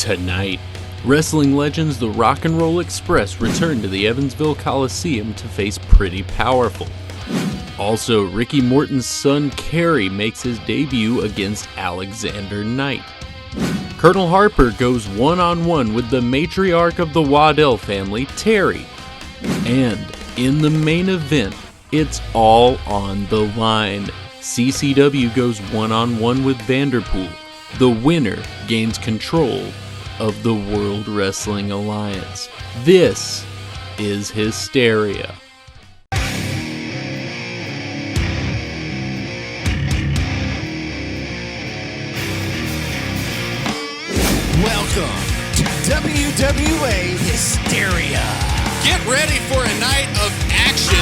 Tonight, wrestling legends the Rock and Roll Express return to the Evansville Coliseum to face Pretty Powerful. Also, Ricky Morton's son Kerry makes his debut against Alexander Knight. Colonel Harper goes one-on-one with the Matriarch of the Waddell Family, Terri. And in the main event, it's all on the line. CCW goes one-on-one with Vanderpool. The winner gains control of the World Wrestling Alliance. This is Hysteria. Welcome to WWA Hysteria. Get ready for a night of action.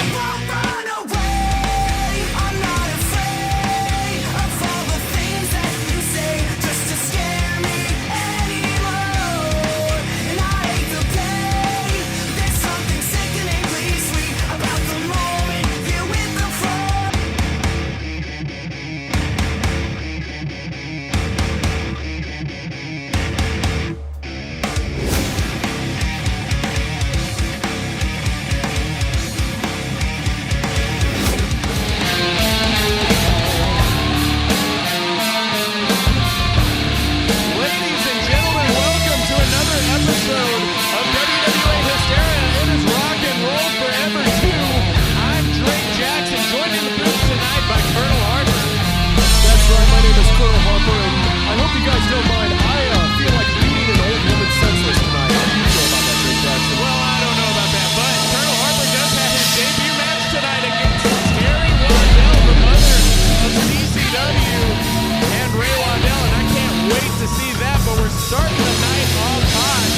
Colonel Harper, and I hope you guys don't mind. I feel like beating an old woman senseless tonight. How do you feel about that, Jake Jackson? Well, I don't know about that, but Colonel Harper does have his debut match tonight against Terri Waddell, the mother of CCW and Ray Waddell, and I can't wait to see that, but we're starting the night off hot.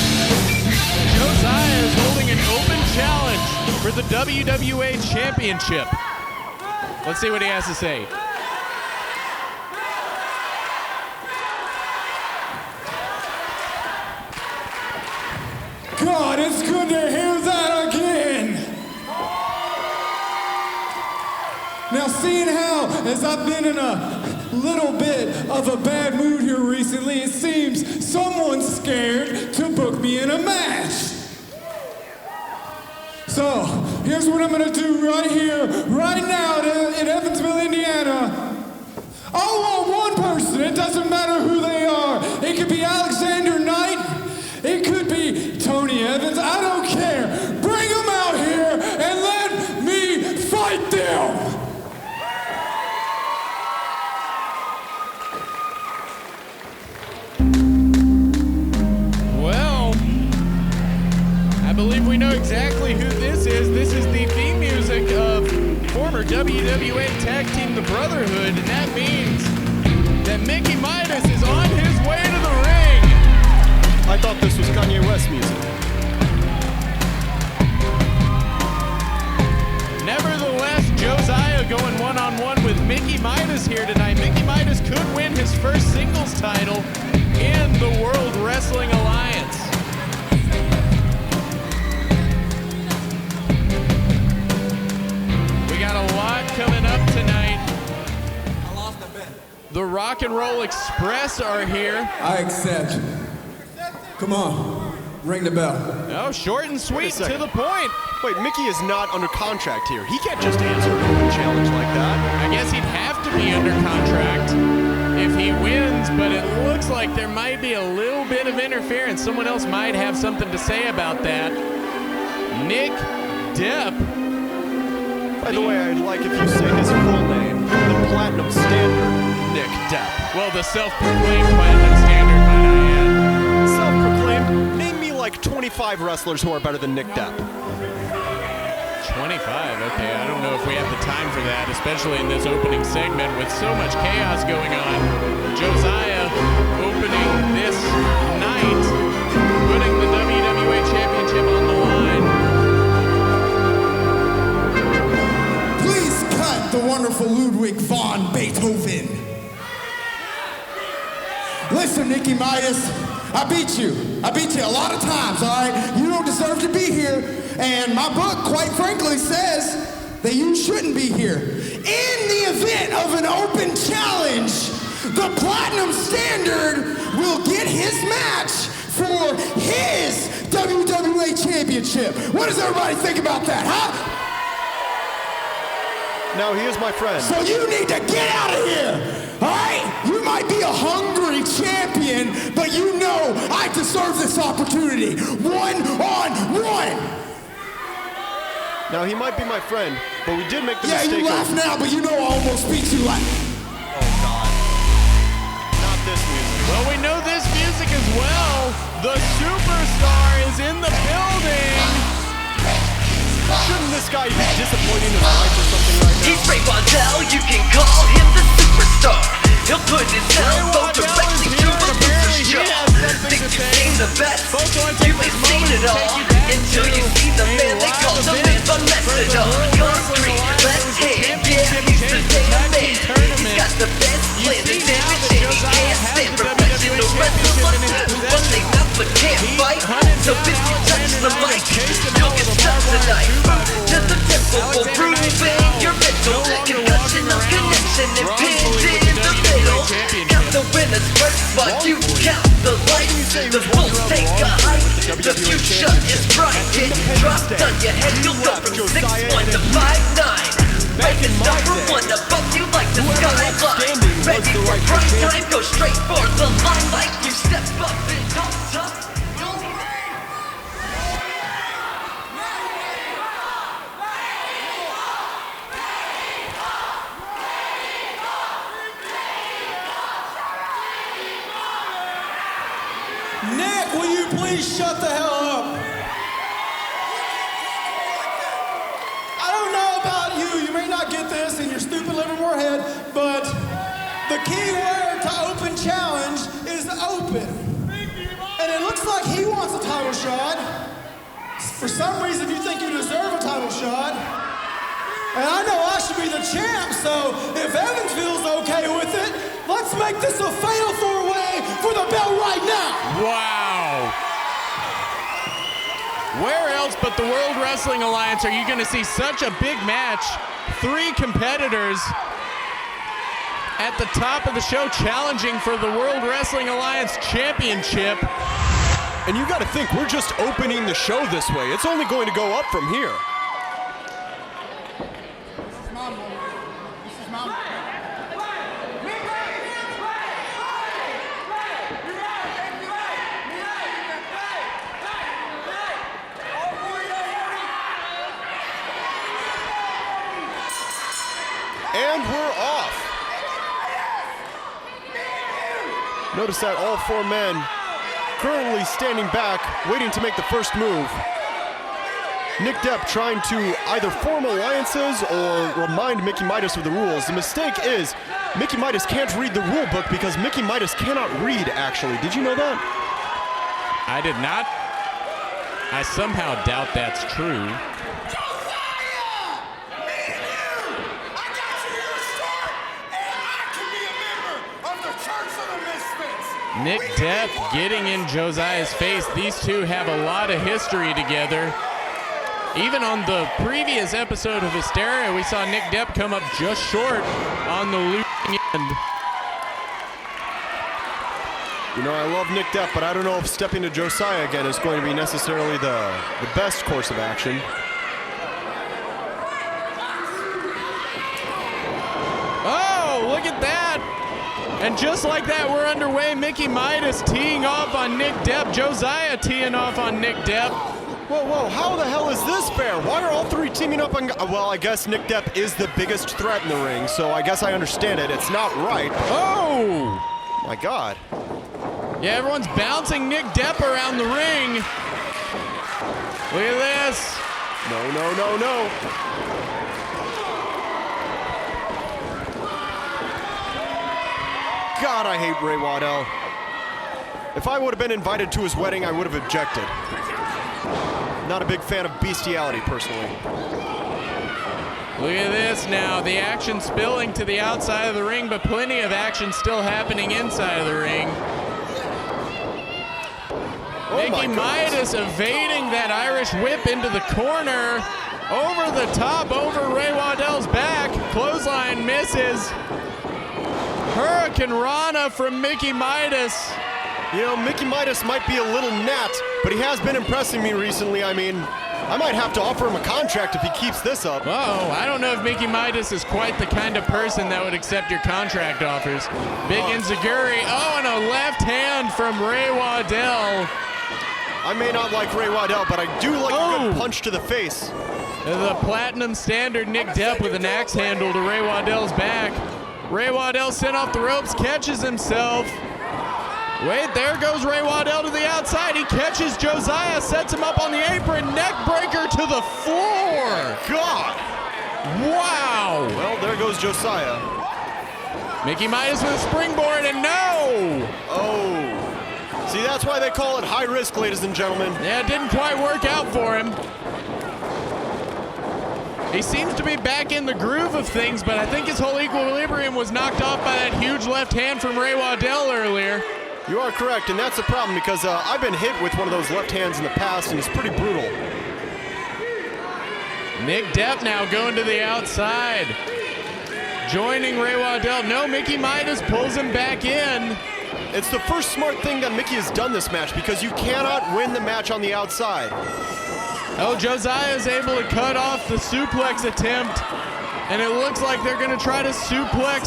Josiah is holding an open challenge for the WWA Championship. Let's see what he has to say. God, it's good to hear that again. Now, seeing how, as I've been in a little bit of a bad mood here recently, it seems someone's scared to book me in a match. So, here's what I'm gonna do right here, right now in Evansville, Indiana. I want one person, it doesn't matter who they are. It could be Alexander Knight, it could be Tony Evans, I don't care. Bring them out here and let me fight them. Well, I believe we know exactly who this is. This is the theme music of former WWA Tag Team The Brotherhood, and that means that Mickey Midas is on his way to the ring. I thought this was Kanye West music. Nevertheless, Josiah going one-on-one with Mickey Midas here tonight. Mickey Midas could win his first singles title in the World Wrestling Alliance. We got a lot coming up tonight. I lost a bet. The Rock and Roll Express are here. I accept. Come on, ring the bell. Oh, short and sweet, to the point. Wait, Mickey is not under contract here. He can't just answer an open challenge like that. I guess he'd have to be under contract if he wins, but it looks like there might be a little bit of interference. Someone else might have something to say about that. Nick Depp. By the way, I'd like if you say his full name, the Platinum Standard, Nick Depp. Well, the self-proclaimed Platinum Standard, might I add. Self-proclaimed, name me like 25 wrestlers who are better than Nick Depp. 25, okay, I don't know if we have the time for that, especially in this opening segment with so much chaos going on. Josiah opening this night, putting the WWA Championship on the line. Please cut the wonderful Ludwig von Beethoven. Listen, Mickey Midas, I beat you a lot of times, all right? You don't deserve to be here. And my book, quite frankly, says that you shouldn't be here. In the event of an open challenge, the Platinum Standard will get his match for his WWA Championship. What does everybody think about that, huh? Now, he is my friend. So you need to get out of here, all right? You might be a hungry champion, but you know I deserve this opportunity. 1-on-1. Now, he might be my friend, but we did make the mistake. Yeah, you laugh now, but you know I almost beat you like... Oh, God. Not this music. Well, we know this music as well. The superstar is in the building. Shouldn't this guy be disappointing his wife or something right now? He's Ray Waddell, you can call him the superstar. He'll put his elbow directly to the loser's jaw. Think you've seen the best, you ain't seen it all. Until you see the man they call the man but Methodol. Concrete, left hand, yeah, he's the damn man. He's got the best plan to damage and he can't stand professional wrestlers. But they not but can't fight. So if you touch the mic, you'll get stuck tonight. To the temple will proving your mental concussion of connection and pinned in the middle. Count the winners first, but you count the lights. The bulls take a hike. The future is bright. It dropped on your head. You'll go from 6'1" to 5'9". Make it start from one above you like the skyline. Ready for prime time? Go straight for the limelight. You step up and talk tough. Nick, will you please shut the hell up? I don't know about you. You may not get this in your stupid Livermore head, but the key word to open challenge is open. And it looks like he wants a title shot. For some reason, you think you deserve a title shot. And I know I should be the champ, so if Evans feels okay with it, let's make this a fatal four-way for the belt right now. Wow. Where else but the World Wrestling Alliance are you going to see such a big match? 3 competitors at the top of the show challenging for the World Wrestling Alliance Championship. And you got to think, we're just opening the show this way. It's only going to go up from here. And we're off. Notice that all 4 men currently standing back, waiting to make the first move. Nick Depp trying to either form alliances or remind Mickey Midas of the rules. The mistake is Mickey Midas can't read the rule book because Mickey Midas cannot read, actually. Did you know that? I did not. I somehow doubt that's true. Nick Depp getting in Josiah's face. These two have a lot of history together. Even on the previous episode of Hysteria, we saw Nick Depp come up just short on the losing end. You know, I love Nick Depp, but I don't know if stepping to Josiah again is going to be necessarily the best course of action. Oh, look at that. And just like that, we're underway. Mickey Midas teeing off on Nick Depp. Josiah teeing off on Nick Depp. Whoa, how the hell is this fair? Why are all 3 teaming up on... Well, I guess Nick Depp is the biggest threat in the ring, so I guess I understand it. It's not right. Oh! My God. Yeah, everyone's bouncing Nick Depp around the ring. Look at this. No. God, I hate Ray Waddell. If I would have been invited to his wedding, I would have objected. Not a big fan of bestiality, personally. Look at this now. The action spilling to the outside of the ring, but plenty of action still happening inside of the ring. Mickey Midas evading that Irish whip into the corner. Over the top, over Ray Waddell's back. Clothesline misses. Hurricane Rana from Mickey Midas. You know, Mickey Midas might be a little gnat, but he has been impressing me recently. I mean, I might have to offer him a contract if he keeps this up. Whoa, I don't know if Mickey Midas is quite the kind of person that would accept your contract offers. Big enziguri. Oh, and a left hand from Ray Waddell. I may not like Ray Waddell, but I do like a good punch to the face. The Platinum Standard Nick Depp with an axe handle to Ray Waddell's back. Ray Waddell sent off the ropes, catches himself. Wait, there goes Ray Waddell to the outside. He catches Josiah, sets him up on the apron, neck breaker to the floor. God! Wow! Well, there goes Josiah. Mickey Midas with a springboard, and no! Oh. See, that's why they call it high risk, ladies and gentlemen. Yeah, it didn't quite work out for him. He seems to be back in the groove of things, but I think his whole equilibrium was knocked off by that huge left hand from Ray Waddell earlier. You are correct, and that's a problem because I've been hit with one of those left hands in the past, and it's pretty brutal. Nick Depp now going to the outside. Joining Ray Waddell. No, Mickey Midas pulls him back in. It's the first smart thing that Mickey has done this match because you cannot win the match on the outside. Oh, Josiah is able to cut off the suplex attempt, and it looks like they're going to try to suplex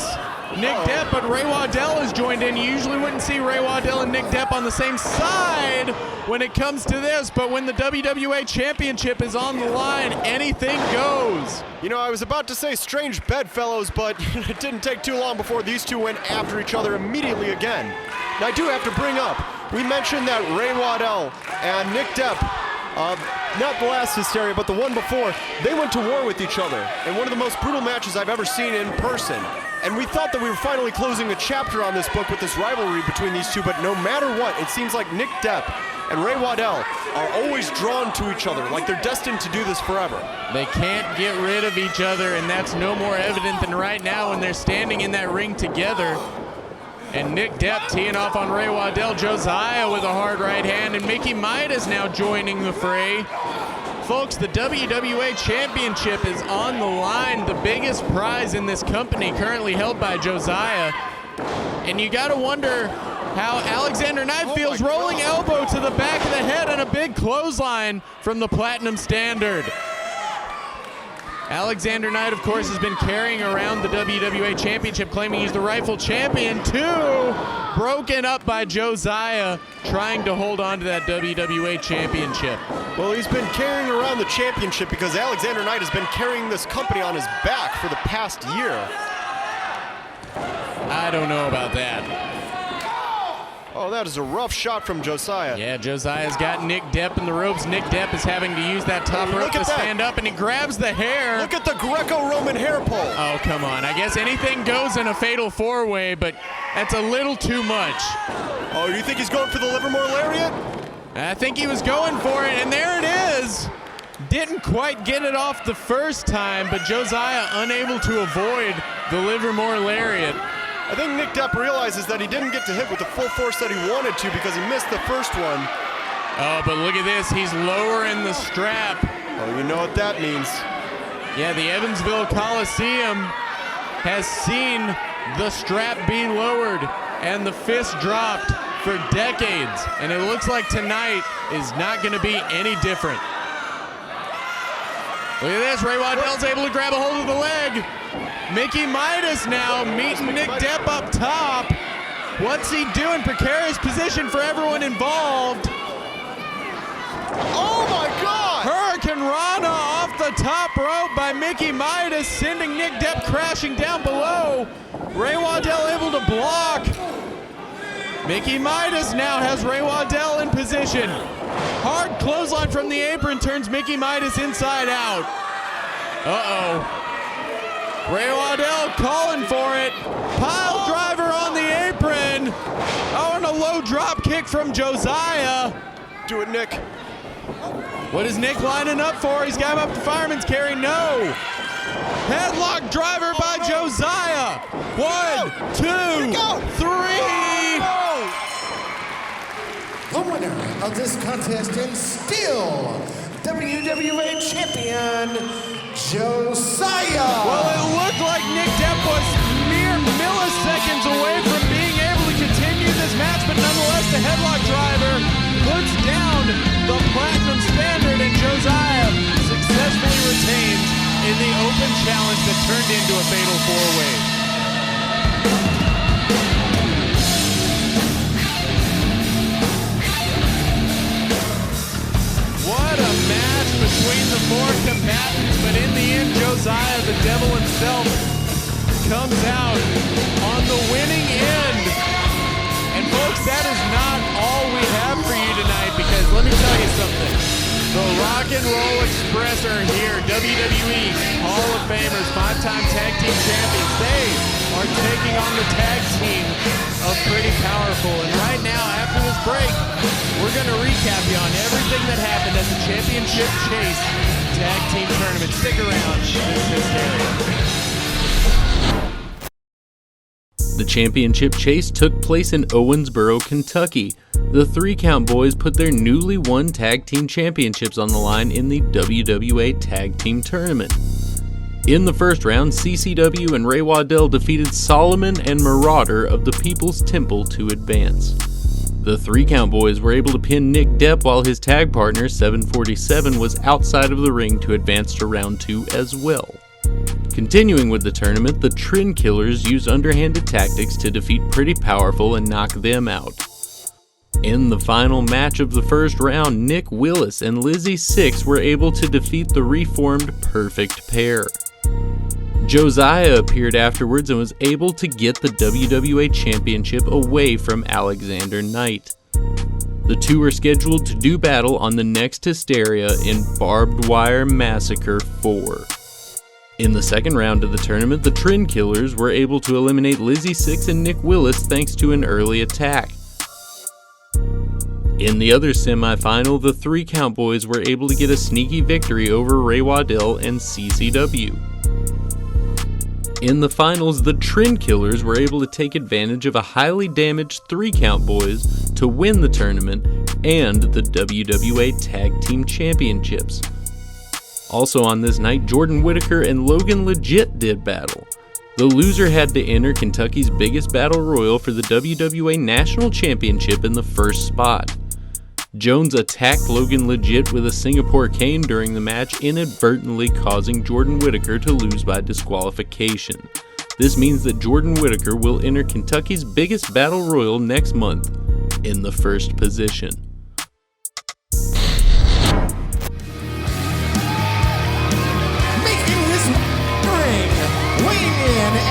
Nick Depp, but Ray Waddell is joined in. You usually wouldn't see Ray Waddell and Nick Depp on the same side when it comes to this, but when the WWA Championship is on the line, anything goes. You know, I was about to say strange bedfellows, but it didn't take too long before these two went after each other immediately again. Now, I do have to bring up, we mentioned that Ray Waddell and Nick Depp, not the last Hysteria, but the one before, they went to war with each other in one of the most brutal matches I've ever seen in person. And we thought that we were finally closing a chapter on this book with this rivalry between these two, but no matter what, it seems like Nick Depp and Ray Waddell are always drawn to each other, like they're destined to do this forever. They can't get rid of each other, and that's no more evident than right now when they're standing in that ring together. And Nick Depp teeing off on Ray Waddell, Josiah with a hard right hand, and Mickey Midas now joining the fray. Folks, the WWA Championship is on the line, the biggest prize in this company currently held by Josiah. And you gotta wonder how Alexander Knight feels, rolling elbow to the back of the head and a big clothesline from the Platinum Standard. Alexander Knight, of course, has been carrying around the WWA Championship, claiming he's the rightful champion, too. Broken up by Josiah, trying to hold on to that WWA Championship. Well, he's been carrying around the championship because Alexander Knight has been carrying this company on his back for the past year. I don't know about that. Oh, that is a rough shot from Josiah. Yeah, Josiah's got Nick Depp in the ropes. Nick Depp is having to use that top rope to stand up, and he grabs the hair. Look at the Greco-Roman hair pull. Oh, come on. I guess anything goes in a fatal four-way, but that's a little too much. Oh, you think he's going for the Livermore Lariat? I think he was going for it, and there it is. Didn't quite get it off the first time, but Josiah unable to avoid the Livermore Lariat. I think Nick Depp realizes that he didn't get to hit with the full force that he wanted to because he missed the first one. Oh, but look at this. He's lowering the strap. Oh, you know what that means. Yeah, the Evansville Coliseum has seen the strap be lowered and the fist dropped for decades. And it looks like tonight is not going to be any different. Look at this. Ray Waddell's able to grab a hold of the leg. Mickey Midas now meeting Nick Depp up top. What's he doing? Precarious position for everyone involved. Oh my God! Hurricane Rana off the top rope by Mickey Midas, sending Nick Depp crashing down below. Ray Waddell able to block. Mickey Midas now has Ray Waddell in position. Hard clothesline from the apron turns Mickey Midas inside out. Uh-oh. Ray Waddell calling for it. Pile driver on the apron. Oh, and a low drop kick from Josiah. Do it, Nick. What is Nick lining up for? He's got him up to fireman's carry. No. Headlock driver by Josiah. 1, 2, 3. The winner of this contest and still WWA Champion, Josiah. Well, it looked like Nick Depp was mere milliseconds away from being able to continue this match, but nonetheless, the headlock fatal four-way. What a match between the four combatants, but in the end, Josiah, the devil himself, comes out on the winning end. And folks, that is not all we have for you tonight, because let me tell you something. The Rock and Roll Express are here. WWE Hall of Famers, 5-time tag team champions. They are taking on the tag team of Pretty Powerful. And right now, after this break, we're going to recap you on everything that happened at the Championship Chase Tag Team Tournament. Stick around. This is Hysteria. The championship chase took place in Owensboro, Kentucky. The 3-Count Boys put their newly won tag team championships on the line in the WWA Tag Team Tournament. In the first round, CCW and Ray Waddell defeated Solomon and Marauder of the People's Temple to advance. The 3-Count Boys were able to pin Nick Depp while his tag partner, 747, was outside of the ring to advance to round 2 as well. Continuing with the tournament, the Trendkillers used underhanded tactics to defeat Pretty Powerful and knock them out. In the final match of the first round, Nick Willis and Lizzy Sixx were able to defeat the reformed Perfect Pair. Josiah appeared afterwards and was able to get the WWA Championship away from Alexander Knight. The two were scheduled to do battle on the next Hysteria in Barbed Wire Massacre 4. In the second round of the tournament, the Trendkillers were able to eliminate Lizzy Sixx and Nick Willis thanks to an early attack. In the other semi-final, the 3-Count Boys were able to get a sneaky victory over Ray Waddell and CCW. In the finals, the Trendkillers were able to take advantage of a highly damaged 3-Count Boys to win the tournament and the WWA Tag Team Championships. Also on this night, Jordan Whittaker and Logan legit did battle. The loser had to enter Kentucky's biggest battle royal for the WWA National Championship in the first spot. Jones attacked Logan legit with a Singapore cane during the match, inadvertently causing Jordan Whittaker to lose by disqualification. This means that Jordan Whittaker will enter Kentucky's biggest battle royal next month in the first position.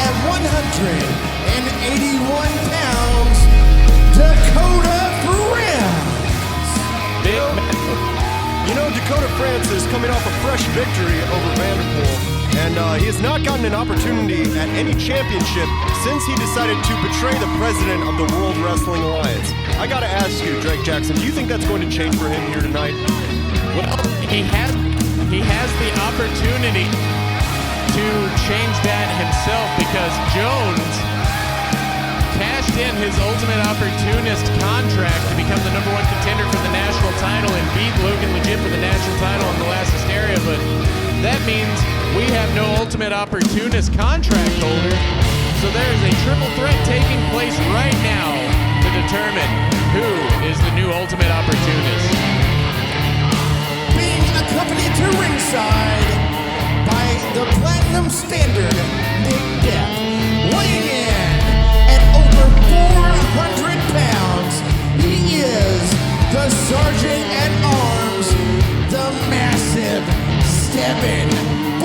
At 181 pounds, Dakota France. You know, Dakota France is coming off a fresh victory over Vanderpool, and he has not gotten an opportunity at any championship since he decided to betray the president of the World Wrestling Alliance. I gotta ask you, Drake Jackson, do you think that's going to change for him here tonight? Well, he has the opportunity to change that himself, because Jones cashed in his Ultimate Opportunist contract to become the #1 contender for the national title and beat Logan legit for the national title in the last Hysteria, but that means we have no Ultimate Opportunist contract holder, so there is a triple threat taking place right now to determine who is the new Ultimate Opportunist. Being accompanied to ringside by the Platinum Standard, Nick Depp, weighing in at over 400 pounds, he is the Sergeant at Arms, the massive 747.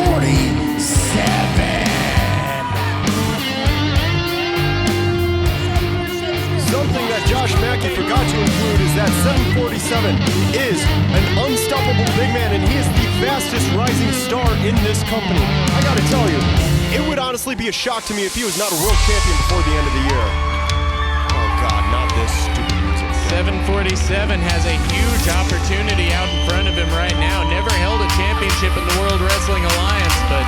Something that Josh Mackey forgot to include is that 747 is an unstoppable big man, and he is the fastest rising star in this company. I gotta tell you, it would honestly be a shock to me if he was not a world champion before the end of the year. Oh God, not this stupid music. 747 has a huge opportunity out in front of him right now. Never held a championship in the World Wrestling Alliance, but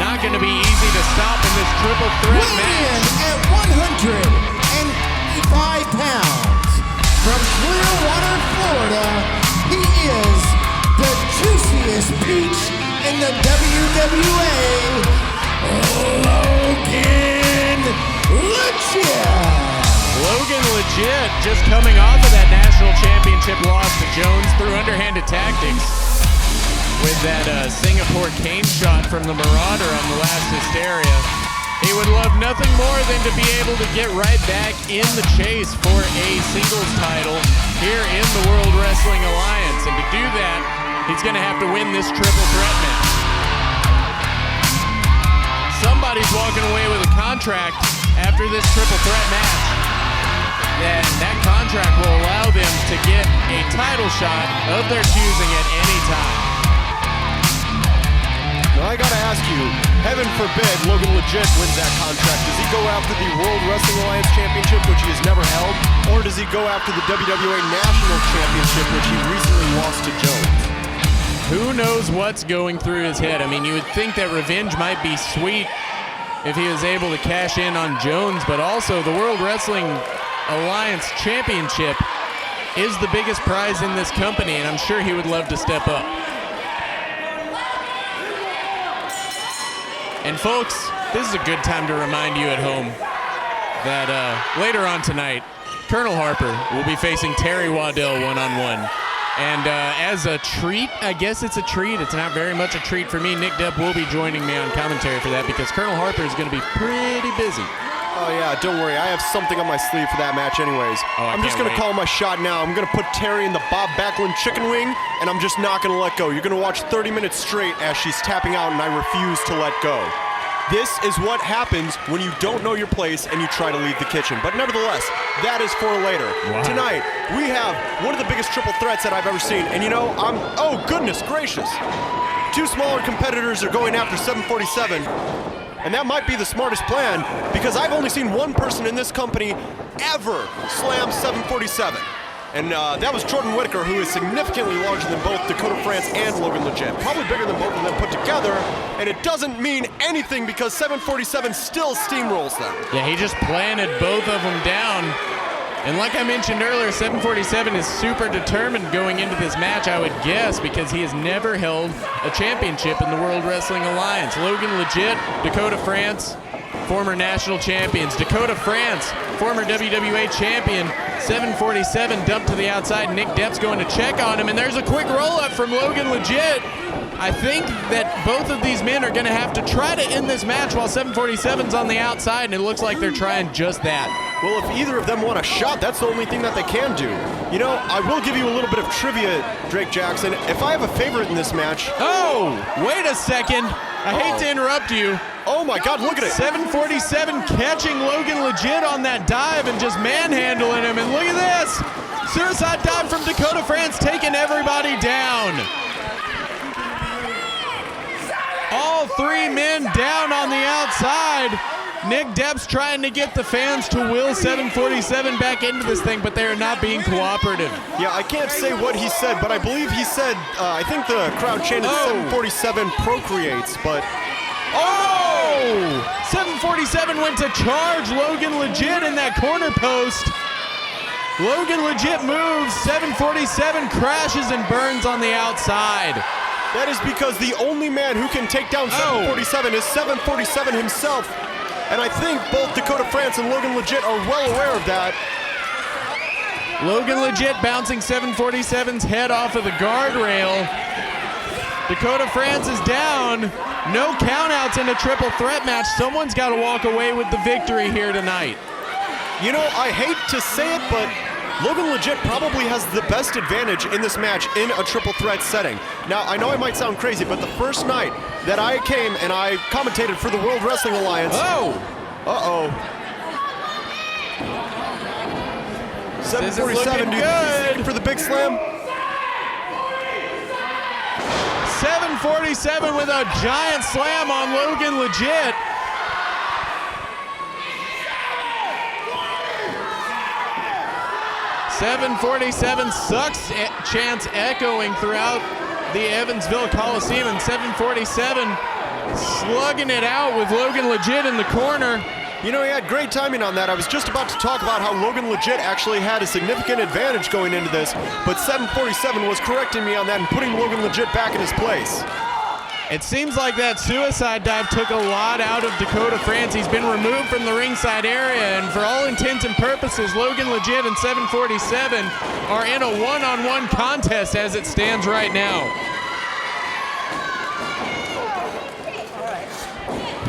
not going to be easy to stop in this triple threat match. At 185 pounds, from Clearwater, Florida, he is the juiciest peach in the WWA, Logan Legit. Logan Legit just coming off of that national championship loss to Jones through underhanded tactics. with that Singapore cane shot from the Marauder on the last Hysteria. He would love nothing more than to be able to get right back in the chase for a singles title here in the World Wrestling Alliance. And to do that, he's going to have to win this triple threat match. Somebody's walking away with a contract after this triple threat match. And that contract will allow them to get a title shot of their choosing at any time. Now I gotta ask you, heaven forbid Logan legit wins that contract. Does he go after the World Wrestling Alliance Championship, which he has never held? Or does he go after the WWA National Championship, which he recently lost to Jones? Who knows what's going through his head? I mean, you would think that revenge might be sweet if he was able to cash in on Jones, but also the World Wrestling Alliance Championship is the biggest prize in this company, and I'm sure he would love to step up. And folks, this is a good time to remind you at home that later on tonight, Colonel Harper will be facing Terri Waddell one-on-one. And as a treat, I guess it's a treat. It's not very much a treat for me. Nick Depp will be joining me on commentary for that because Colonel Harper is going to be pretty busy. Oh yeah, don't worry. I have something on my sleeve for that match anyways. I'm just going to call my shot now. I'm going to put Terri in the Bob Backlund chicken wing, and I'm just not going to let go. You're going to watch 30 minutes straight as she's tapping out, and I refuse to let go. This is what happens when you don't know your place and you try to leave the kitchen. But nevertheless, that is for later. Wow. Tonight, we have one of the biggest triple threats that I've ever seen. And you know, oh goodness gracious. Two smaller competitors are going after 747. And that might be the smartest plan because I've only seen one person in this company ever slam 747. And that was Jordan Whittaker, who is significantly larger than both Dakota France and Logan Legit. Probably bigger than both of them put together. And it doesn't mean anything because 747 still steamrolls them. Yeah, he just planted both of them down. And like I mentioned earlier, 747 is super determined going into this match, I would guess, because he has never held a championship in the World Wrestling Alliance. Logan Legit, Dakota France, former national champions. Dakota France, former WWA champion. 747 dumped to the outside. Nick Depp's going to check on him, and there's a quick roll-up from Logan Legit. I think that both of these men are going to have to try to end this match while 747's on the outside, and it looks like they're trying just that. Well, if either of them want a shot, that's the only thing that they can do. You know, I will give you a little bit of trivia, Drake Jackson. If I have a favorite in this match... Oh, wait a second. I hate to interrupt you. Oh my God, look at it. 747 catching Logan Legit on that dive and just manhandling him. And look at this. Suicide dive from Dakota France taking everybody down. All three men down on the outside. Nick Depp's trying to get the fans to will 747 back into this thing, but they are not being cooperative. Yeah, I can't say what he said, but I believe he said, I think the crowd chanted 747 procreates, but... Oh! 747 went to charge Logan Legit in that corner post. Logan Legit moves, 747 crashes and burns on the outside. That is because the only man who can take down 747 is 747 himself. And I think both Dakota France and Logan Legit are well aware of that. Logan Legit bouncing 747's head off of the guardrail. Dakota France is down. No countouts in a triple threat match. Someone's got to walk away with the victory here tonight. You know, I hate to say it, but Logan Legit probably has the best advantage in this match in a triple threat setting. Now, I know I might sound crazy, but the first night that I came and I commentated for the World Wrestling Alliance... Oh! Uh-oh. 747, do you think for the big slam? 747 with a giant slam on Logan Legit. .747 sucks chants echoing throughout the Evansville Coliseum, and 747 slugging it out with Logan Legit in the corner. You know, he had great timing on that. I was just about to talk about how Logan Legit actually had a significant advantage going into this, but 747 was correcting me on that and putting Logan Legit back in his place. It seems like that suicide dive took a lot out of Dakota France. He's been removed from the ringside area, and for all intents and purposes, Logan Legit and 747 are in a one-on-one contest as it stands right now.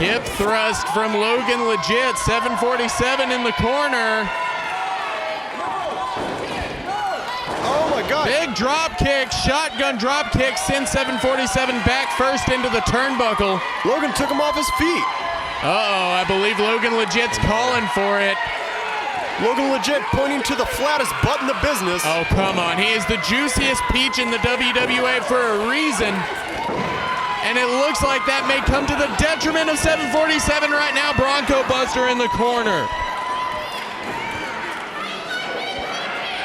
Hip thrust from Logan Legit. 747 in the corner. Oh my God. Big drop kick, shotgun drop kick, sends 747 back first into the turnbuckle. Logan took him off his feet. Uh-oh, I believe Logan Legit's calling for it. Logan Legit pointing to the flattest butt in the business. Oh, come on. He is the juiciest peach in the WWA for a reason. And it looks like that may come to the detriment of 747 right now. Bronco Buster in the corner.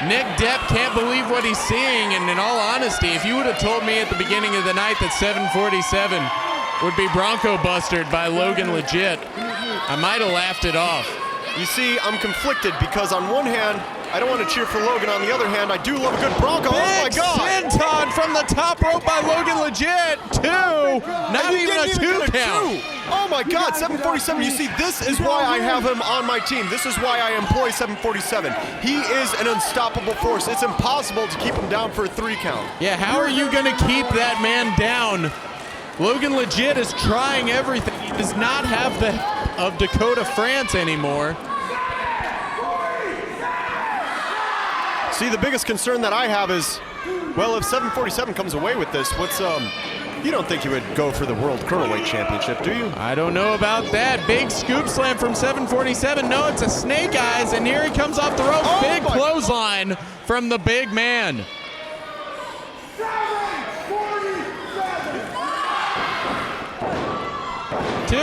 Nick Depp can't believe what he's seeing, and in all honesty, if you would have told me at the beginning of the night that 747 would be Bronco Bustered by Logan Legit, I might have laughed it off. You see, I'm conflicted because on one hand, I don't want to cheer for Logan. On the other hand, I do love a good Bronco. Big oh my God! senton from the top rope by Logan Legit. Two, not even a two count. Oh my God, 747. You see, this is why I have him on my team. This is why I employ 747. He is an unstoppable force. It's impossible to keep him down for a 3 count. Yeah, how are you going to keep that man down? Logan Legit is trying everything. He does not have the help of Dakota France anymore. See, the biggest concern that I have is, well, if 747 comes away with this, what's, you don't think he would go for the World Cruiserweight Championship, do you? I don't know about that. Big scoop slam from 747. No, it's a snake eyes, and here he comes off the rope. Oh, big clothesline from the big man. 2,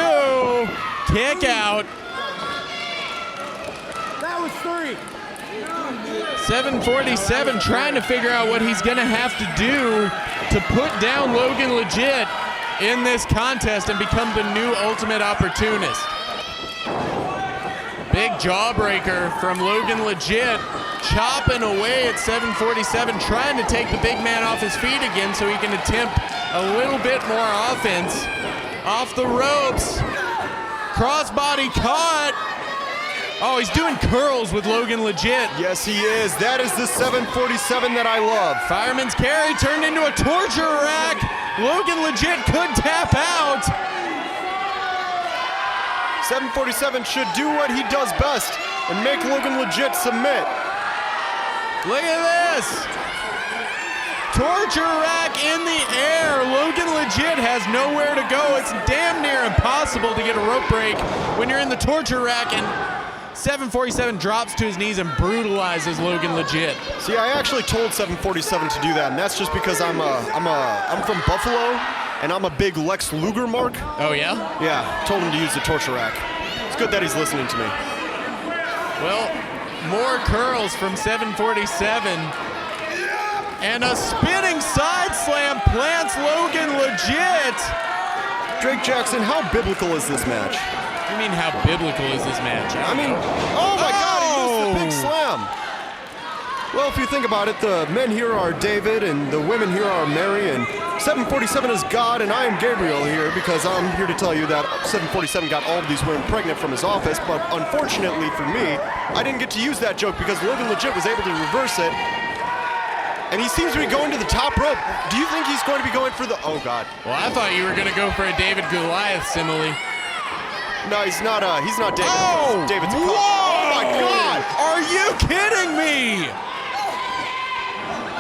kick out. That was 3. 747 trying to figure out what he's going to have to do to put down Logan Legit in this contest and become the new Ultimate Opportunist. Big jawbreaker from Logan Legit, chopping away at 747, trying to take the big man off his feet again so he can attempt a little bit more offense. Off the ropes, crossbody caught. Oh, he's doing curls with Logan Legit. Yes, he is. That is the 747 that I love. Fireman's carry turned into a torture rack. Logan Legit could tap out. 747 should do what he does best and make Logan Legit submit. Look at this. Torture rack in the air. Logan Legit has nowhere to go. It's damn near impossible to get a rope break when you're in the torture rack, and 747 drops to his knees and brutalizes Logan Legit. See, I actually told 747 to do that, and that's just because I'm from Buffalo, and I'm a big Lex Luger mark. Oh yeah? Yeah, told him to use the torture rack. It's good that he's listening to me. Well, more curls from 747. And a spinning side slam plants Logan Legit. Drake Jackson, how biblical is this match? What do you mean, how biblical is this match? I mean, oh my God, he missed the big slam. Well, if you think about it, the men here are David and the women here are Mary, and 747 is God, and I am Gabriel here because I'm here to tell you that 747 got all of these women pregnant from his office, but unfortunately for me, I didn't get to use that joke because Logan Legit was able to reverse it. And he seems to be going to the top rope. Do you think he's going to be going for the... Oh, God. Well, I thought you were going to go for a David Goliath simile. No, he's not David. Oh! David's a Whoa! Oh, my God! Are you kidding me?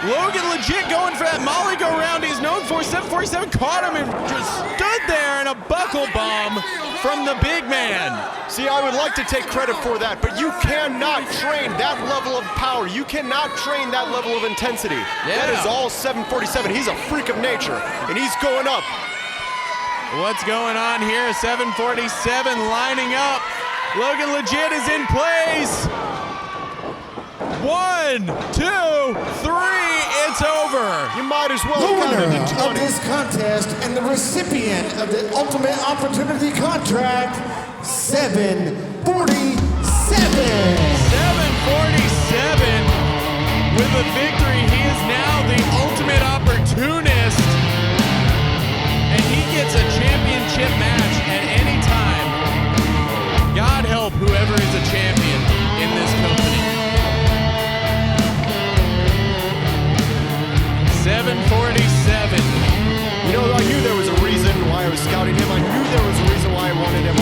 Logan Legit going for that Molly go round he's known for. 747 caught him and just stood there in a buckle bomb from the big man. See, I would like to take credit for that, but you cannot train that level of power. You cannot train that level of intensity. Yeah. That is all 747. He's a freak of nature, and he's going up. What's going on here? 747 lining up. Logan Legit is in place. 1, 2, 3, it's over. You might as well The count it winner to of 20. this contest and the recipient of the Ultimate Opportunity contract, 747. 747 with a victory. He is now the Ultimate Opportunist, and he gets a championship match at any time. God help whoever is a champion in this company. 747. You know, I knew there was a reason why I was scouting him. I knew there was a reason why I wanted him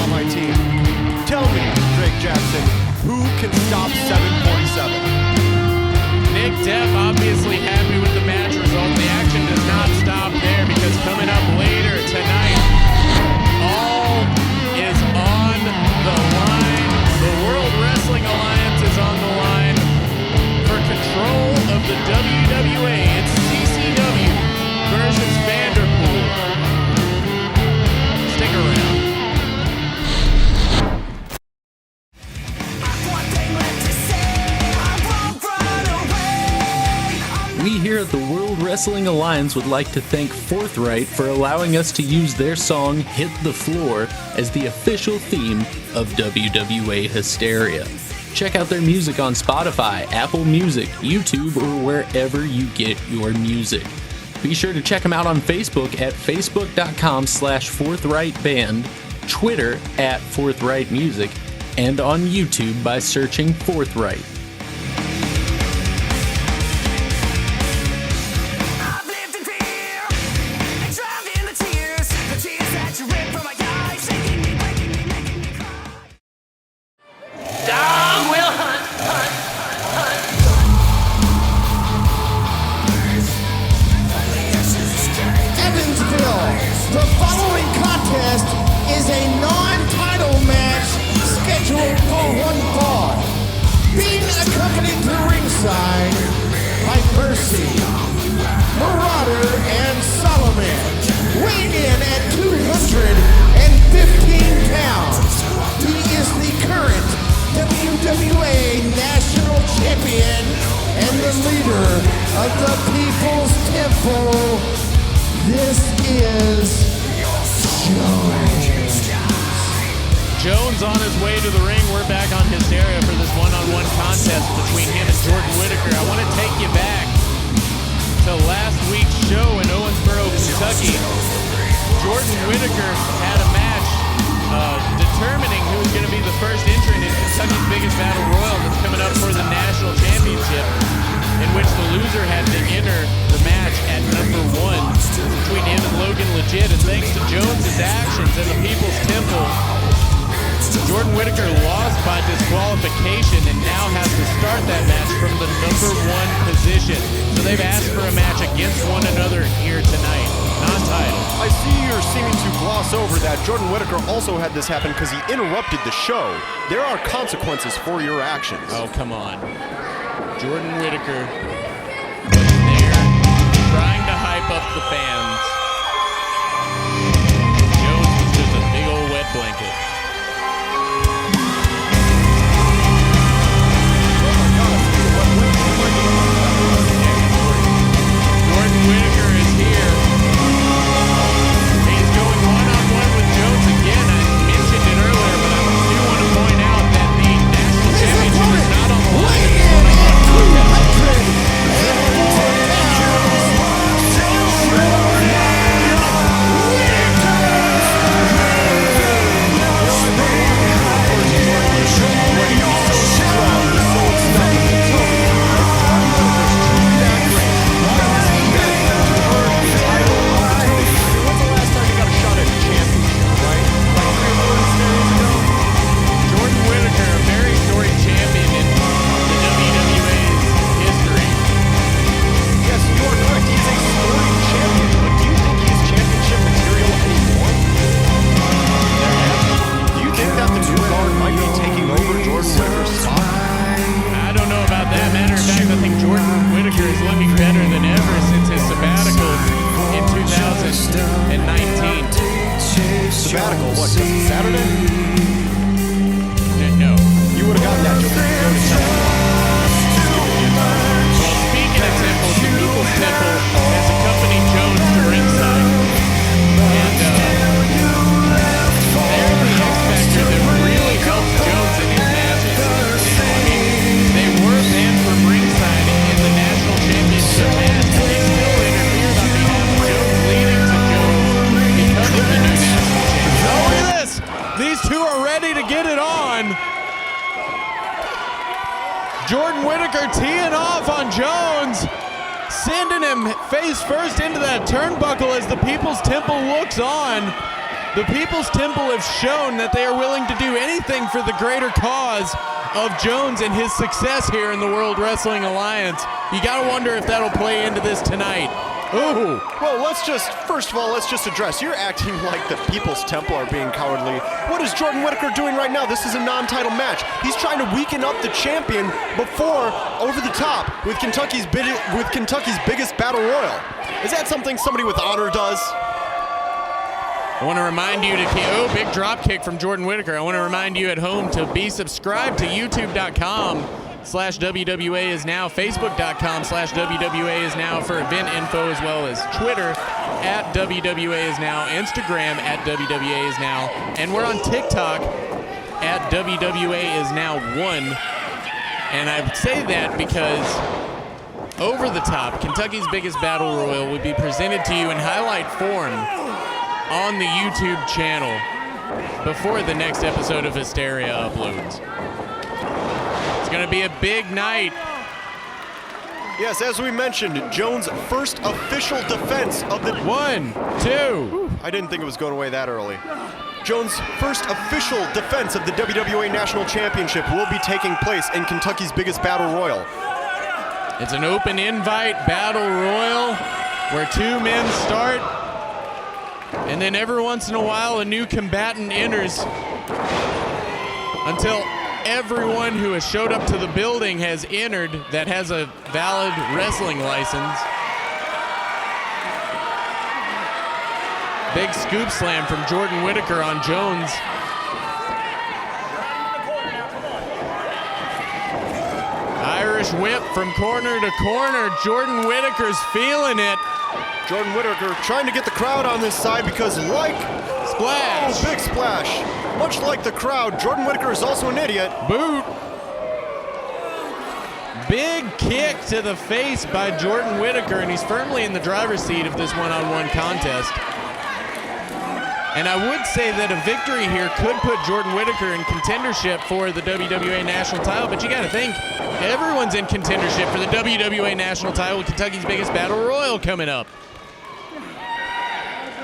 here at the World Wrestling Alliance would like to thank Forthright for allowing us to use their song Hit the Floor as the official theme of WWA Hysteria. Check out their music on Spotify, Apple Music, YouTube, or wherever you get your music. Be sure to check them out on Facebook at facebook.com/forthrightband, Twitter at forthrightmusic, and on YouTube by searching Forthright. WWA National Champion and the leader of the People's Temple. This is Jones on his way to the ring. We're back on Hysteria for this one-on-one contest between him and Jordan Whittaker. I want to take you back to last week's show in Owensboro, Kentucky. Jordan Whittaker had a match determining who was going to be the first entrant in Kentucky's biggest battle royal that's coming up for the national championship, in which the loser had to enter the match at number 1 between him and Logan Legit. And thanks to Jones' actions in the People's Temple, Jordan Whittaker lost by disqualification and now has to start that match from the number 1 position. So they've asked for a match against one another here tonight. Non-title. I see you're seeming to gloss over that. Jordan Whittaker also had this happen because he interrupted the show. There are consequences for your actions. Oh, come on. Jordan Whittaker was there trying to hype up the fans. Jones was just a big old wet blanket. Jordan Whittaker is here. He's going one-on-one with Jones again. I mentioned it earlier, but I do want to point out that the national championship is not on the line. It's one-on-one Jordan Whittaker, a very storied champion in the WWA's history. Yes, you are correct. He's a storied champion, but do you think he's championship material anymore? Do you think that the new guard might be taking over Jordan Whittaker's spot? I don't know about that. Matter of fact, I think Jordan Whittaker is looking better than ever since his sabbatical in 2019. Sabbatical, what, just Saturday? No. You would have gotten that just if you go to Temple. Well, speaking of temples, the People's Temple has accompanied Jones to ringside. And they're the X Factor that really helps Jones in his matches. I mean, they were banned from ringside in the national championship match, but they still interfered on behalf of Jones, leading to Jones becoming the new national champion. Oh, look at this! These two are ready to get it on. Jordan Whittaker teeing off on Jones, sending him face first into that turnbuckle as the People's Temple looks on. The People's Temple have shown that they are willing to do anything for the greater cause of Jones and his success here in the World Wrestling Alliance. You gotta wonder if that'll play into this tonight. Ooh. Well, first of all, let's just address, you're acting like the People's Temple are being cowardly. What is Jordan Whittaker doing right now? This is a non-title match. He's trying to weaken up the champion before over the top with Kentucky's biggest battle royal. Is that something somebody with honor does? I want to remind you to, big drop kick from Jordan Whittaker. I want to remind you at home to be subscribed to youtube.com Facebook.com/WWAIsNow, Facebook.com/WWAIsNow for event info, as well as Twitter @WWAIsNow, Instagram @WWAIsNow, and we're on TikTok @WWAIsNow1. And I say that because Over the Top, Kentucky's Biggest Battle Royal, will be presented to you in highlight form on the YouTube channel before the next episode of Hysteria uploads. It's going to be a big night. Yes, as we mentioned, Jones' first official defense of the... 1, 2. I didn't think it was going away that early. Jones' first official defense of the WWA National Championship will be taking place in Kentucky's Biggest Battle Royal. It's an open invite battle royal where 2 men start, and then every once in a while a new combatant enters until everyone who has showed up to the building has entered that has a valid wrestling license. Big scoop slam from Jordan Whittaker on Jones. Irish whip from corner to corner. Jordan Whittaker's feeling it. Jordan Whittaker trying to get the crowd on this side because Splash. Oh, big splash. Much like the crowd, Jordan Whittaker is also an idiot. Boot. Big kick to the face by Jordan Whittaker, and he's firmly in the driver's seat of this one-on-one contest. And I would say that a victory here could put Jordan Whittaker in contendership for the WWA National title, but you got to think, everyone's in contendership for the WWA National title with Kentucky's Biggest Battle Royal coming up.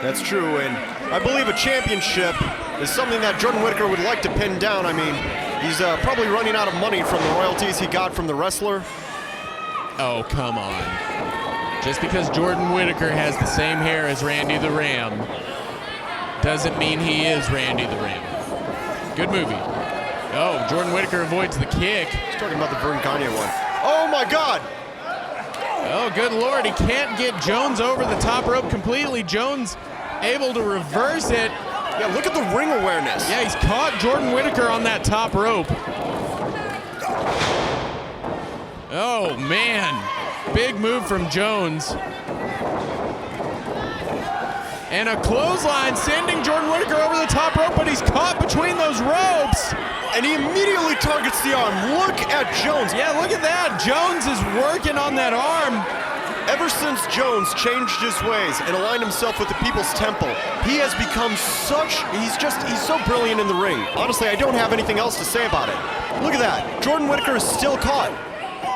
That's true, and I believe a championship is something that Jordan Whittaker would like to pin down. I mean, he's probably running out of money from the royalties he got from the wrestler. Oh, come on. Just because Jordan Whittaker has the same hair as Randy the Ram doesn't mean he is Randy the Ram. Good movie. Oh, Jordan Whittaker avoids the kick. He's talking about the Vern Gagne one. Oh my God! Oh, good Lord, he can't get Jones over the top rope completely. Jones able to reverse it. Yeah, look at the ring awareness. Yeah, he's caught Jordan Whittaker on that top rope. Oh, man. Big move from Jones. And a clothesline sending Jordan Whittaker over the top rope, but he's caught between those ropes. And he immediately targets the arm. Look at Jones. Yeah, look at that. Jones is working on that arm. Ever since Jones changed his ways and aligned himself with the People's Temple, he has become he's so brilliant in the ring. Honestly, I don't have anything else to say about it. Look at that. Jordan Whittaker is still caught.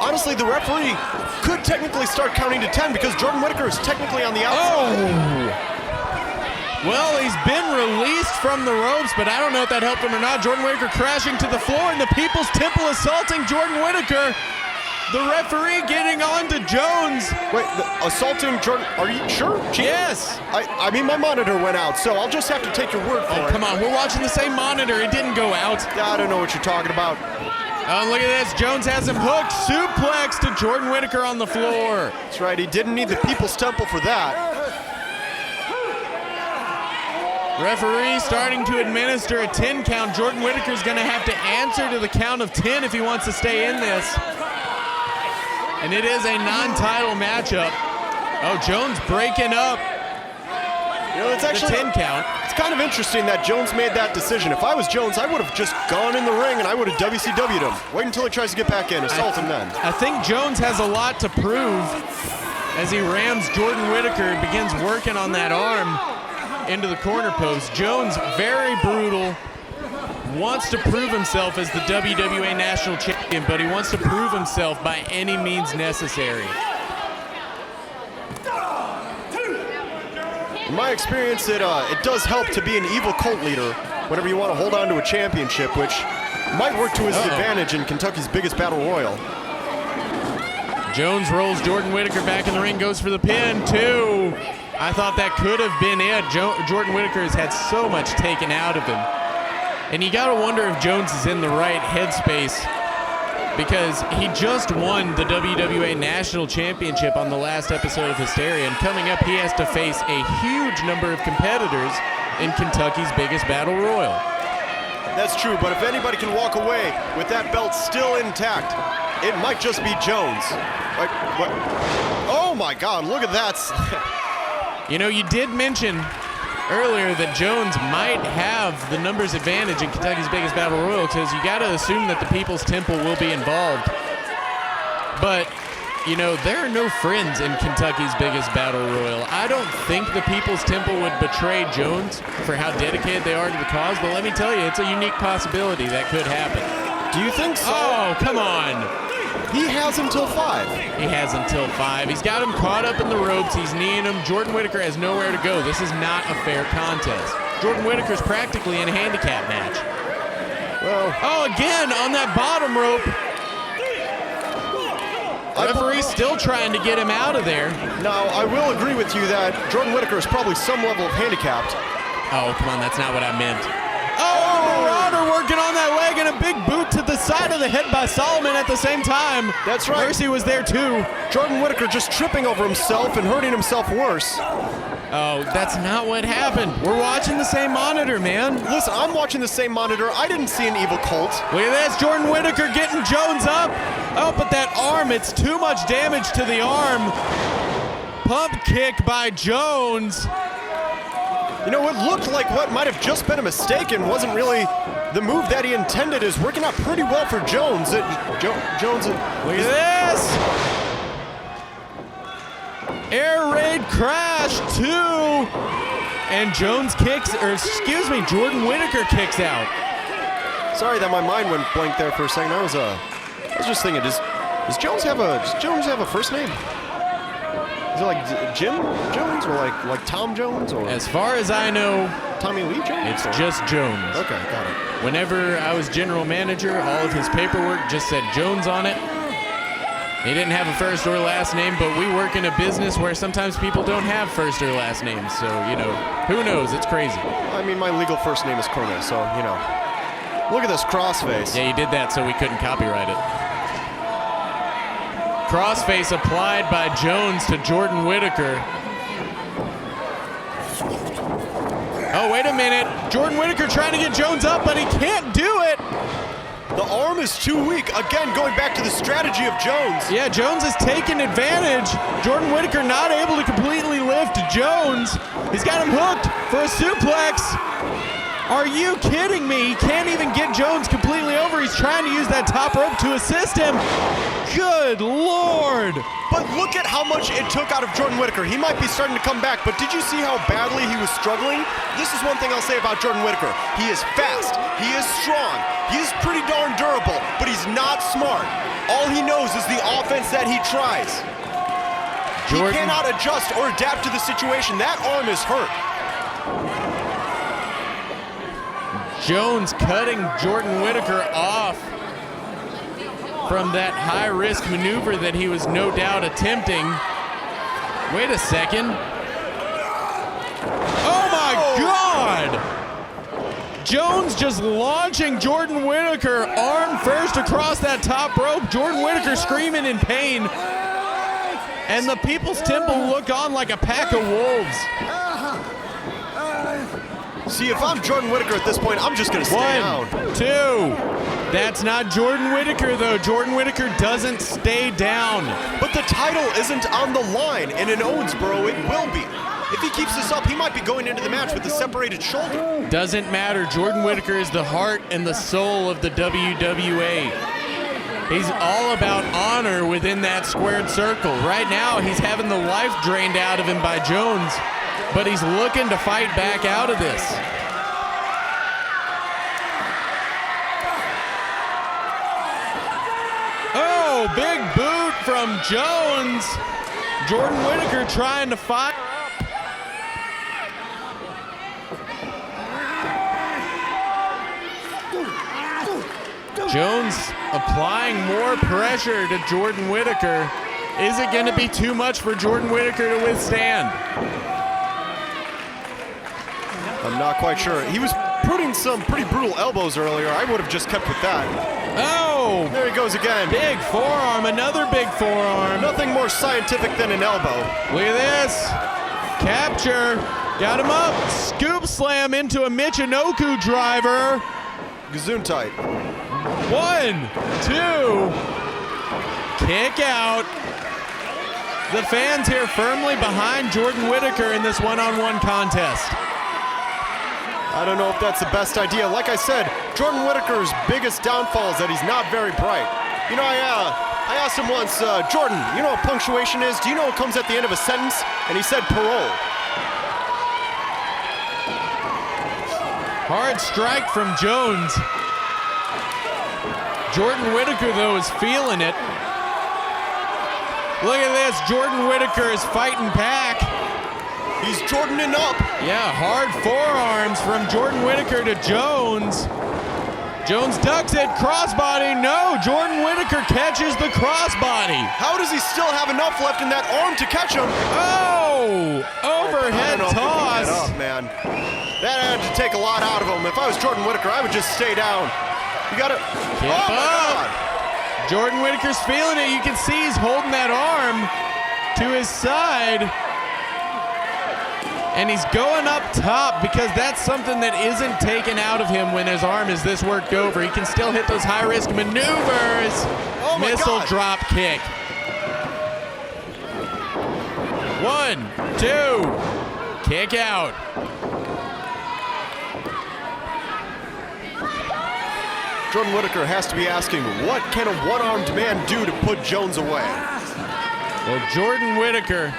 Honestly, the referee could technically start counting to 10 because Jordan Whittaker is technically on the outside. Oh! Well, he's been released from the ropes, but I don't know if that helped him or not. Jordan Whittaker crashing to the floor, and the People's Temple assaulting Jordan Whittaker. The referee getting on to Jones. Wait, assaulting Jordan? Are you sure? Yes. I mean, my monitor went out, so I'll just have to take your word for it. Oh, come on. We're watching the same monitor. It didn't go out. I don't know what you're talking about. Oh, look at this. Jones has him hooked. Suplex to Jordan Whittaker on the floor. That's right. He didn't need the People's Temple for that. Referee starting to administer a 10 count. Jordan Whittaker's going to have to answer to the count of 10 if he wants to stay in this. And it is a non-title matchup. Oh, Jones breaking up. You know, it's actually the 10 count. It's kind of interesting that Jones made that decision. If I was Jones, I would have just gone in the ring and I would have WCW'd him. Wait until he tries to get back in. Assault him then. I think Jones has a lot to prove as he rams Jordan Whittaker and begins working on that arm into the corner post. Jones, very brutal, wants to prove himself as the WWA National Champion, but he wants to prove himself by any means necessary. In my experience, it does help to be an evil cult leader whenever you want to hold on to a championship, which might work to his advantage in Kentucky's Biggest Battle Royal. Jones rolls Jordan Whittaker back in the ring, goes for the pin, 2. I thought that could have been it. Jordan Whittaker has had so much taken out of him. And you got to wonder if Jones is in the right headspace, because he just won the WWA National Championship on the last episode of Hysteria, and coming up he has to face a huge number of competitors in Kentucky's Biggest Battle Royal. That's true, but if anybody can walk away with that belt still intact, it might just be Jones. Like, what? Oh my God, look at that. You know, you did mention earlier that Jones might have the numbers advantage in Kentucky's Biggest Battle Royal because you got to assume that the People's Temple will be involved. But, you know, there are no friends in Kentucky's Biggest Battle Royal. I don't think the People's Temple would betray Jones for how dedicated they are to the cause, but let me tell you, it's a unique possibility that could happen. Do you think so? Oh, come on. He has until 5. He has until 5. He's got him caught up in the ropes. He's kneeing him. Jordan Whittaker has nowhere to go. This is not a fair contest. Jordan Whittaker's practically in a handicap match. Well, oh, again on that bottom rope. Referee's still trying to get him out of there. Now, I will agree with you that Jordan Whittaker is probably some level of handicapped. Oh, come on, that's not what I meant. Oh, Marauder working on that leg and a big boot to the side of the head by Solomon at the same time. That's right. Mercy was there too. Jordan Whittaker just tripping over himself and hurting himself worse. Oh, that's not what happened. We're watching the same monitor, man. Listen, I'm watching the same monitor. I didn't see an evil cult. Look at this, Jordan Whittaker getting Jones up. Oh, but that arm, it's too much damage to the arm. Pump kick by Jones. You know, it looked like what might have just been a mistake and wasn't really the move that he intended is working out pretty well for Jones. Jones. Look at this. Air raid crash 2. And Jones kicks, or excuse me, Jordan Whittaker kicks out. Sorry that my mind went blank there for a second. I was just thinking, does Jones have a first name? Is it like Jim Jones or like Tom Jones or? As far as I know, Tommy Lee Jones? It's just Jones. Okay, got it. Whenever I was general manager, all of his paperwork just said Jones on it. He didn't have a first or last name, but we work in a business where sometimes people don't have first or last names. So, you know, who knows? It's crazy. I mean, my legal first name is Colonel, so, you know. Look at this crossface. Yeah, you did that so we couldn't copyright it. Crossface applied by Jones to Jordan Whittaker. Oh, wait a minute. Jordan Whittaker trying to get Jones up, but he can't do it. The arm is too weak. Again, going back to the strategy of Jones. Yeah, Jones is taking advantage. Jordan Whittaker not able to completely lift Jones. He's got him hooked for a suplex. Are you kidding me? He can't even get Jones completely over. He's trying to use that top rope to assist him. Good Lord. But look at how much it took out of Jordan Whittaker. He might be starting to come back, but did you see how badly he was struggling? This is one thing I'll say about Jordan Whittaker. He is fast. He is strong. He is pretty darn durable, but he's not smart. All he knows is the offense that he tries. Jordan. He cannot adjust or adapt to the situation. That arm is hurt. Jones cutting Jordan Whittaker off from that high-risk maneuver that he was no doubt attempting. Wait a second. Oh my God! Jones just launching Jordan Whittaker arm first across that top rope. Jordan Whittaker screaming in pain. And the People's Temple look on like a pack of wolves. See, if I'm Jordan Whittaker at this point, I'm just going to stay down. 2. That's not Jordan Whittaker, though. Jordan Whittaker doesn't stay down. But the title isn't on the line, and in Owensboro, it will be. If he keeps this up, he might be going into the match with a separated shoulder. Doesn't matter. Jordan Whittaker is the heart and the soul of the WWA. He's all about honor within that squared circle. Right now, he's having the life drained out of him by Jones, but he's looking to fight back out of this. Oh, big boot from Jones. Jordan Whittaker trying to fight. Jones applying more pressure to Jordan Whittaker. Is it going to be too much for Jordan Whittaker to withstand? I'm not quite sure. He was putting some pretty brutal elbows earlier. I would have just kept with that. Oh! There he goes again. Big forearm, another big forearm. Nothing more scientific than an elbow. Look at this. Capture. Got him up. Scoop slam into a Michinoku driver. Gesundheit. 1, 2. Kick out. The fans here firmly behind Jordan Whittaker in this one-on-one contest. I don't know if that's the best idea. Like I said, Jordan Whittaker's biggest downfall is that he's not very bright. You know, I asked him once, Jordan, you know what punctuation is? Do you know what comes at the end of a sentence? And he said parole. Hard strike from Jones. Jordan Whittaker, though, is feeling it. Look at this. Jordan Whittaker is fighting back. He's Jordaning up. Yeah, hard forearms from Jordan Whittaker to Jones. Jones ducks it. Crossbody. No, Jordan Whittaker catches the crossbody. How does he still have enough left in that arm to catch him? Oh, overhead toss. That up, man. That had to take a lot out of him. If I was Jordan Whittaker, I would just stay down. You got to... Kip oh, my up. God. Jordan Whittaker's feeling it. You can see he's holding that arm to his side. And he's going up top because that's something that isn't taken out of him when his arm is this worked over. He can still hit those high-risk maneuvers. Oh my Missile God. drop kick. 1, 2. Kick out. Jordan Whittaker has to be asking, what can a one-armed man do to put Jones away? Well, Jordan Whittaker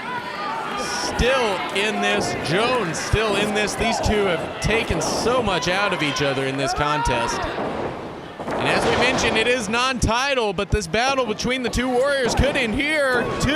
still in this. Jones still in this. These two have taken so much out of each other in this contest. And as we mentioned, it is non-title, but this battle between the two warriors could end here. 2.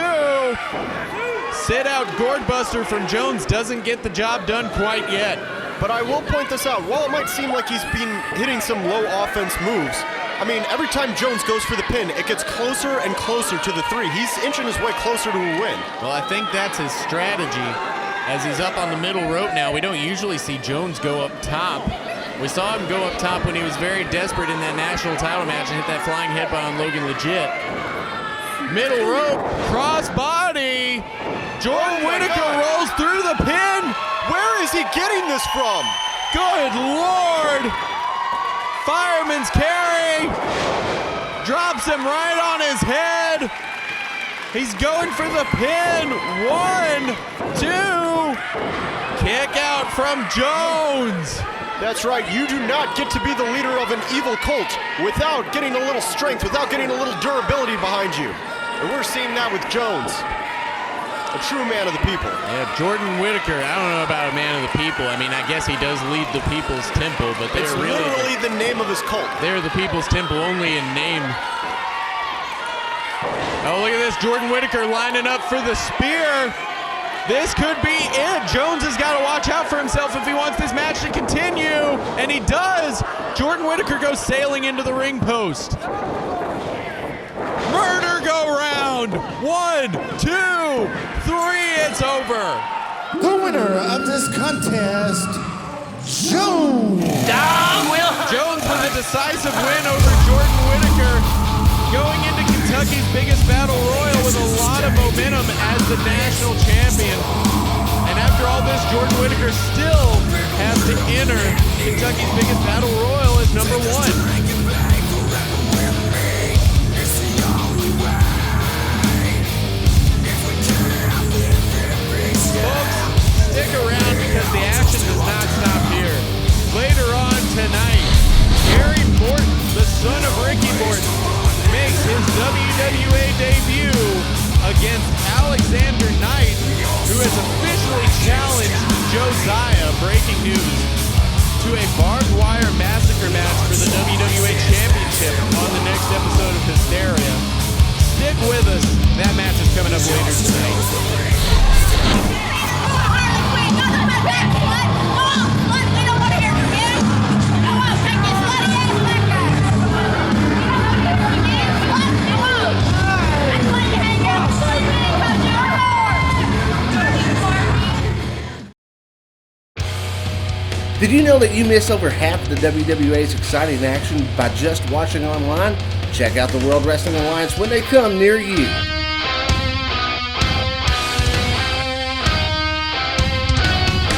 Sit-out gourd buster from Jones doesn't get the job done quite yet. But I will point this out. While it might seem like he's been hitting some low offense moves, I mean, every time Jones goes for the pin, it gets closer and closer to the 3. He's inching his way closer to a win. Well, I think that's his strategy. As he's up on the middle rope now, we don't usually see Jones go up top. We saw him go up top when he was very desperate in that national title match and hit that flying headbutt on Logan Legit. Middle rope, cross body. Jordan Whittaker rolls through the pin. Where is he getting this from? Good Lord. Fireman's carry. Drops him right on his head. He's going for the pin. 1, 2. Kick out from Jones. That's right, you do not get to be the leader of an evil cult without getting a little strength, without getting a little durability behind you. And we're seeing that with Jones. A true man of the people. Yeah, Jordan Whittaker, I don't know about a man of the people. I mean, I guess he does lead the People's Temple, but they're It's really literally the name of his cult. they're the People's Temple only in name. Oh, look at this. Jordan Whittaker lining up for the spear. This could be it. Jones has got to watch out for himself if he wants this match to continue. And he does. Jordan Whittaker goes sailing into the ring post. Murder go round. 1, 2, 3. It's over. The winner of this contest, Jones. Jones with a decisive win over Jordan Whittaker, going into Kentucky's biggest battle royal with a lot of momentum as the national champion. And after all this, Jordan Whittaker still has to enter Kentucky's biggest battle royal as number 1. Folks, stick around because the action does not stop here. Later on tonight, Kerry Morton, the son of Ricky Morton, makes his WWA debut against Alexander Knight, who has officially challenged Josiah, breaking news, to a barbed wire massacre match for the WWA Championship on the next episode of Hysteria. Stick with us. That match is coming up later tonight. Did you know that you miss over half of the WWA's exciting action by just watching online? Check out the World Wrestling Alliance when they come near you.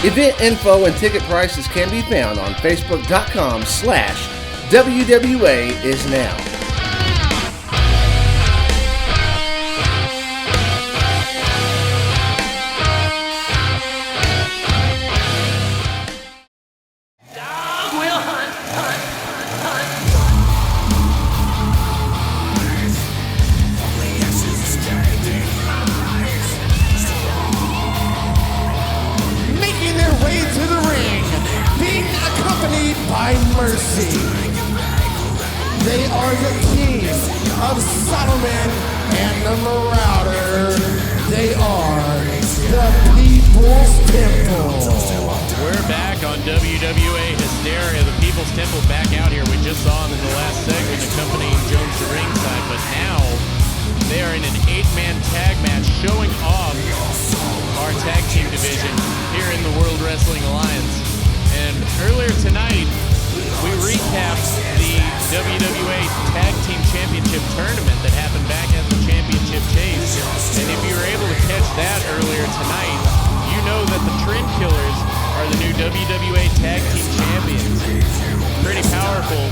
Event info and ticket prices can be found on Facebook.com/WWA WWA is now. Making their way to the ring, being accompanied by Mercy. They are the team of Solomon and the Marauder. They are the People's Temple. We're back on WWA Hysteria. The People's Temple back out here. We just saw them in the last segment accompanying Jones to ringside, but now they are in an 8-man tag match showing off our tag team division here in the World Wrestling Alliance. And earlier tonight, we recapped the WWA Tag Team Championship tournament that happened back at the Championship Chase. And if you were able to catch that earlier tonight, you know that the Trendkillers are the new WWA Tag Team Champions. Pretty powerful.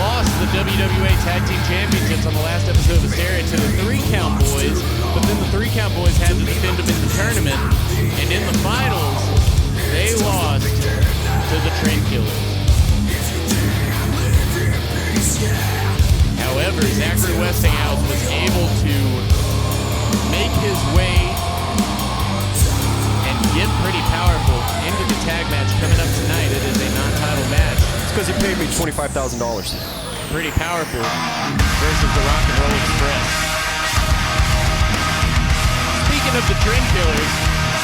Lost the WWA Tag Team Championships on the last episode of Hysteria to the 3-Count Boys, but then the 3-Count Boys had to defend them in the tournament, and in the finals, they lost to the Trendkillers. However, Zachary Westinghouse was able to make his way and get pretty powerful into the tag match coming up tonight. It is a non-title match. It's because he paid me $25,000. Pretty powerful versus the Rock and Roll Express. Speaking of the Trendkillers,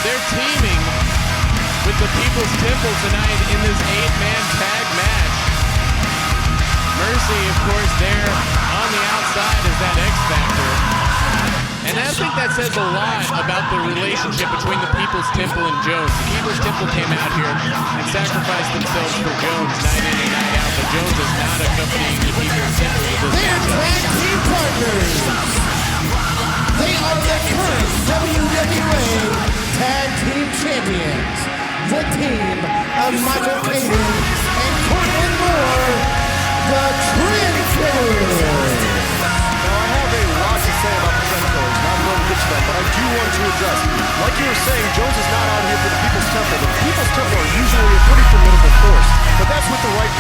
they're teaming with the People's Temple tonight in this 8-man tag match. Mercy, of course, there on the outside is that X Factor. And I think that says a lot about the relationship between the People's Temple and Jones. The People's Temple came out here and sacrificed themselves for Jones night in and night out, but Jones is not accompanying the People's Temple with this They're matchup. tag team partners. They are the current WWA Tag Team Champions. The team of Michael Caden and Cortland Moore, the Trendkillers. Now, I have a lot to say about the Trendkillers. Not going to get to that, but I do want to address. Like you were saying, Jones is not out here for the People's Temple. The People's Temple are usually a pretty formidable force, but that's with the right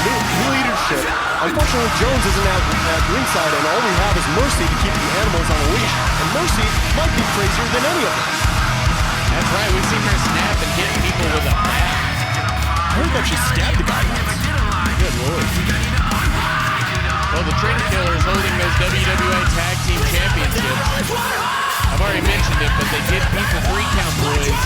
leadership. Unfortunately, Jones isn't out at ringside, and all we have is Mercy to keep the animals on a leash, and Mercy might be crazier than any of them. That's right, we've seen her snap and hit people with a bat. I heard that she stabbed the guy once. Good lord. Well, the Trendkillers holding those WWA Tag Team Championships. I've already mentioned it, but they did beat the 3-Count Boys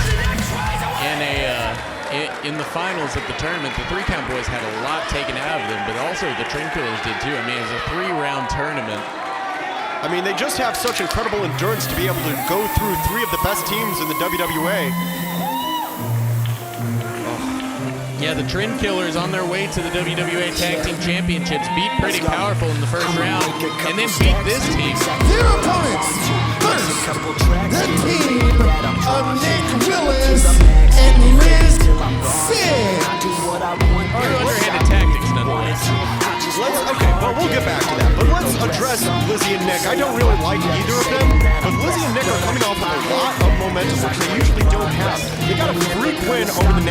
in the finals of the tournament. The 3-Count Boys had a lot taken out of them, but also the Trendkillers did too. I mean, it was a 3-round tournament. I mean, they just have such incredible endurance to be able to go through 3 of the best teams in the WWA. Yeah, the Trendkillers on their way to the WWA Tag Team Championships beat Pretty Powerful in the first round, and then beat this team. Their opponents, first, the team of Nick Willis and Lizzy. Underhanded tactics, nonetheless. Okay, but we'll get back to that. But let's address Lizzy and Nick. I don't really like either of them, but Lizzy and Nick are coming off of a lot of momentum, which they usually don't have. They got a freak win over the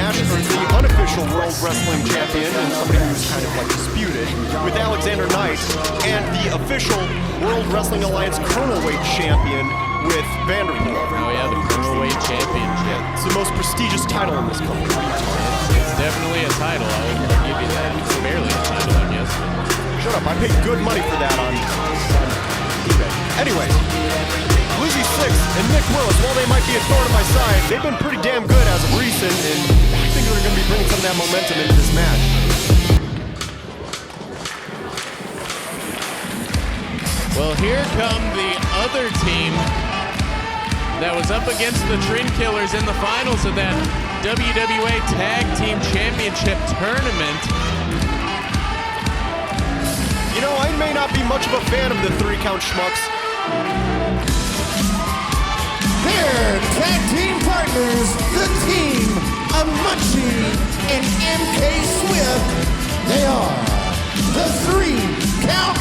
unofficial World Wrestling Champion, and somebody who's kind of like disputed, with Alexander Knight, and the official World Wrestling Alliance Cruiserweight Champion with Vanderpool. Oh yeah, the Cruiserweight Championship. It's the most prestigious title in this company. It's definitely a title. I'll give you that. It's barely a title, I guess. Shut up, I paid good money for that on eBay. Anyway, Lizzy, Sixx, and Nick Willis, while they might be a thorn in my side, they've been pretty damn good as of recent, and I think they're going to be bringing some of that momentum into this match. Well, here come the other team that was up against the Trendkillers in the finals of that WWA Tag Team Championship tournament. You know, I may not be much of a fan of the 3-count schmucks. Their tag team partners, the team of Munchie and MK Swift. They are the 3 Count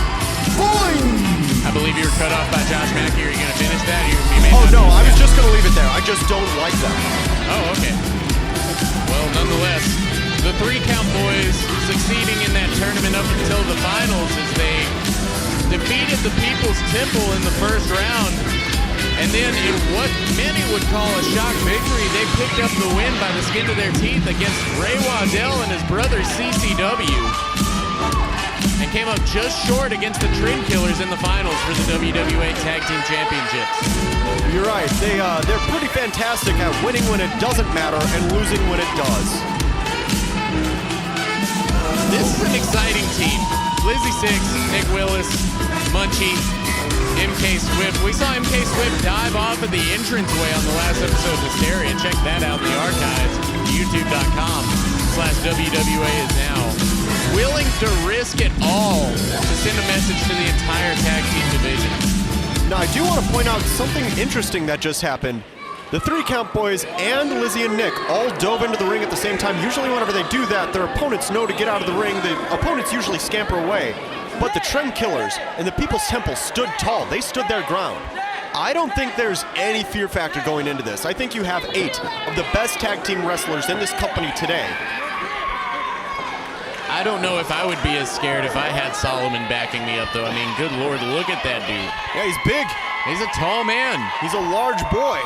Boyz. I believe you were cut off by Josh Mackey. Are you going to finish that? You may Oh, not no, do I was that. just going to leave it there. I just don't like that. Oh, okay. Well, nonetheless, the 3 Count Boyz succeeding in that tournament up until the finals as they defeated the People's Temple in the first round. And then in what many would call a shock victory, they picked up the win by the skin of their teeth against Waddell and his brother CCW. And came up just short against the Trendkillers in the finals for the WWA Tag Team Championships. You're right. They're pretty fantastic at winning when it doesn't matter and losing when it does. This is an exciting team. Lizzy Sixx, Nick Willis, Munchie, MK Swift. We saw MK Swift dive off of the entranceway on the last episode of Hysteria. Check that out in the archives. YouTube.com/WWAISNOW. Willing to risk it all to send a message to the entire tag team division. Now, I do want to point out something interesting that just happened. The 3 Count Boyz and Lizzy and Nick all dove into the ring at the same time. Usually whenever they do that, their opponents know to get out of the ring. The opponents usually scamper away. But the Trendkillers and the People's Temple stood tall. They stood their ground. I don't think there's any fear factor going into this. I think you have 8 of the best tag team wrestlers in this company today. I don't know if I would be as scared if I had Solomon backing me up, though. I mean, good Lord, look at that dude. Yeah, he's big. He's a tall man. He's a large boy.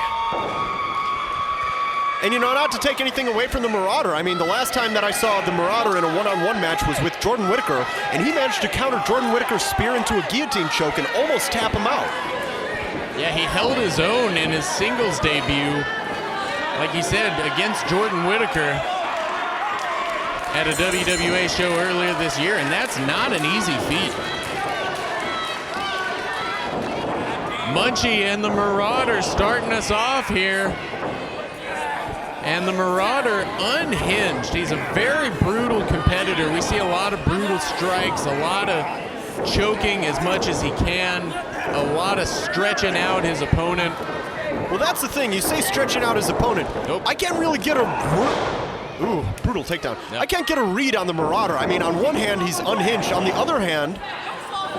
And you know, not to take anything away from the Marauder, I mean, the last time that I saw the Marauder in a one-on-one match was with Jordan Whittaker, and he managed to counter Jordan Whittaker's spear into a guillotine choke and almost tap him out. Yeah, he held his own in his singles debut, like he said, against Jordan Whittaker at a WWA show earlier this year, and that's not an easy feat. Munchie and the Marauder starting us off here. And the Marauder unhinged. He's a very brutal competitor. We see a lot of brutal strikes, a lot of choking as much as he can, a lot of stretching out his opponent. Well, that's the thing. You say stretching out his opponent. Nope. I can't really get a... Ooh, brutal takedown. Yep. I can't get a read on the Marauder. I mean, on one hand, he's unhinged. On the other hand,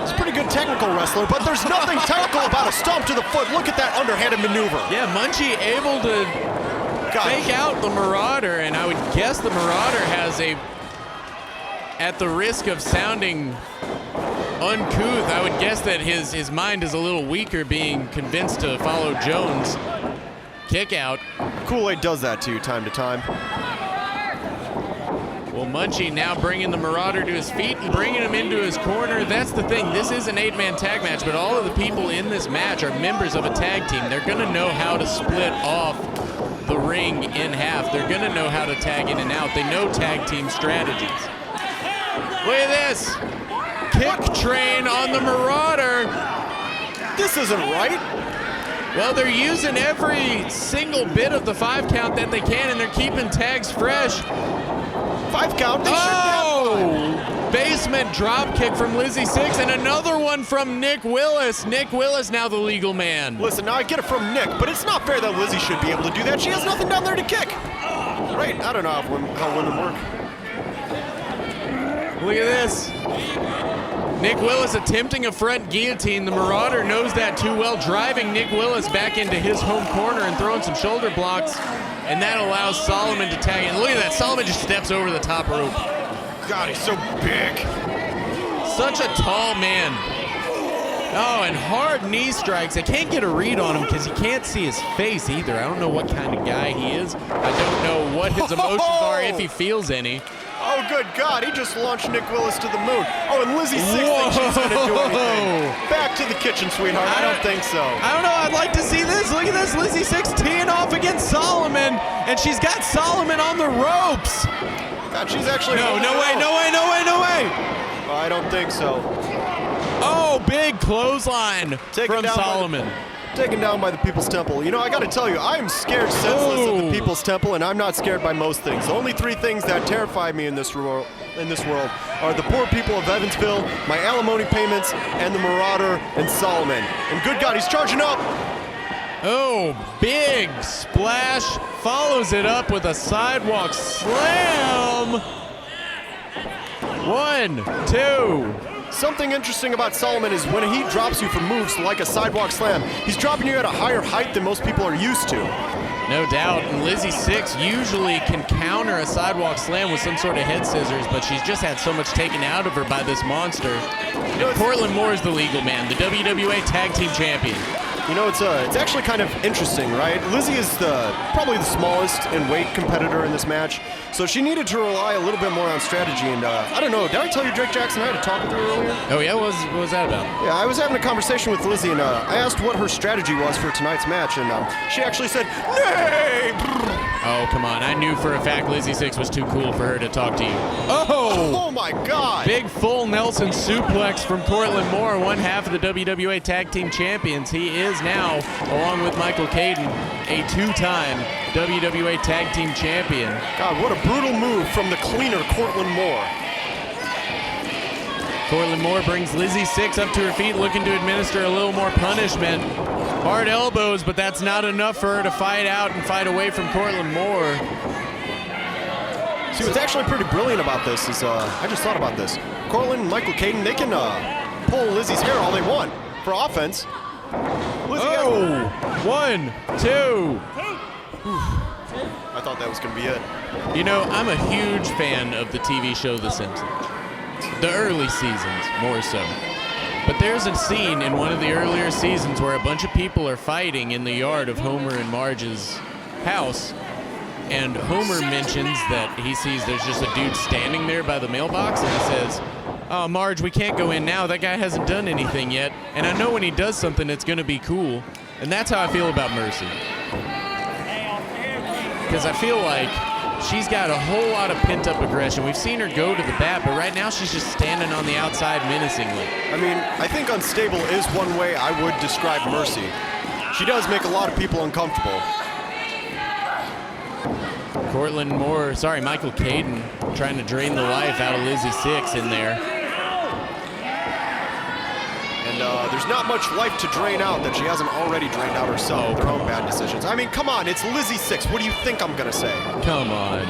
he's a pretty good technical wrestler, but there's nothing technical about a stomp to the foot. Look at that underhanded maneuver. Yeah, Munchie able to fake out the Marauder, and I would guess the Marauder has a, at the risk of sounding uncouth, I would guess that his mind is a little weaker being convinced to follow Jones. Kick out. Kool-Aid does that to you time to time. Well, Munchie now bringing the Marauder to his feet and bringing him into his corner. That's the thing. This is an 8-man tag match, but all of the people in this match are members of a tag team. They're going to know how to split off the ring in half. They're going to know how to tag in and out. They know tag team strategies. Look at this. Kick train on the Marauder. This isn't right. Well, they're using every single bit of the 5 count that they can, and they're keeping tags fresh. 5 count. They Basement drop kick from Lizzy Sixx, and another one from Nick Willis. Nick Willis now the legal man. Listen, now I get it from Nick, but it's not fair that Lizzy should be able to do that. She has nothing down there to kick. Right, I don't know how women work. Look at this. Nick Willis attempting a front guillotine. The Marauder knows that too well, driving Nick Willis back into his home corner and throwing some shoulder blocks, and that allows Solomon to tag in. Look at that, Solomon just steps over the top rope. God, he's so big. Such a tall man. Oh, and hard knee strikes. I can't get a read on him because you can't see his face either. I don't know what kind of guy he is. I don't know what his emotions are, if he feels any. Oh, good God, he just launched Nick Willis to the moon. Oh, and Lizzy Sixx thinks she's going to do anything. Back to the kitchen, sweetheart. I don't think so. I don't know. I'd like to see this. Look at this. Lizzy Sixx teeing off against Solomon, and she's got Solomon on the ropes. God, she's actually... No way. I don't think so. Oh, big clothesline from Solomon. Taken down by the People's Temple. You know, I got to tell you, I am scared senseless of the People's Temple, and I'm not scared by most things. The only 3 things that terrify me in this world are the poor people of Evansville, my alimony payments, and the Marauder and Solomon. And good God, he's charging up. Oh, big splash. Follows it up with a sidewalk slam. 1, 2. Something interesting about Solomon is when he drops you for moves like a sidewalk slam, he's dropping you at a higher height than most people are used to. No doubt, and Lizzy Sixx usually can counter a sidewalk slam with some sort of head scissors, but she's just had so much taken out of her by this monster. Portland Moore is the legal man, the WWA Tag Team Champion. You know, it's actually kind of interesting, right? Lizzy is probably the smallest in weight competitor in this match, so she needed to rely a little bit more on strategy. And I don't know, did I tell you Drake Jackson I had a talk with her earlier? Oh yeah, what was that about? Yeah, I was having a conversation with Lizzy, and I asked what her strategy was for tonight's match, and she actually said, "Nay!" Oh, come on. I knew for a fact Lizzy Sixx was too cool for her to talk to you. Oh my God! Big full Nelson suplex from Portland Moore, one half of the WWA Tag Team Champions. He is now, along with Michael Caden, a two-time WWA Tag Team Champion. God, what a brutal move from the cleaner Cortland Moore. Cortland Moore brings Lizzy Sixx up to her feet, looking to administer a little more punishment. Hard elbows, but that's not enough for her to fight out and fight away from Cortland Moore. See, what's actually pretty brilliant about this is, I just thought about this. Cortland and Michael Caden, they can pull Lizzy's hair all they want for offense. Lizzy 1, 2. I thought that was going to be it. You know, I'm a huge fan of the TV show The Simpsons. The early seasons, more so. But there's a scene in one of the earlier seasons where a bunch of people are fighting in the yard of Homer and Marge's house. And Homer mentions that he sees there's just a dude standing there by the mailbox, and he says, "Oh, Marge, we can't go in now. That guy hasn't done anything yet. And I know when he does something, it's going to be cool." And that's how I feel about Mercy. Because I feel like she's got a whole lot of pent-up aggression. We've seen her go to the bat, but right now she's just standing on the outside menacingly. I mean, I think unstable is one way I would describe Mercy. She does make a lot of people uncomfortable. Michael Caden trying to drain the life out of Lizzy Sixx in there. And there's not much life to drain out that she hasn't already drained out herself with her own bad decisions. I mean, come on, it's Lizzy Sixx. What do you think I'm going to say? Come on.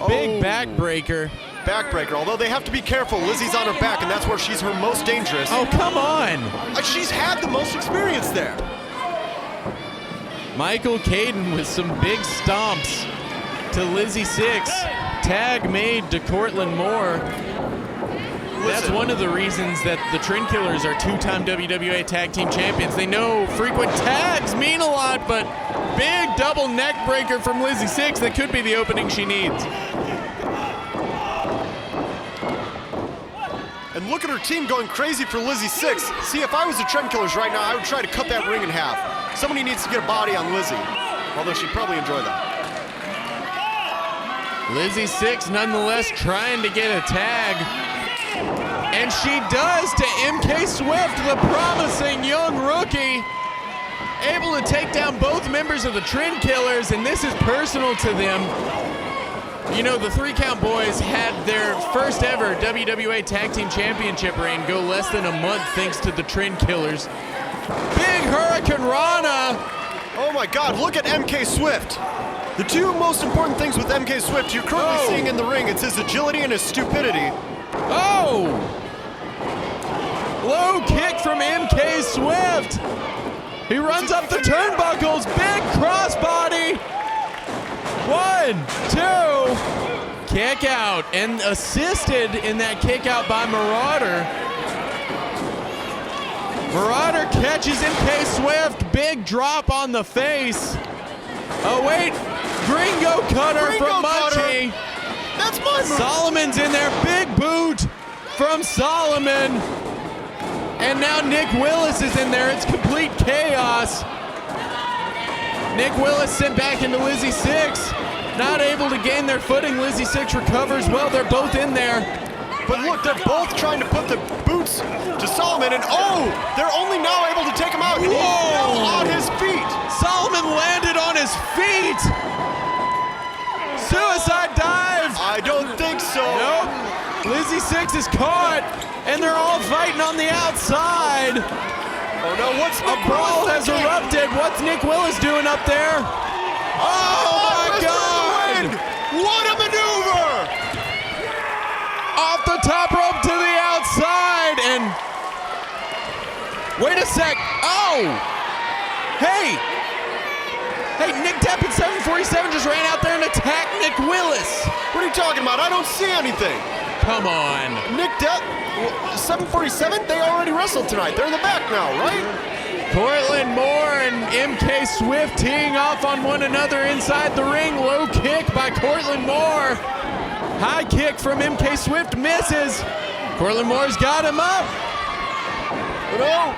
Big backbreaker. Backbreaker, although they have to be careful. Lizzy's on her back, and that's where she's her most dangerous. Oh, come on. She's had the most experience there. Michael Caden with some big stomps to Lizzy Sixx. Tag made to Cortland Moore. That's one of the reasons that the Trendkillers are two-time WWA Tag Team Champions. They know frequent tags mean a lot, but big double neck breaker from Lizzy Sixx, that could be the opening she needs. And look at her team going crazy for Lizzy Sixx. See, if I was the Trendkillers right now, I would try to cut that ring in half. Somebody needs to get a body on Lizzy, although she'd probably enjoy that. Lizzy Sixx nonetheless trying to get a tag. And she does to MK Swift, the promising young rookie. Able to take down both members of the Trendkillers, and this is personal to them. You know, the 3 Count Boys had their first ever WWA Tag Team Championship reign go less than a month thanks to the Trendkillers. Big Hurricane Rana. Oh my God, look at MK Swift. The two most important things with MK Swift you're currently seeing in the ring, it's his agility and his stupidity. Low kick from MK Swift. He runs up the turnbuckles, big crossbody. 1, 2, kick out, and assisted in that kick out by Marauder. Marauder catches MK Swift, big drop on the face. Oh wait, Gringo Cutter from Munchie. That's my move. Solomon's in there, big boot from Solomon. And now Nick Willis is in there, it's complete chaos. Nick Willis sent back into Lizzy Sixx. Not able to gain their footing. Lizzy Sixx recovers well. They're both in there. But look, they're both trying to put the boots to Solomon, and they're only now able to take him out. And he fell on his feet. Solomon landed on his feet. Suicide dive. I don't think so. Nope. Lizzy Sixx is caught, and they're all fighting on the outside. Oh no, what's a brawl has erupted. What's Nick Willis doing up there? Oh my God! What a maneuver! Whoa! Hey! Hey, Nick Depp at 747 just ran out there and attacked Nick Willis. What are you talking about? I don't see anything. Come on. Nick Depp, 747, they already wrestled tonight. They're in the back now, right? Cortland Moore and MK Swift teeing off on one another inside the ring. Low kick by Cortland Moore. High kick from MK Swift misses. Cortland Moore's got him up. No.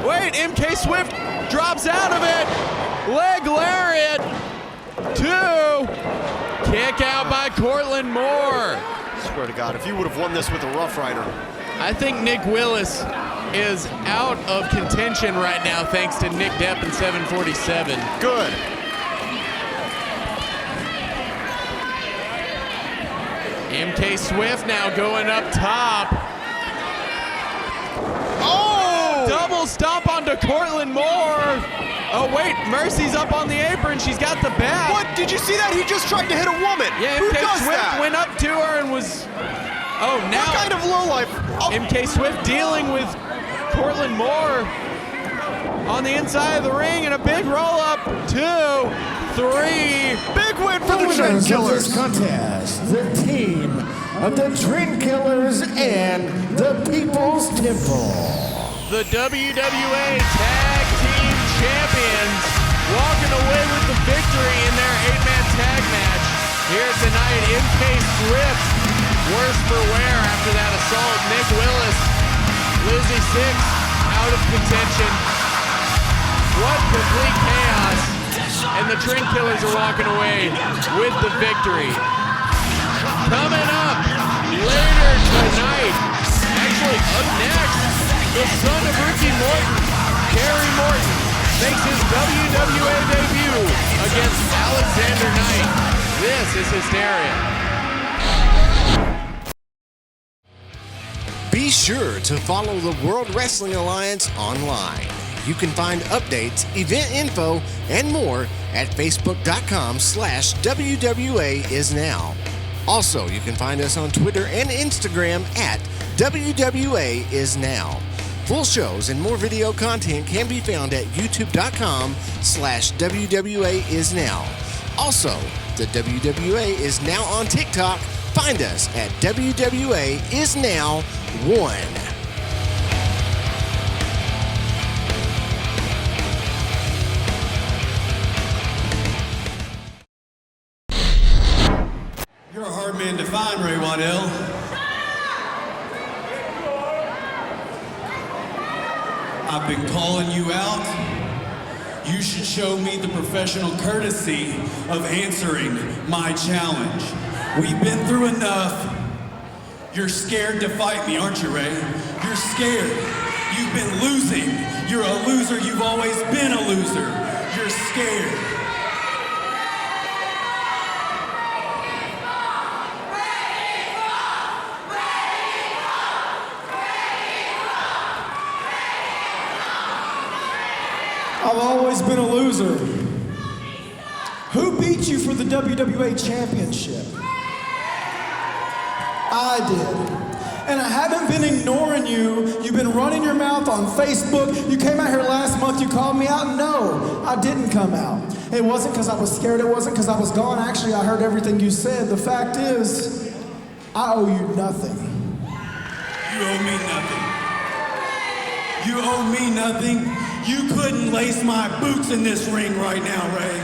Wait, MK Swift drops out of it. Leg lariat. 2. Kick out by Cortland Moore. Swear to God, if you would have won this with a Rough Rider. I think Nick Willis is out of contention right now thanks to Nick Depp and 747. Good. MK Swift now going up top. Oh! Double stomp onto Cortland Moore. Oh wait, Mercy's up on the apron. She's got the bat. What? Did you see that? He just tried to hit a woman. Yeah, Who MK does Swift that? went up to her and was... Oh, now What kind of lowlife? Oh. MK Swift dealing with Cortland Moore on the inside of the ring and a big roll up. 2, 3. Big win for the Winners of this Trendkillers. contest, the team of the Trendkillers and the People's Temple. The WWA Tag Team Champions walking away with the victory in their 8-man tag match. Here tonight, MK Swift, worse for wear after that assault. Nick Willis, Lizzy Sixx out of contention. What complete chaos. And the Trendkillers are walking away with the victory. Coming up later tonight, actually up next, the son of Ricky Morton, Kerry Morton, makes his WWA debut against Alexander Knight. This is Hysteria. Be sure to follow the World Wrestling Alliance online. You can find updates, event info, and more at facebook.com/WWAIsNow. Also, you can find us on Twitter and Instagram at WWAIsNow. Full shows and more video content can be found at youtube.com/WWAIsNow. Also, the WWA is now on TikTok. Find us at WWAIsNow1. You're a hard man to find, Ray Waddell. I've been calling you out. You should show me the professional courtesy of answering my challenge. We've been through enough. You're scared to fight me, aren't you, Ray? You're scared. You've been losing. You're a loser. You've always been a loser. You're scared. I've always been a loser. Who beat you for the WWA Championship? I did. And I haven't been ignoring you. You've been running your mouth on Facebook. You came out here last month, you called me out. No, I didn't come out. It wasn't because I was scared, it wasn't because I was gone. Actually, I heard everything you said. The fact is, I owe you nothing. You owe me nothing. You owe me nothing. You couldn't lace my boots in this ring right now, Ray.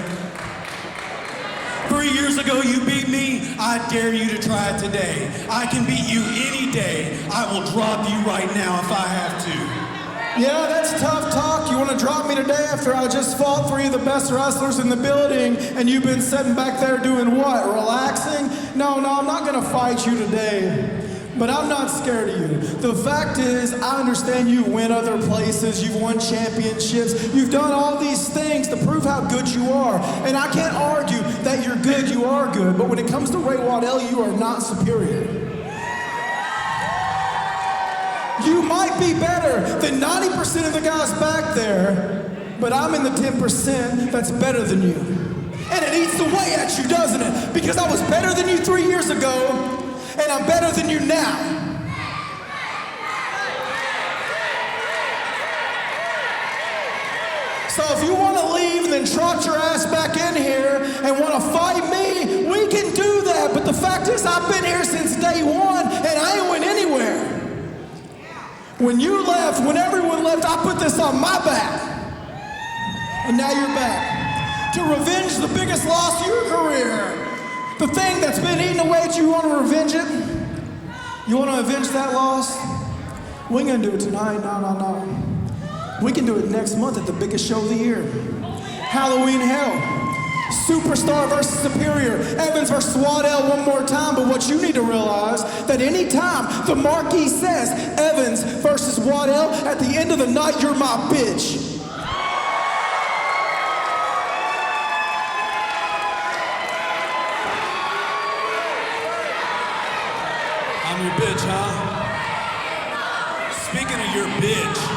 3 years ago, you beat me. I dare you to try it today. I can beat you any day. I will drop you right now if I have to. Yeah, that's tough talk. You want to drop me today after I just fought 3 of the best wrestlers in the building and you've been sitting back there doing what? Relaxing? No, I'm not going to fight you today. But I'm not scared of you. The fact is, I understand you win other places, you've won championships, you've done all these things to prove how good you are. And I can't argue that you're good, you are good, but when it comes to Ray Waddell, you are not superior. You might be better than 90% of the guys back there, but I'm in the 10% that's better than you. And it eats away at you, doesn't it? Because I was better than you 3 years ago, and I'm better than you now. So if you want to leave and then trot your ass back in here and want to fight me, we can do that. But the fact is, I've been here since day one, and I ain't went anywhere. When you left, when everyone left, I put this on my back. And now you're back. To revenge the biggest loss of your career. The thing that's been eating away at you, want to revenge it? You want to avenge that loss? We ain't gonna do it tonight, no. We can do it next month at the biggest show of the year. Halloween Hell. Superstar versus Superior. Evans versus Waddell one more time, but what you need to realize, that any time the marquee says Evans versus Waddell, at the end of the night, you're my bitch. I'm your bitch, huh? Speaking of your bitch,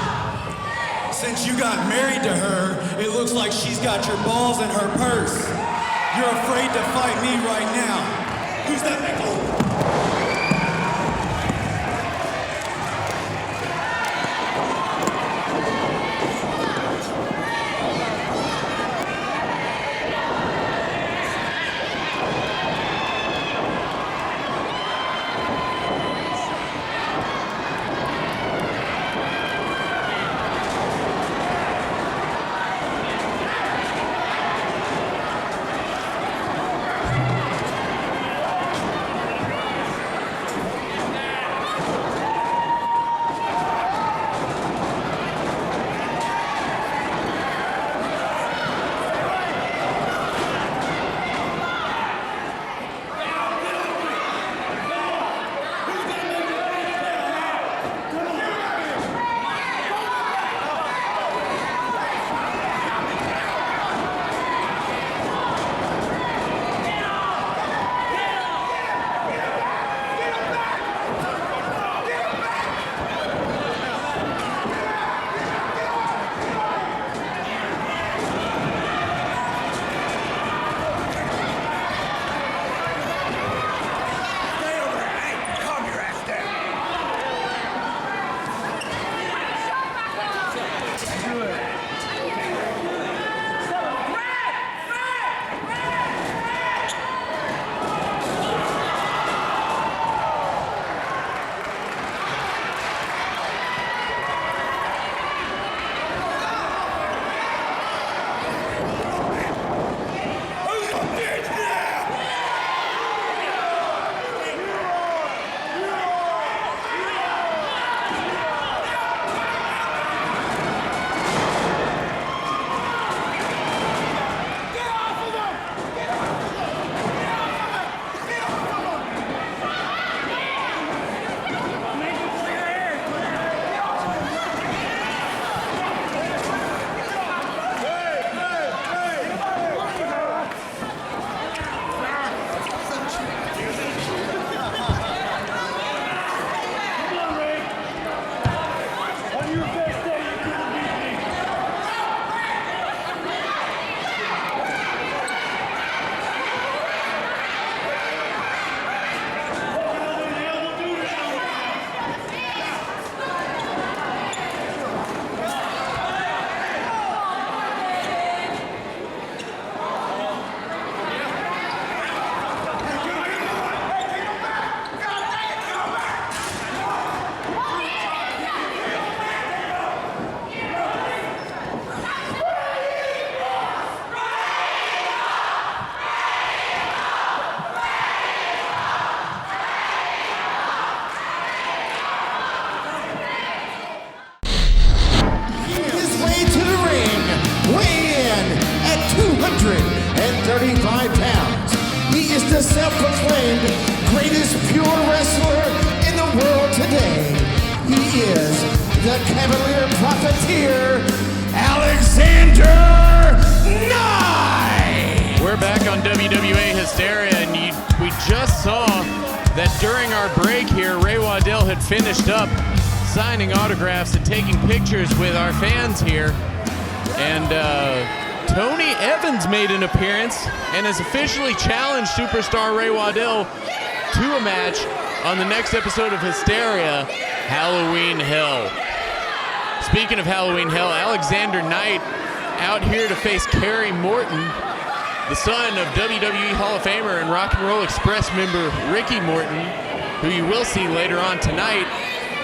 since you got married to her, it looks like she's got your balls in her purse. You're afraid to fight me right now. Who's that big fool? the self-proclaimed greatest pure wrestler in the world today. He is the Cavalier Profiteer, Alexander Knight! We're back on WWA Hysteria, and we just saw that during our break here, Ray Waddell had finished up signing autographs and taking pictures with our fans here. And Tony Evans made an appearance and has officially challenged superstar Ray Waddell to a match on the next episode of Hysteria, Halloween Hell. Speaking of Halloween Hell, Alexander Knight out here to face Kerry Morton, the son of WWE Hall of Famer and Rock and Roll Express member Ricky Morton, who you will see later on tonight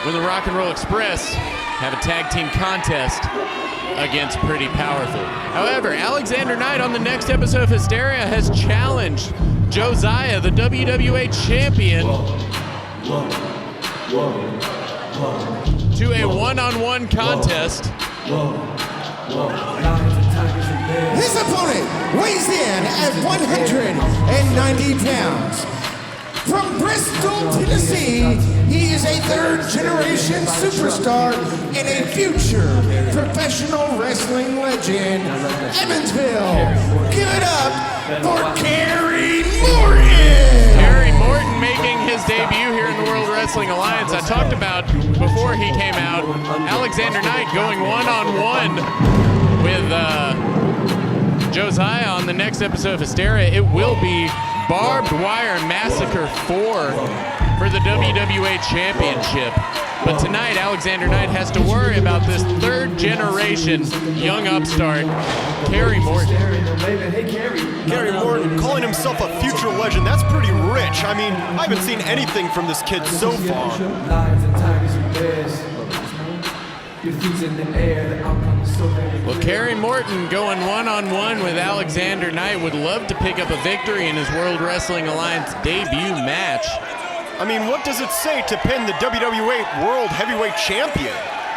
when the Rock and Roll Express have a tag team contest against Pretty Powerful. However, Alexander Knight on the next episode of Hysteria has challenged Josiah, the WWA Champion, to a one-on-one contest. His opponent weighs in at 190 pounds. From Bristol, Tennessee, he is a third-generation superstar and a future professional wrestling legend. Evansville, give it up for Kerry Morton! Kerry Morton making his debut here in the World Wrestling Alliance. I talked about before he came out, Alexander Knight going one-on-one with Josiah on the next episode of Hysteria. It will be Barbed Wire Massacre 4 for the WWA Championship. But tonight, Alexander Knight has to worry about this third-generation young upstart, Kerry Morton. Kerry Morton calling himself a future legend. That's pretty rich. I mean, I haven't seen anything from this kid so far. Well, Kerry Morton going one-on-one with Alexander Knight would love to pick up a victory in his World Wrestling Alliance debut match. I mean, what does it say to pin the WWA World Heavyweight Champion,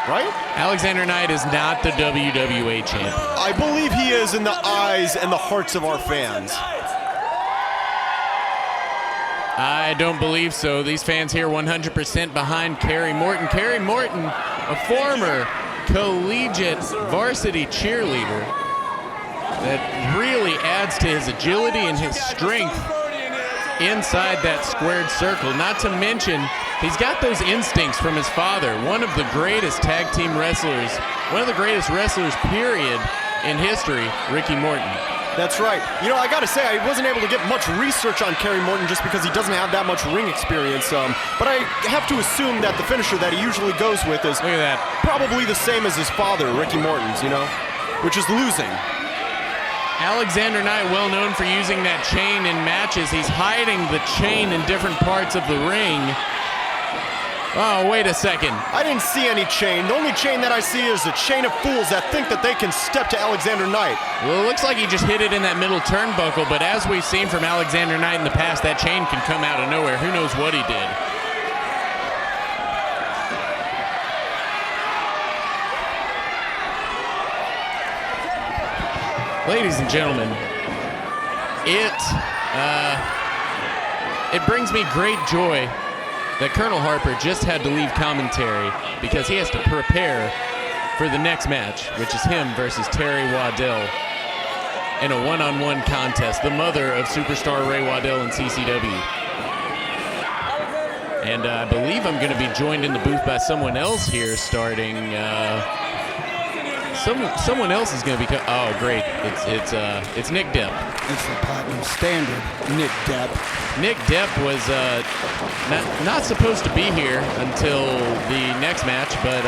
right? Alexander Knight is not the WWA Champion. I believe he is in the eyes and the hearts of our fans. I don't believe so. These fans here 100% behind Kerry Morton. Kerry Morton, a former collegiate varsity cheerleader that really adds to his agility and his strength inside that squared circle. Not to mention, he's got those instincts from his father, one of the greatest tag team wrestlers, one of the greatest wrestlers, period, in history, Ricky Morton. That's right. You know, I gotta say, I wasn't able to get much research on Kerry Morton just because he doesn't have that much ring experience. But I have to assume that the finisher that he usually goes with is Look at that. probably the same as his father, Ricky Morton's, you know, which is losing. Alexander Knight, well known for using that chain in matches. He's hiding the chain in different parts of the ring. Oh, wait a second. I didn't see any chain. The only chain that I see is a chain of fools that think that they can step to Alexander Knight. Well, it looks like he just hit it in that middle turnbuckle, but as we've seen from Alexander Knight in the past, that chain can come out of nowhere. Who knows what he did? Ladies and gentlemen, it brings me great joy that Colonel Harper just had to leave commentary because he has to prepare for the next match, which is him versus Terri Waddell in a one-on-one contest, the mother of superstar Ray Waddell in CCW. And I believe I'm going to be joined in the booth by someone else here starting... Someone else is going to be... Oh, great. It's Nick Depp. It's the Platinum Standard, Nick Depp. Nick Depp was not supposed to be here until the next match, but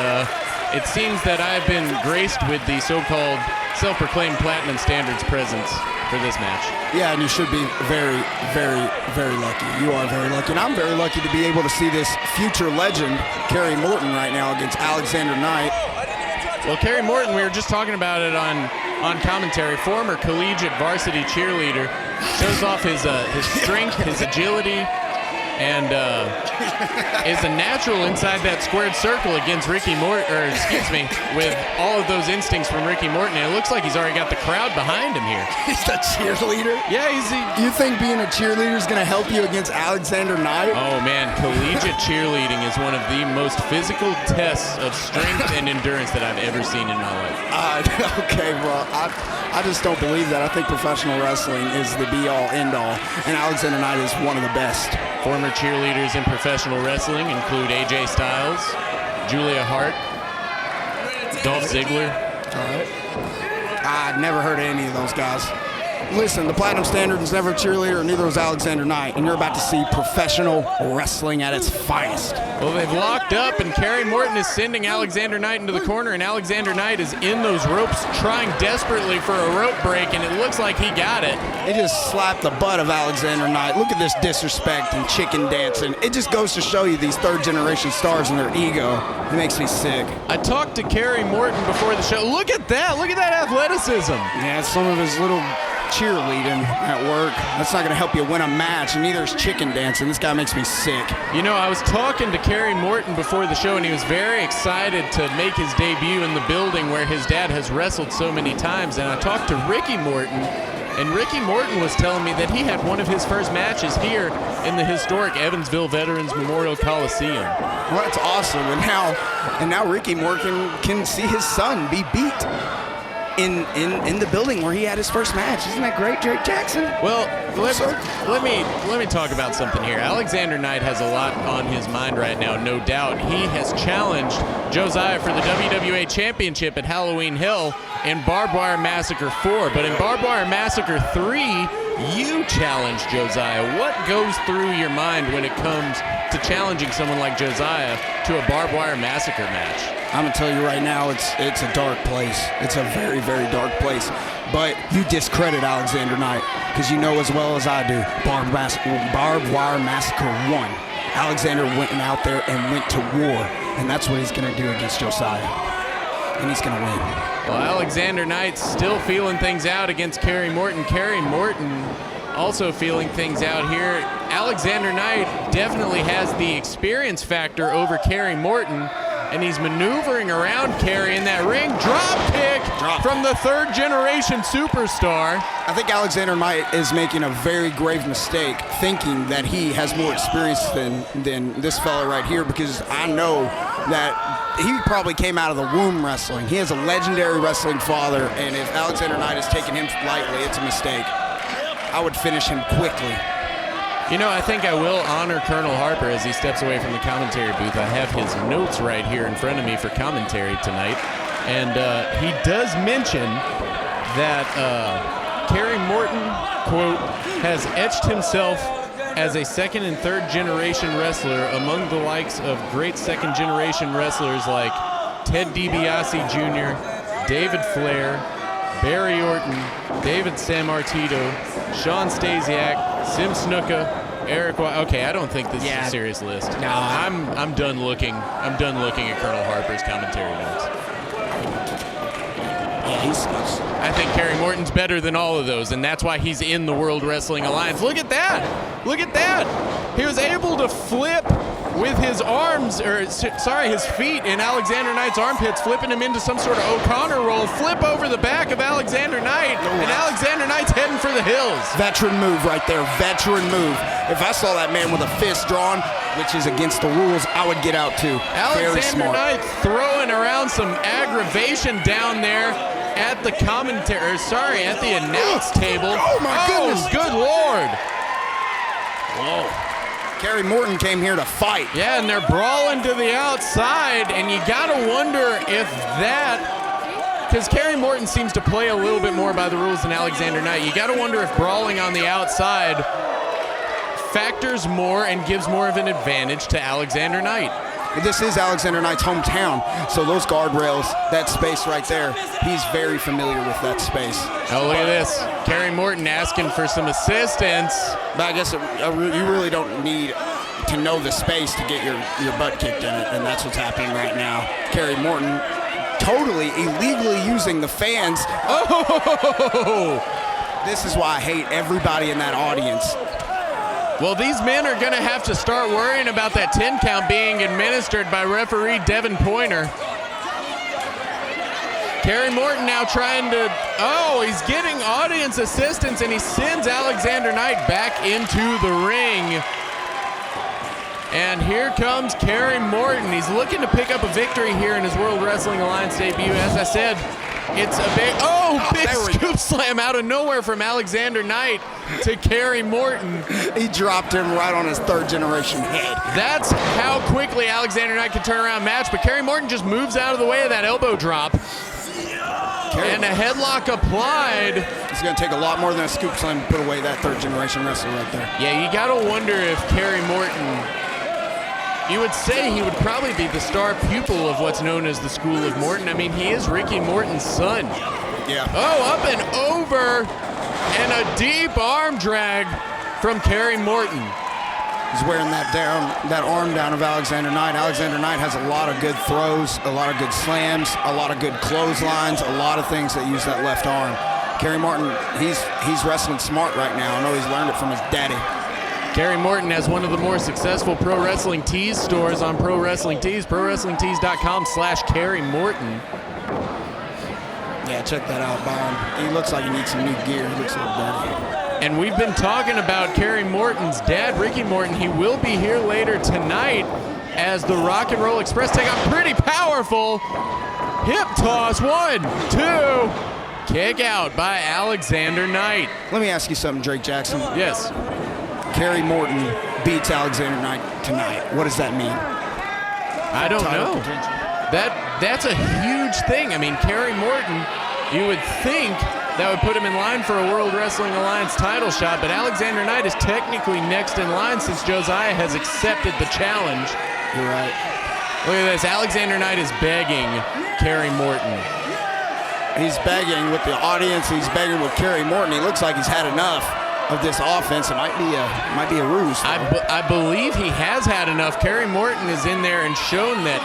it seems that I've been graced with the so-called self-proclaimed Platinum Standards presence for this match. Yeah, and you should be very, very, very lucky. You are very lucky, and I'm very lucky to be able to see this future legend, Kerry Morton, right now against Alexander Knight. Well, Kerry Morton, we were just talking about it on commentary, former collegiate varsity cheerleader, shows off his strength, his agility, and is a natural inside that squared circle against Ricky Morton, or excuse me, with all of those instincts from Ricky Morton. And it looks like he's already got the crowd behind him here. He's the cheerleader? Yeah, You think being a cheerleader is going to help you against Alexander Knight? Oh man, collegiate cheerleading is one of the most physical tests of strength and endurance that I've ever seen in my life. Okay, well, I just don't believe that. I think professional wrestling is the be-all, end-all, and Alexander Knight is one of the best. Former cheerleaders in professional wrestling include AJ Styles, Julia Hart, Dolph Ziggler. All right. I've never heard of any of those guys. Listen, the Platinum Standard was never a cheerleader, and neither was Alexander Knight, and you're about to see professional wrestling at its finest. Well, they've locked up, and Kerry Morton is sending Alexander Knight into the corner, and Alexander Knight is in those ropes trying desperately for a rope break, and it looks like he got it. They just slapped the butt of Alexander Knight. Look at this disrespect and chicken dancing. It just goes to show you these third-generation stars and their ego. It makes me sick. I talked to Kerry Morton before the show. Look at that. Look at that athleticism. Yeah, it's some of his little cheerleading at work. That's not going to help you win a match, and neither is chicken dancing. This guy makes me sick. You know, I was talking to Kerry Morton before the show, and he was very excited to make his debut in the building where his dad has wrestled so many times. And I talked to Ricky Morton, and Ricky Morton was telling me that he had one of his first matches here in the historic Evansville Veterans Memorial Coliseum. Well, that's awesome. And now Ricky Morton can see his son be beat in the building where he had his first match. Isn't that great, Drake Jackson? Well, let me talk about something here. Alexander Knight has a lot on his mind right now, no doubt. He has challenged Josiah for the WWA Championship at Halloween Hell in Barbed Wire Massacre 4. But in Barbed Wire Massacre 3, you challenged Josiah. What goes through your mind when it comes to challenging someone like Josiah to a Barbed Wire Massacre match? I'm going to tell you right now, it's a dark place. It's a very, very dark place. But you discredit Alexander Knight, because you know as well as I do, Barbed Wire Massacre 1. Alexander went out there and went to war, and that's what he's going to do against Josiah. And he's going to win. Well, Alexander Knight's still feeling things out against Kerry Morton. Kerry Morton also feeling things out here. Alexander Knight definitely has the experience factor over Kerry Morton, and he's maneuvering around Kerry in that ring. Drop kick from the third-generation superstar. I think Alexander Knight is making a very grave mistake thinking that he has more experience than this fella right here, because I know that he probably came out of the womb wrestling. He has a legendary wrestling father, and if Alexander Knight is taking him lightly, it's a mistake. I would finish him quickly. You know, I think I will honor Colonel Harper as he steps away from the commentary booth. I have his notes right here in front of me for commentary tonight. And he does mention that Kerry Morton, quote, has etched himself as a second and third generation wrestler among the likes of great second generation wrestlers like Ted DiBiase Jr., David Flair, Barry Orton, David Sammartino, Sean Stasiak, Sim Snuka, Eric White. Okay, I don't think this is a serious list. No, I'm done looking. I'm done looking at Colonel Harper's commentary notes. Yeah, he sucks. I think Kerry Morton's better than all of those, and that's why he's in the World Wrestling Alliance. Look at that! Look at that! He was able to flip with his arms, his feet in Alexander Knight's armpits, flipping him into some sort of O'Connor roll, flip over the back of Alexander Knight, and Alexander Knight's heading for the hills. Veteran move right there, veteran move. If I saw that man with a fist drawn, which is against the rules, I would get out too. Alexander Knight throwing around some aggravation down there at the at the announce table. Oh my goodness. Good Lord. Whoa. Kerry Morton came here to fight. Yeah, and they're brawling to the outside, and you gotta wonder if that, because Kerry Morton seems to play a little bit more by the rules than Alexander Knight. You gotta wonder if brawling on the outside factors more and gives more of an advantage to Alexander Knight. This is Alexander Knight's hometown, so those guardrails, that space right there, he's very familiar with that space. Oh, look at this. Kerry Morton asking for some assistance. But I guess you really don't need to know the space to get your butt kicked in it, and that's what's happening right now. Kerry Morton totally illegally using the fans. Oh! This is why I hate everybody in that audience. Well, these men are going to have to start worrying about that 10 count being administered by referee Devin Pointer. Kerry Morton now trying to, he's getting audience assistance, and he sends Alexander Knight back into the ring. And here comes Kerry Morton. He's looking to pick up a victory here in his World Wrestling Alliance debut. As I said, it's a big scoop slam out of nowhere from Alexander Knight to Kerry Morton. He dropped him right on his third generation head. That's how quickly Alexander Knight can turn around a match, but Kerry Morton just moves out of the way of that elbow drop. Kerry. And a headlock applied. It's going to take a lot more than a scoop slam to put away that third-generation wrestler right there. Yeah, you got to wonder if Kerry Morton, you would say he would probably be the star pupil of what's known as the School of Morton. I mean, he is Ricky Morton's son. Yeah. Oh, up and over, and a deep arm drag from Kerry Morton. He's wearing that arm down of Alexander Knight. Alexander Knight has a lot of good throws, a lot of good slams, a lot of good clotheslines, a lot of things that use that left arm. Kerry Morton, he's wrestling smart right now. I know he's learned it from his daddy. Kerry Morton has one of the more successful Pro Wrestling Tees stores on Pro Wrestling Tees, ProWrestlingTees.com/Kerry Morton. Yeah, check that out, Bob. He looks like he needs some new gear. He looks a little dirty. And we've been talking about Kerry Morton's dad, Ricky Morton. He will be here later tonight as the Rock and Roll Express take on pretty powerful hip toss. 1, 2, kick out by Alexander Knight. Let me ask you something, Drake Jackson. Yes. Kerry Morton beats Alexander Knight tonight. What does that mean? I don't know. That's a huge thing. I mean, Kerry Morton, you would think that would put him in line for a World Wrestling Alliance title shot, but Alexander Knight is technically next in line since Josiah has accepted the challenge. You're right. Look at this. Alexander Knight is begging Kerry Morton. He's begging with the audience. He's begging with Kerry Morton. He looks like he's had enough of this offense. It might be a ruse. I believe he has had enough. Kerry Morton is in there and shown that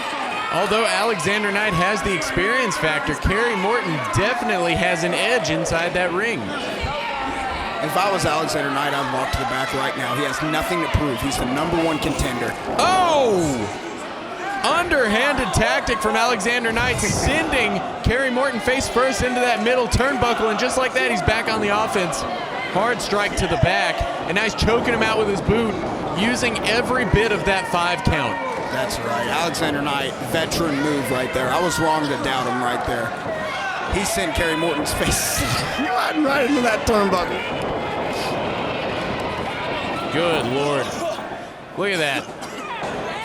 although Alexander Knight has the experience factor, Kerry Morton definitely has an edge inside that ring. If I was Alexander Knight, I'd walk to the back right now. He has nothing to prove. He's the #1 contender. Oh! Underhanded tactic from Alexander Knight, sending Kerry Morton face first into that middle turnbuckle, and just like that, he's back on the offense. Hard strike to the back, and now he's choking him out with his boot, using every bit of that 5 count. That's right. Alexander Knight, veteran move right there. I was wrong to doubt him right there. He sent Kerry Morton's face right into that turnbuckle. Good Lord. Look at that.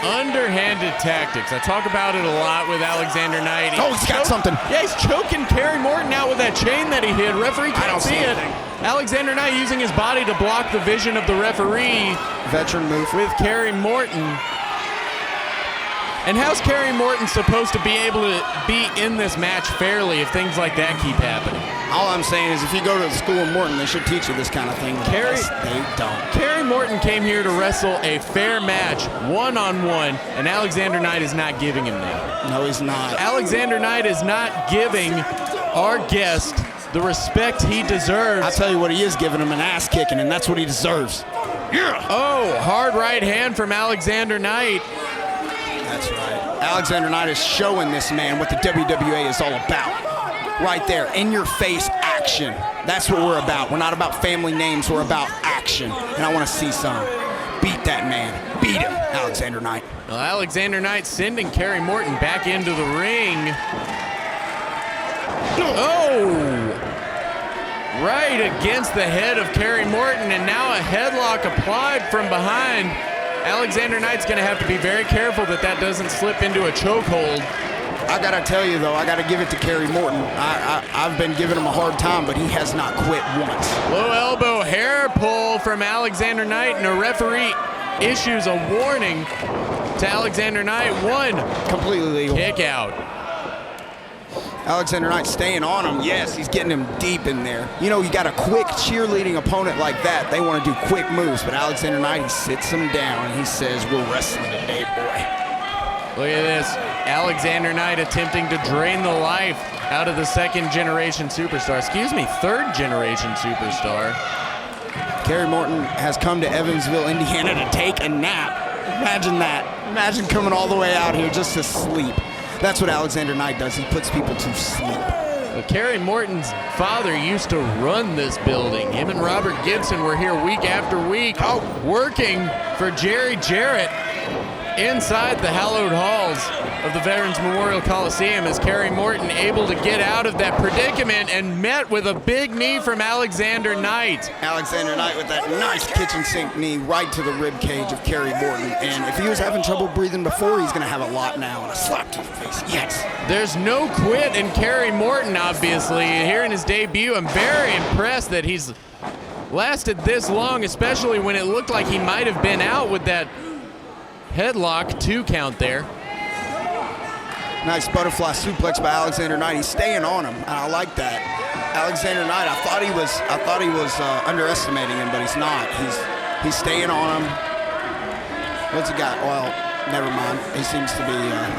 Underhanded tactics. I talk about it a lot with Alexander Knight. He's got something. Yeah, he's choking Kerry Morton out with that chain that he hit. Referee can't see it. Alexander Knight using his body to block the vision of the referee. Veteran move. With Kerry Morton. And how's Kerry Morton supposed to be able to be in this match fairly if things like that keep happening? All I'm saying is if you go to the School of Morton, they should teach you this kind of thing. Kerry, they don't. Kerry Morton came here to wrestle a fair match, one-on-one, and Alexander Knight is not giving him that. No, he's not. Alexander Knight is not giving our guest the respect he deserves. I'll tell you what he is giving him, an ass kicking, and that's what he deserves. Yeah. Oh, hard right hand from Alexander Knight. That's right. Alexander Knight is showing this man what the WWA is all about. Right there, in your face action. That's what we're about. We're not about family names, we're about action. And I want to see some. Beat that man. Beat him, Alexander Knight. Well, Alexander Knight sending Kerry Morton back into the ring. Oh! Right against the head of Kerry Morton, and now a headlock applied from behind. Alexander Knight's going to have to be very careful that doesn't slip into a chokehold. I got to tell you, though, I got to give it to Kerry Morton. I've been giving him a hard time, but he has not quit once. Low elbow hair pull from Alexander Knight, and a referee issues a warning to Alexander Knight. 1. Completely legal. Kick out. Alexander Knight staying on him. Yes, he's getting him deep in there. You know, you got a quick cheerleading opponent like that. They want to do quick moves, but Alexander Knight, he sits him down, and he says, we're wrestling today, boy. Look at this. Alexander Knight attempting to drain the life out of the second-generation superstar. Excuse me, third-generation superstar. Kerry Morton has come to Evansville, Indiana to take a nap. Imagine that. Imagine coming all the way out here just to sleep. That's what Alexander Knight does. He puts people to sleep. Well, Kerry Morton's father used to run this building. Him and Robert Gibson were here week after week, working for Jerry Jarrett. inside the hallowed halls of the Veterans Memorial Coliseum is Kerry Morton able to get out of that predicament and met with a big knee from Alexander Knight. Alexander Knight with that nice kitchen sink knee right to the rib cage of Kerry Morton. And if he was having trouble breathing before, he's going to have a lot now. And a slap to the face. Yes. There's no quit in Kerry Morton, obviously. Here in his debut, I'm very impressed that he's lasted this long, especially when it looked like he might have been out with that headlock 2 count there. Nice butterfly suplex by Alexander Knight. He's staying on him, and I like that. Alexander Knight, I thought he was underestimating him, but he's not. He's staying on him. What's he got? Well, never mind. He seems to be.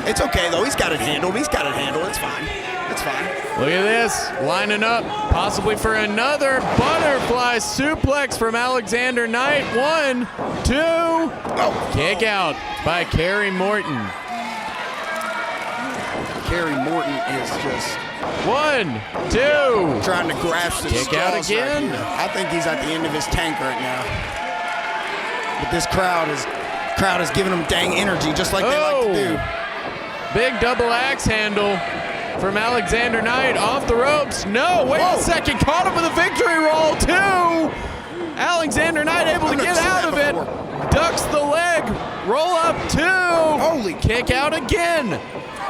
It's okay though. He's got it handled. It's fine. It's fine. Look at this, lining up possibly for another butterfly suplex from Alexander Knight. 1, 2. Oh. Kick out by Kerry Morton. Kerry Morton is just 1, 2. trying to grasp his Kick out straws again. Right here. I think he's at the end of his tank right now. But this crowd is giving him dang energy, just like they like to do. Big double axe handle from Alexander Knight off the ropes. No, wait a second. Caught him with a victory roll, 2. Alexander Knight able to get out of it. Ducks the leg. Roll up, 2. Holy. Kick out again.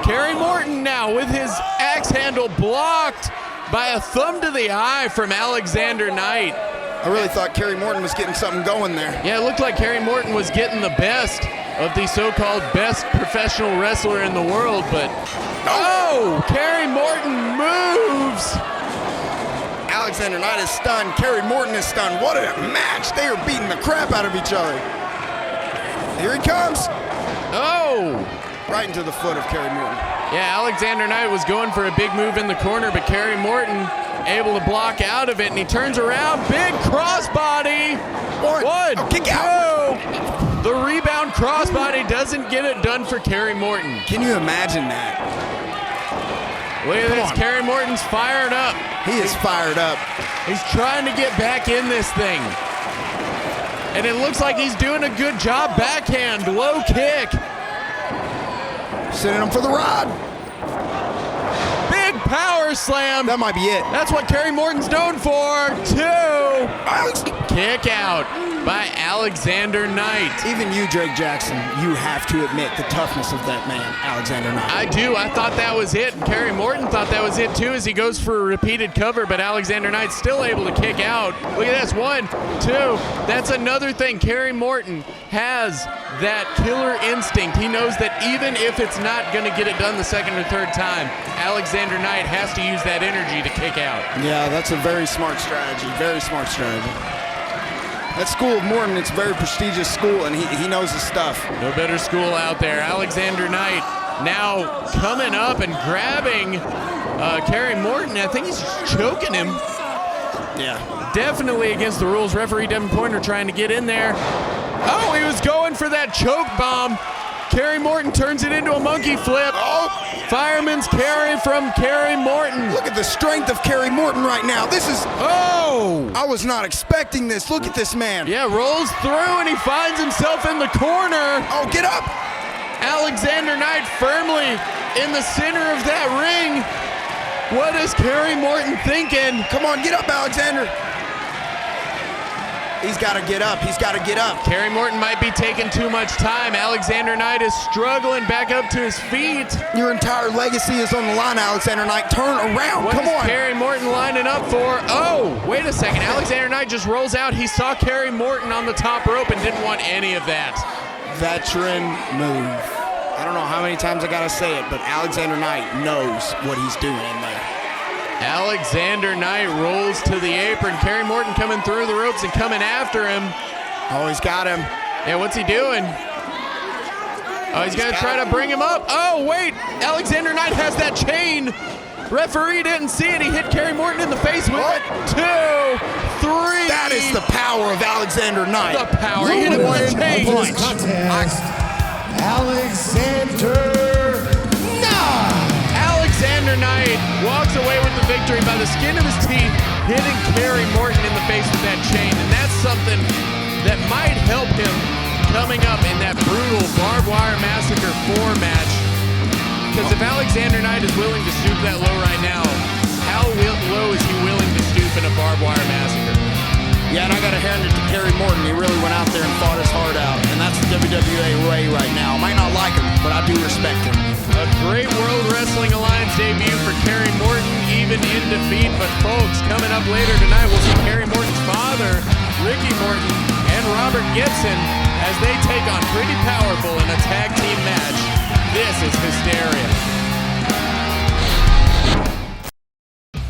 Kerry Morton now with his axe handle blocked by a thumb to the eye from Alexander Knight. I really thought Kerry Morton was getting something going there. Yeah, it looked like Kerry Morton was getting the best of the so-called best professional wrestler in the world, but Kerry Morton moves. Alexander Knight is stunned. Kerry Morton is stunned. What a match. They are beating the crap out of each other. Here he comes. Right into the foot of Kerry Morton. Yeah, Alexander Knight was going for a big move in the corner, but Kerry Morton able to block out of it, and he turns around. Big crossbody. 1, kick out. 2. The rebound crossbody doesn't get it done for Kerry Morton. Can you imagine that? Look at this. Kerry Morton's fired up. He is fired up. He's trying to get back in this thing. And it looks like he's doing a good job. Backhand, low kick. Sending him for the rod. Big power slam. That might be it. That's what Kerry Morton's known for. 2. Kick out by Alexander Knight. Even you, Drake Jackson, you have to admit the toughness of that man, Alexander Knight. I do. I thought that was it. And Kerry Morton thought that was it too as he goes for a repeated cover, but Alexander Knight's still able to kick out. Look at this. 1, 2. That's another thing. Kerry Morton has that killer instinct. He knows that even if it's not going to get it done the second or third time, Alexander Knight has to use that energy to kick out. Yeah, that's a very smart strategy. Very smart strategy. That school of Morton, it's a very prestigious school, and he knows his stuff. No better school out there. Alexander Knight now coming up and grabbing Kerry Morton. I think he's choking him. Yeah. Definitely against the rules. Referee Devin Pointer trying to get in there. Oh, he was going for that choke bomb. Kerry Morton turns it into a monkey flip. Fireman's carry from Kerry Morton. Look at the strength of Kerry Morton right now. This is... I was not expecting this. Look at this man. Yeah, rolls through and he finds himself in the corner. Oh, get up. Alexander Knight firmly in the center of that ring. What is Kerry Morton thinking? Come on, get up, Alexander. He's got to get up. He's got to get up. Kerry Morton might be taking too much time. Alexander Knight is struggling back up to his feet. Your entire legacy is on the line, Alexander Knight. Turn around. What Come is on. Kerry Morton lining up for? Oh, wait a second. Alexander Knight just rolls out. He saw Kerry Morton on the top rope and didn't want any of that. Veteran move. I don't know how many times I got to say it, but Alexander Knight knows what he's doing in there. Alexander Knight rolls to the apron. Kerry Morton coming through the ropes and coming after him. Oh, he's got him. Yeah, what's he doing? Oh, he's going to try to bring him up. Oh, wait. Alexander Knight has that chain. Referee didn't see it. He hit Kerry Morton in the face with it. 2, 3. That is the power of Alexander Knight. The power. He hit him with a chain. Alexander Alexander Knight walks away with the victory by the skin of his teeth, hitting Kerry Morton in the face with that chain. And that's something that might help him coming up in that brutal Barbed Wire Massacre 4 match. Because if Alexander Knight is willing to stoop that low right now, how low is he willing to stoop in a Barbed Wire Massacre? Yeah, and I got to hand it to Kerry Morton. He really went out there and fought his heart out. And that's the WWA way right now. I might not like him, but I do respect him. A great World Wrestling Alliance debut for Kerry Morton, even in defeat. But folks, coming up later tonight, we'll see Kerry Morton's father, Ricky Morton, and Robert Gibson as they take on Pretty Powerful in a tag team match. This is Hysteria.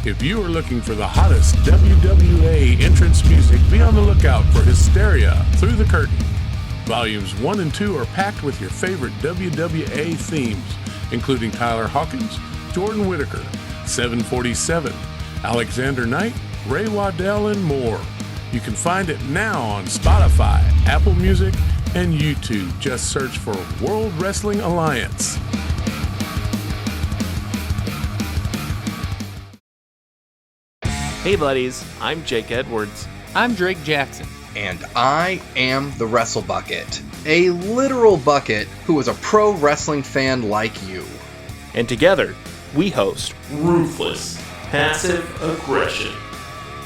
If you are looking for the hottest WWA entrance music, be on the lookout for Hysteria Through the Curtain. Volumes 1 and 2 are packed with your favorite WWA themes, including Tyler Hawkins, Jordan Whittaker, 747, Alexander Knight, Ray Waddell, and more. You can find it now on Spotify, Apple Music, and YouTube. Just search for World Wrestling Alliance. Hey buddies, I'm Jake Edwards. I'm Drake Jackson. And I am the Wrestle Bucket, a literal bucket who is a pro wrestling fan like you. And together, we host Ruthless Passive Aggression.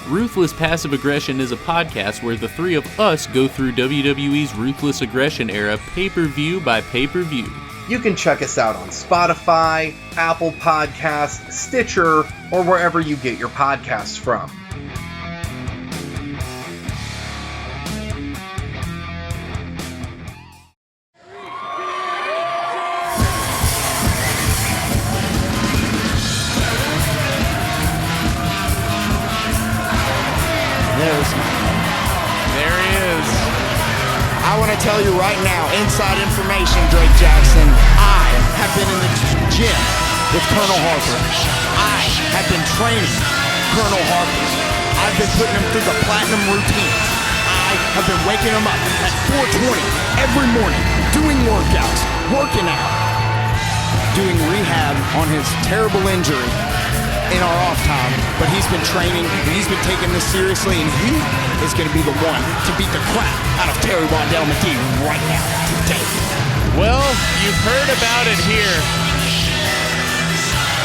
Ruthless Passive Aggression is a podcast where the three of us go through WWE's Ruthless Aggression era pay-per-view by pay-per-view. You can check us out on Spotify, Apple Podcasts, Stitcher, or wherever you get your podcasts from. There he is. I want to tell you right now, inside information, Drake Jackson, I have been in the gym with Colonel Harper. I have been training Colonel Harper. I've been putting him through the platinum routines. I have been waking him up at 4:20 every morning, doing workouts, working out, doing rehab on his terrible injury in our off time, but he's been training and he's been taking this seriously, and he is going to be the one to beat the crap out of Terri Waddell McGee right now, today. Well, you've heard about it here.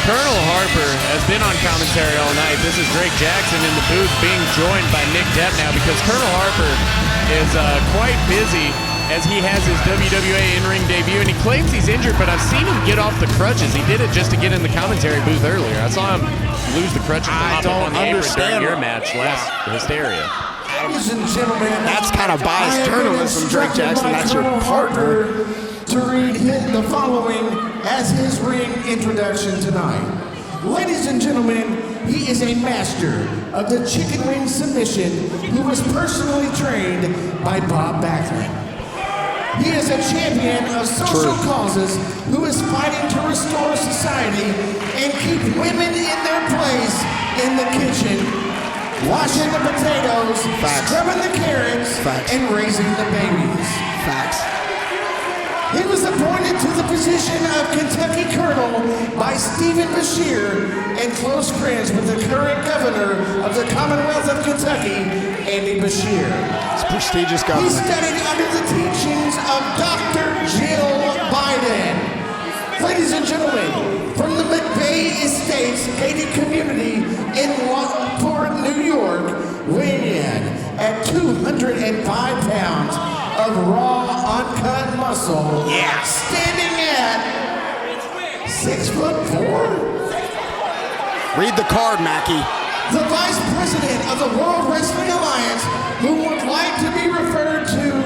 Colonel Harper has been on commentary all night. This is Drake Jackson in the booth being joined by Nick Depp now because Colonel Harper is quite busy as he has his WWA in-ring debut, and he claims he's injured, but I've seen him get off the crutches. He did it just to get in the commentary booth earlier. I saw him lose the crutches and hop up on the apron during your match last Hysteria. Ladies and gentlemen, that's kind of biased journalism, Drake Jackson. That's your partner. To read the following as his ring introduction tonight. Ladies and gentlemen, he is a master of the chicken wing submission who was personally trained by Bob Backlund. He is a champion of social causes who is fighting to restore society and keep women in their place in the kitchen, washing the potatoes, scrubbing the carrots, and raising the babies. Facts. He was appointed to the position of Kentucky Colonel by Stephen Beshear and close friends with the current governor of the Commonwealth of Kentucky, Andy Beshear. It's a prestigious governor. He studied under the teachings of Dr. Jill Biden. Ladies and gentlemen, from the McVeigh Estates gated community in Lockport, New York, weighing in at 205 pounds of raw, uncut muscle. Yeah. Standing at 6'4". Read the card, Mackie. The Vice President of the World Wrestling Alliance, who would like to be referred to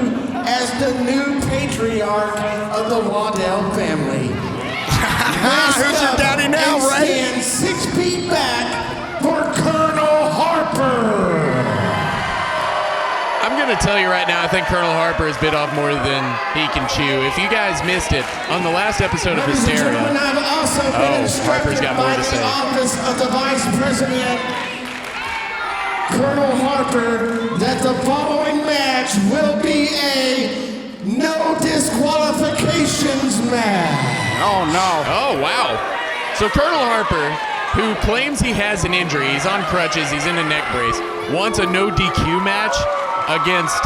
as the new Patriarch of the Waddell Family. Who's your daddy now, right? Stand 6 feet back for Colonel Harper. I'm going to tell you right now, I think Colonel Harper has bit off more than he can chew. If you guys missed it, on the last episode of Hysteria, Harper's got more to say. The office of the Vice President, Colonel Harper, that the following match will be a no disqualifications match. Oh, no. Oh, wow. So Colonel Harper, who claims he has an injury, he's on crutches, he's in a neck brace, wants a no DQ match against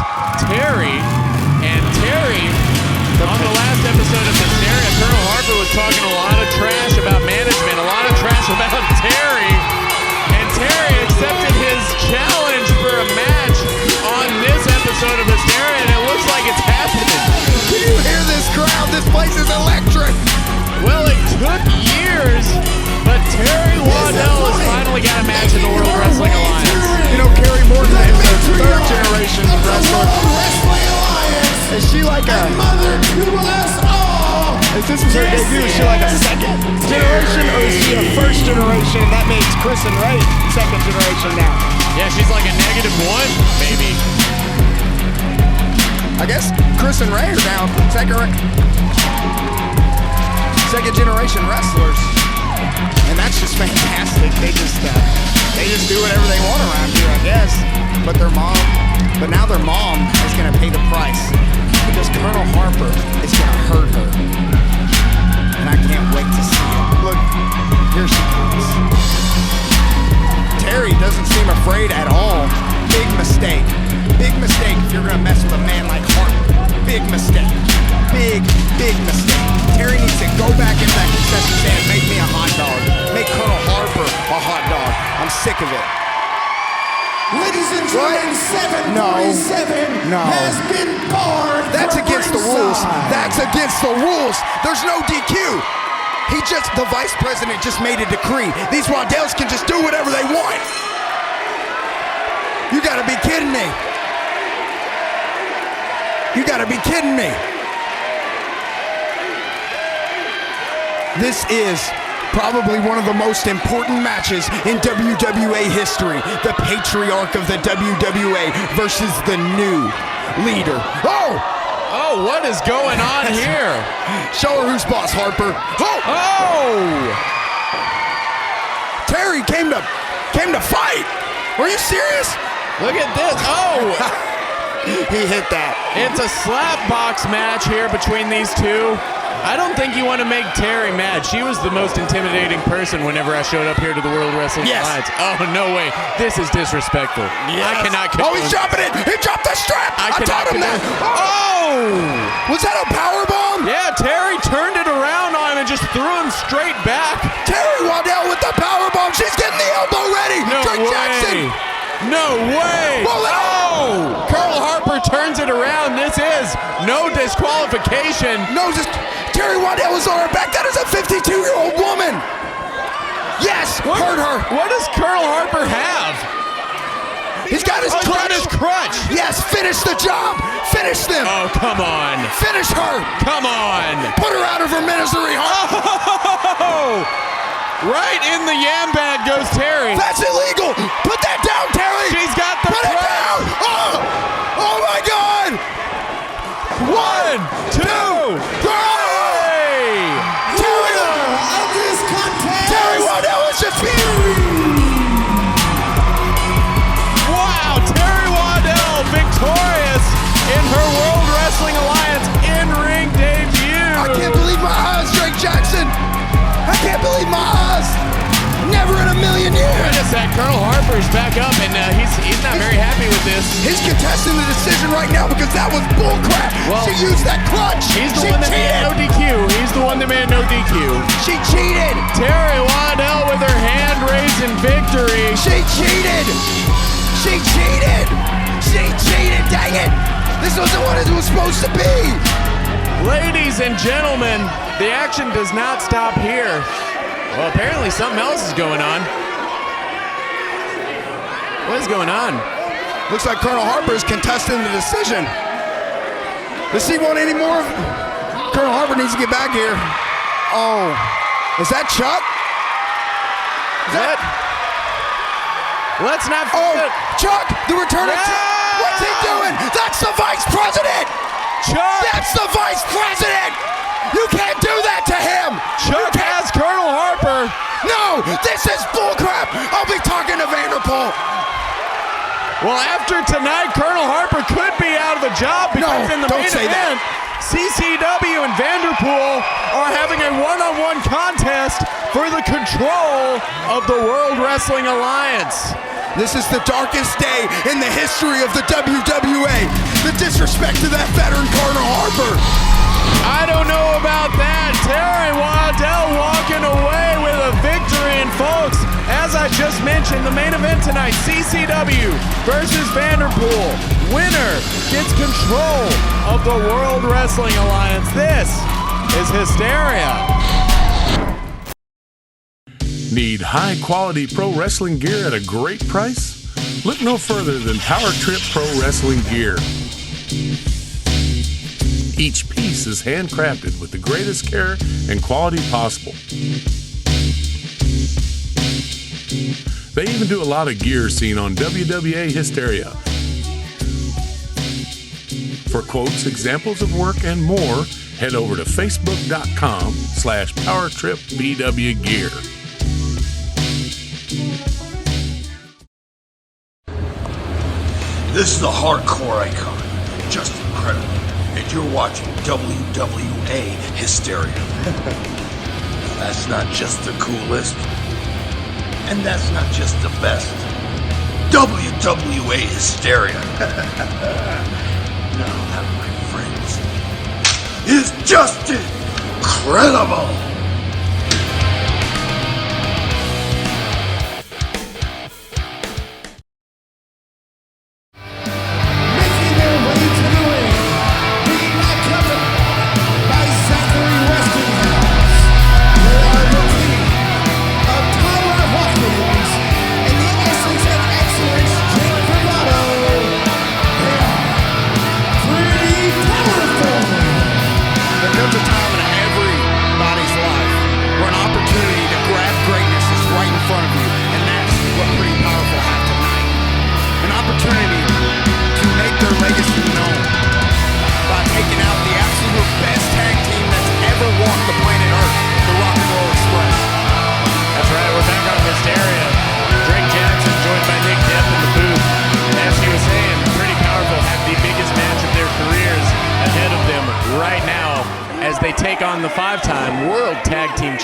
Terri And Terri, on the last episode of Hysteria, Colonel Harper was talking a lot of trash about management, a lot of trash about Terri. And Terri accepted his challenge for a match on this episode of Hysteria, and it looks like it's happening. Can you hear this crowd? This place is electric. Well, it took years, but Terri Waddell has finally got a match in the World Wrestling Alliance. You know, Kerry Morton is a third generation wrestler. Is she like a... If this was her debut, is she like a second generation, or is she a first generation? That makes Chris and Ray second generation now. Yeah, she's like a -1, maybe. I guess Chris and Ray are now second generation wrestlers, and that's just fantastic. They just do whatever they want around here, I guess. But now their mom is gonna pay the price because Colonel Harper is gonna hurt her, and I can't wait to see it. Look, here she comes. Terri doesn't seem afraid at all. Big mistake. Big mistake if you're gonna mess with a man like Harper. Big mistake. Big mistake. Terri needs to go back in that concession stand, make me a hot dog. Make Colonel Harper a hot dog. I'm sick of it. Ladies and gentlemen, 747 has been barred. That's against the rules. That's against the rules. There's no DQ. The vice president just made a decree. These Waddells can just do whatever they want. You gotta be kidding me. You gotta be kidding me. This is probably one of the most important matches in WWA history. The Patriarch of the WWA versus the new leader. Oh, what is going on here? Show her who's boss, Harper. Terri came to fight. Are you serious? Look at this. He hit that. It's a slap box match here between these two. I don't think you want to make Terri mad. She was the most intimidating person whenever I showed up here to the World Wrestling Alliance. Oh, no way. This is disrespectful. Yes. I cannot Oh, he's dropping it. He dropped the strap. I taught him that. Was that a powerbomb? Yeah, Terri turned it around on him and just threw him straight back. Terri Waddell with the powerbomb. She's getting the elbow ready. No Drake way. Jackson. No way. Colonel Harper turns it around. This is no disqualification. No, Terri Waddell is on her back. That is a 52-year-old woman. Yes, hurt her. What does Colonel Harper have? He's got his crutch. Yes, finish the job. Finish them. Oh, come on. Finish her. Come on. Put her out of her misery. Right in the yam bag goes Terri. That's illegal. Put that down, Terri. She's got the Put it down. Oh my God. 1, 2, 3. Terri Waddell is just Wow, Terri Waddell victorious in her World Wrestling Alliance in-ring debut. I can't believe my eyes, Drake Jackson. I can't believe my eyes. Never in a million years. Wait a sec, Colonel Harper's back up, and he's not very happy with this. He's contesting the decision right now because that was bullcrap. Well, she used that clutch. He's the one that made no DQ. He's the one that made no DQ. She cheated. Terri Waddell with her hand raised in victory. She cheated. She cheated. She cheated. Dang it. This wasn't what it was supposed to be. Ladies and gentlemen, the action does not stop here. Well, apparently something else is going on. What is going on? Looks like Colonel Harper is contesting the decision. Does he want any more? Colonel Harper needs to get back here. Oh, is that Chuck? Is that? Let's not forget. Chuck, the return of Chuck. What's he doing? That's the vice president. Chuck. That's the vice president. You can't do that to him. Chuck has Colonel Harper. No, this is bullcrap. I'll be talking to Vanderpool. Well, after tonight, Colonel Harper could be out of the job because in the main event, CCW and Vanderpool are having a one-on-one contest for the control of the World Wrestling Alliance. This is the darkest day in the history of the WWA. The disrespect to that veteran Colonel Harper. I don't know about that. Terri Waddell walking away with a victory. And folks, as I just mentioned, the main event tonight, CCW versus Vanderpool. Winner gets control of the World Wrestling Alliance. This is Hysteria. Need high-quality pro wrestling gear at a great price? Look no further than Power Trip Pro Wrestling Gear. Each piece is handcrafted with the greatest care and quality possible. They even do a lot of gear seen on WWA Hysteria. For quotes, examples of work, and more, head over to facebook.com/PowerTripBWGear. This is the hardcore icon, just incredible, and you're watching WWA Hysteria. That's not just the coolest, and that's not just the best. WWA Hysteria. Now that, my friends, is just incredible.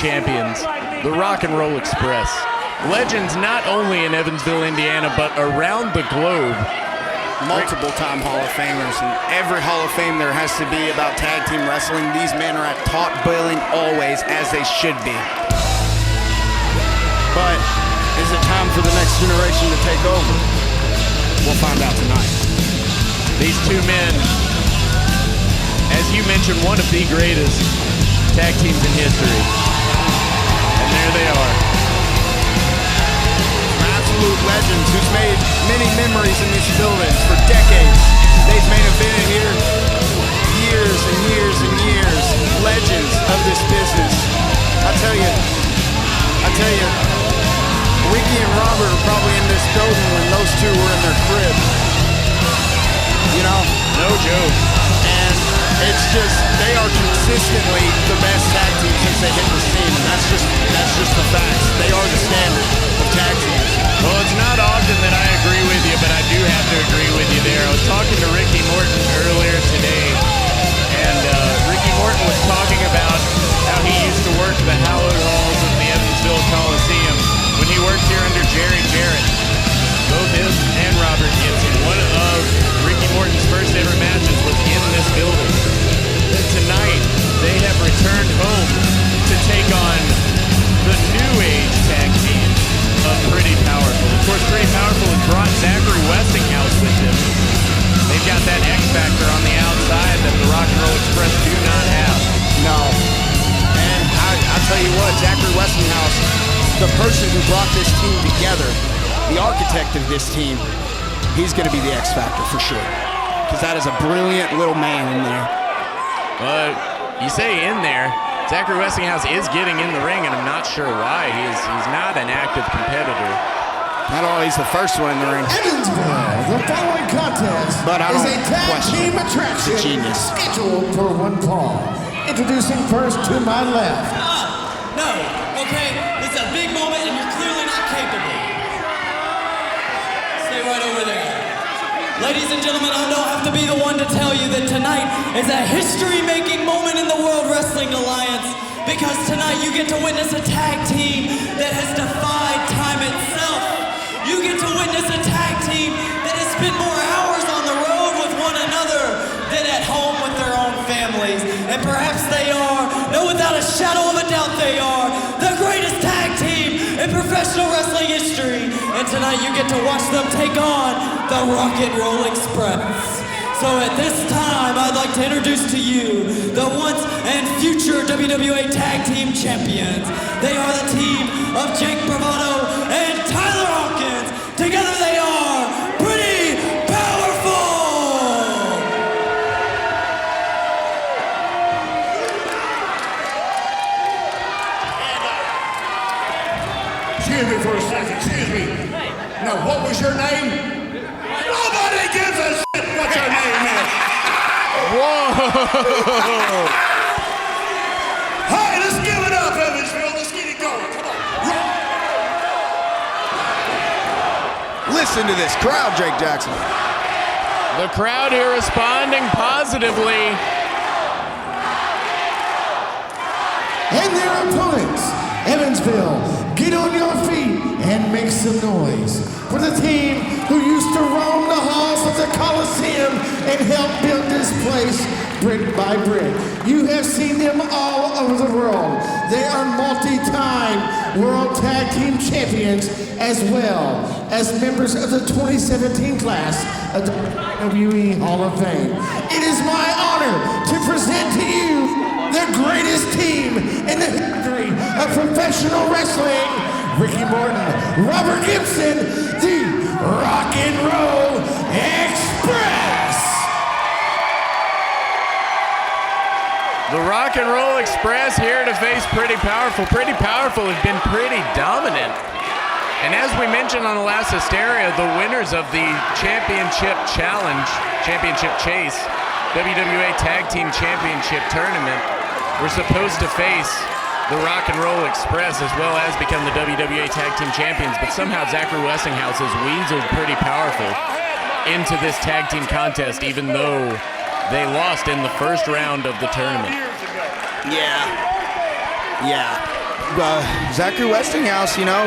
Champions, the Rock and Roll Express. Legends not only in Evansville, Indiana, but around the globe. Multiple-time Hall of Famers, and every Hall of Fame there has to be about tag team wrestling. These men are at top billing always, as they should be. But is it time for the next generation to take over? We'll find out tonight. These two men, as you mentioned, one of the greatest tag teams in history. And there they are. Absolute legends who's made many memories in these buildings for decades. They've main evented here years and years and years. Legends of this business. I tell you, Ricky and Robert are probably in this building when those two were in their crib. You know? No joke. And it's just, they are consistently the best tag team since they hit the scene. And that's just the facts. They are the standard of tag teams. Well, it's not often that I agree with you, but I do have to agree with you there. I was talking to Ricky Morton earlier today, and Ricky Morton was talking about how he used to work the hallowed halls of the Evansville Coliseum when he worked here under Jerry Jarrett. Both his and Robert Gibson. One of Ricky Morton's first ever matches was in this building. And tonight, they have returned home to take on the new age tag team of Pretty Powerful. Of course, Pretty Powerful has brought Zachary Westinghouse with him. They've got that X factor on the outside that the Rock and Roll Express do not have. No. And I'll tell you what, Zachary Westinghouse, the person who brought this team together, the architect of this team, he's going to be the X factor for sure. Because that is a brilliant little man in there. You say in there, Zachary Westinghouse is getting in the ring, and I'm not sure why. He's not an active competitor. Not only is the first one in the ring. Evansville, the following contest is a tag team attraction scheduled for one fall. Introducing first to my left. No, okay, it's a big moment and you're clearly not capable. Stay right over there. Ladies and gentlemen, I don't have to be the one to tell you that tonight is a history-making moment in the World Wrestling Alliance, because tonight you get to witness a tag team that has defied time itself. you get to witness a tag team that has spent more hours on the road with one another than at home with their own families. And perhaps they are, no, without a shadow of a doubt they are, the greatest tag team in professional wrestling history. And tonight you get to watch them take on the Rock and Roll Express. So at this time, I'd like to introduce to you the once and future WWA Tag Team Champions. They are the team of Jake Bravado and Tyler Hawkins. Together they are Pretty Powerful! Excuse me for a second, excuse me. Now, what was your name? Nobody gives a shit what your name is. Whoa! Hey, let's give it up, Evansville. Let's get it going. Come on. Listen to this crowd, Drake Jackson. The crowd here responding positively. And their opponents, Evansville, get on your feet and make some noise for the team who used to roam the halls of the Coliseum and help build this place brick by brick. You have seen them all over the world. They are multi-time World Tag Team Champions as well as members of the 2017 class of the WWE Hall of Fame. It is my honor to present to you the greatest team in the history of professional wrestling. Ricky Morton, Robert Gibson, the Rock and Roll Express. The Rock and Roll Express here to face Pretty Powerful. Pretty Powerful have been pretty dominant. And as we mentioned on the last Hysteria, the winners of the Championship Challenge, Championship Chase, WWA Tag Team Championship Tournament, were supposed to face the Rock and Roll Express as well as become the WWA Tag Team Champions, but somehow Zachary Westinghouse has weaseled Pretty Powerful into this tag team contest, even though they lost in the first round of the tournament. Zachary Westinghouse, you know,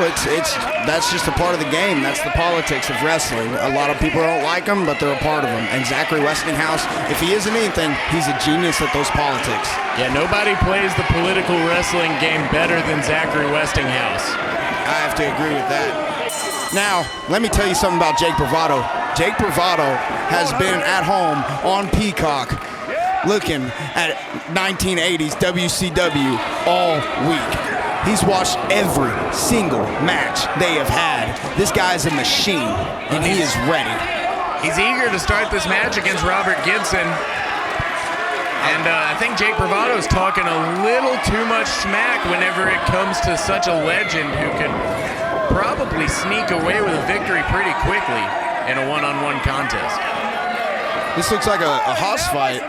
that's just a part of the game. That's the politics of wrestling. A lot of people don't like him, but they're a part of him. And Zachary Westinghouse, if he isn't anything, he's a genius at those politics. Yeah, nobody plays the political wrestling game better than Zachary Westinghouse. I have to agree with that. Now, let me tell you something about Jake Bravado. Jake Bravado has been at home on Peacock looking at 1980s WCW all week. He's watched every single match they have had. This guy's a machine, and he is ready. He's eager to start this match against Robert Gibson. And I think Jake Bravado's talking a little too much smack whenever it comes to such a legend who could probably sneak away with a victory pretty quickly in a one-on-one contest. This looks like a hoss fight.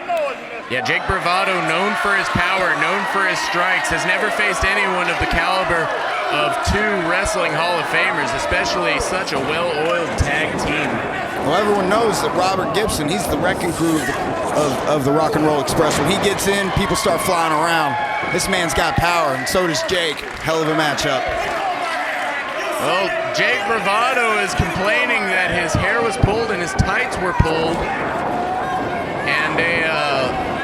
Yeah, Jake Bravado, known for his power, known for his strikes, has never faced anyone of the caliber of two Wrestling Hall of Famers, especially such a well-oiled tag team. Well, everyone knows that Robert Gibson, he's the wrecking crew of the Rock and Roll Express. When he gets in, people start flying around. This man's got power, and so does Jake. Hell of a matchup. Well, Jake Bravado is complaining that his hair was pulled and his tights were pulled. And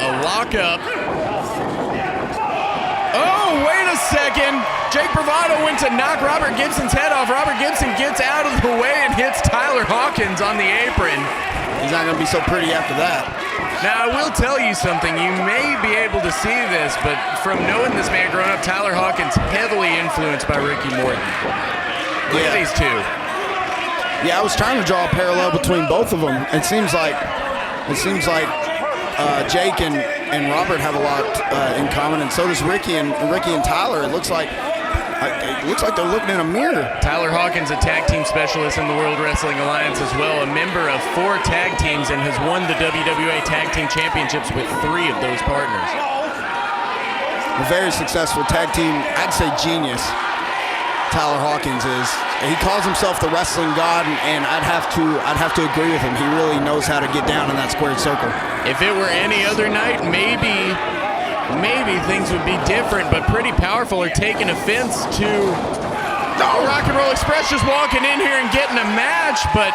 a lockup. Oh, wait a second. Jake Bravado went to knock Robert Gibson's head off. Robert Gibson gets out of the way and hits Tyler Hawkins on the apron. He's not going to be so pretty after that. Now, I will tell you something. You may be able to see this, but from knowing this man growing up, Tyler Hawkins heavily influenced by Ricky Morton. Look at these two. Yeah, I was trying to draw a parallel between both of them. It seems like Jake and Robert have a lot in common, and so does Ricky and Tyler. It looks like they're looking in a mirror. Tyler Hawkins, a tag team specialist in the World Wrestling Alliance as well, a member of 4 tag teams, and has won the WWA Tag Team Championships with 3 of those partners. A very successful tag team, I'd say genius. Tyler Hawkins is. He calls himself the wrestling god, and I'd have to agree with him. He really knows how to get down in that squared circle. If it were any other night, maybe things would be different, but Pretty Powerful are taking offense to No, Rock and Roll Express just walking in here and getting a match, but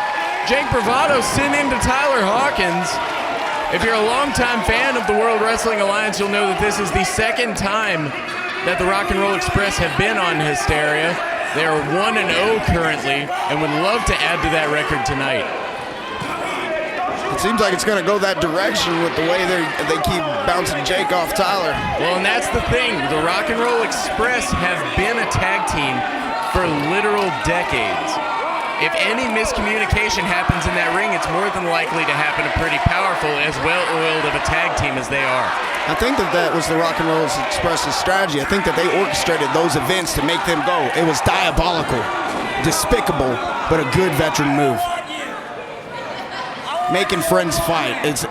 Jake Bravado sent into Tyler Hawkins. If you're a longtime fan of the World Wrestling Alliance, you'll know that this is the second time that the Rock and Roll Express have been on Hysteria. They are 1-0 currently and would love to add to that record tonight. It seems like it's going to go that direction with the way they keep bouncing Jake off Tyler. Well, and that's the thing. The Rock and Roll Express have been a tag team for literal decades. If any miscommunication happens in that ring, it's more than likely to happen to Pretty Powerful, as well-oiled of a tag team as they are. I think that was the Rock and Roll Express's strategy. I think that they orchestrated those events to make them go. It was diabolical, despicable, but a good veteran move. Making friends fight. It's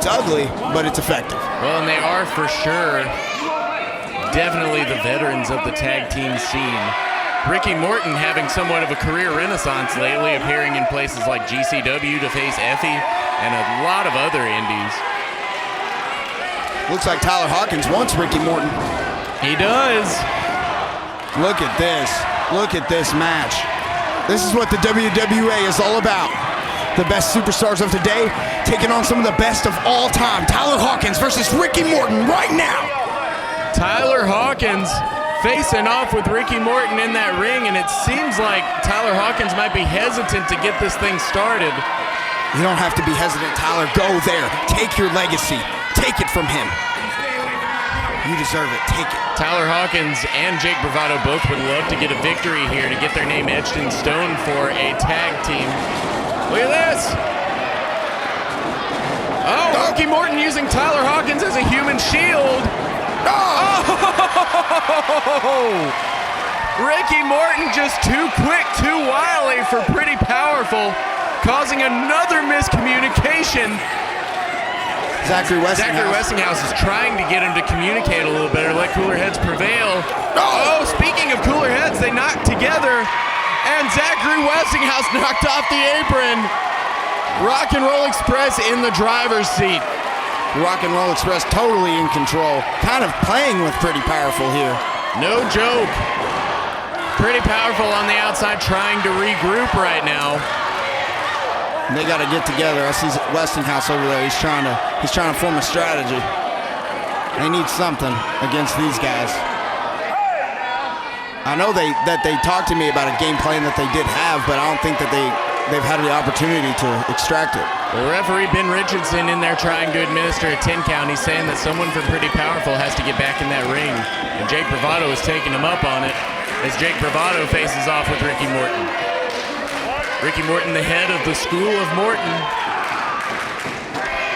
ugly, but it's effective. Well, and they are for sure definitely the veterans of the tag team scene. Ricky Morton having somewhat of a career renaissance lately, appearing in places like GCW to face Effie and a lot of other indies. Looks like Tyler Hawkins wants Ricky Morton. He does. Look at this. Look at this match. This is what the WWA is all about. The best superstars of today taking on some of the best of all time. Tyler Hawkins versus Ricky Morton right now. Tyler Hawkins facing off with Ricky Morton in that ring, and it seems like Tyler Hawkins might be hesitant to get this thing started. You don't have to be hesitant, Tyler. Go there. Take your legacy. Take it from him. You deserve it. Take it. Tyler Hawkins and Jake Bravado both would love to get a victory here to get their name etched in stone for a tag team. Look at this. Oh, Ricky Morton using Tyler Hawkins as a human shield. Oh! Ricky Morton just too quick, too wily for Pretty Powerful, causing another miscommunication. Zachary Westinghouse is trying to get him to communicate a little better, let cooler heads prevail. Oh, speaking of cooler heads, they knocked together, and Zachary Westinghouse knocked off the apron. Rock and Roll Express in the driver's seat. Rock and Roll Express totally in control, kind of playing with Pretty Powerful here. No joke. Pretty Powerful on the outside trying to regroup right now. They got to get together. I see Westinghouse over there. He's trying to form a strategy. They need something against these guys. I know that they talked to me about a game plan that they did have, but I don't think that they've had the opportunity to extract it. The referee Ben Richardson in there trying to administer a 10 count. He's saying that someone from Pretty Powerful has to get back in that ring, and Jake Bravado is taking him up on it as Jake Bravado faces off with Ricky Morton. Ricky Morton, the head of the School of Morton.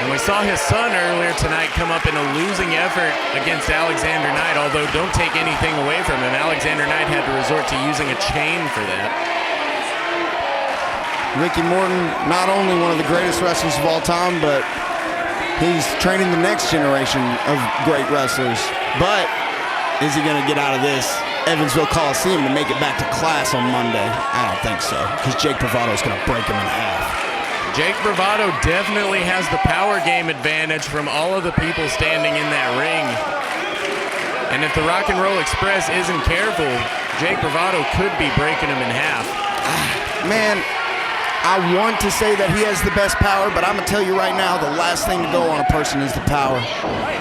And we saw his son earlier tonight come up in a losing effort against Alexander Knight, although don't take anything away from him. Alexander Knight had to resort to using a chain for that. Ricky Morton, not only one of the greatest wrestlers of all time, but he's training the next generation of great wrestlers. But is he going to get out of this Evansville Coliseum to make it back to class on Monday? I don't think so, because Jake Bravado is going to break him in half. Jake Bravado definitely has the power game advantage from all of the people standing in that ring. And if the Rock and Roll Express isn't careful, Jake Bravado could be breaking him in half. Man, I want to say that he has the best power, but I'm going to tell you right now, the last thing to go on a person is the power.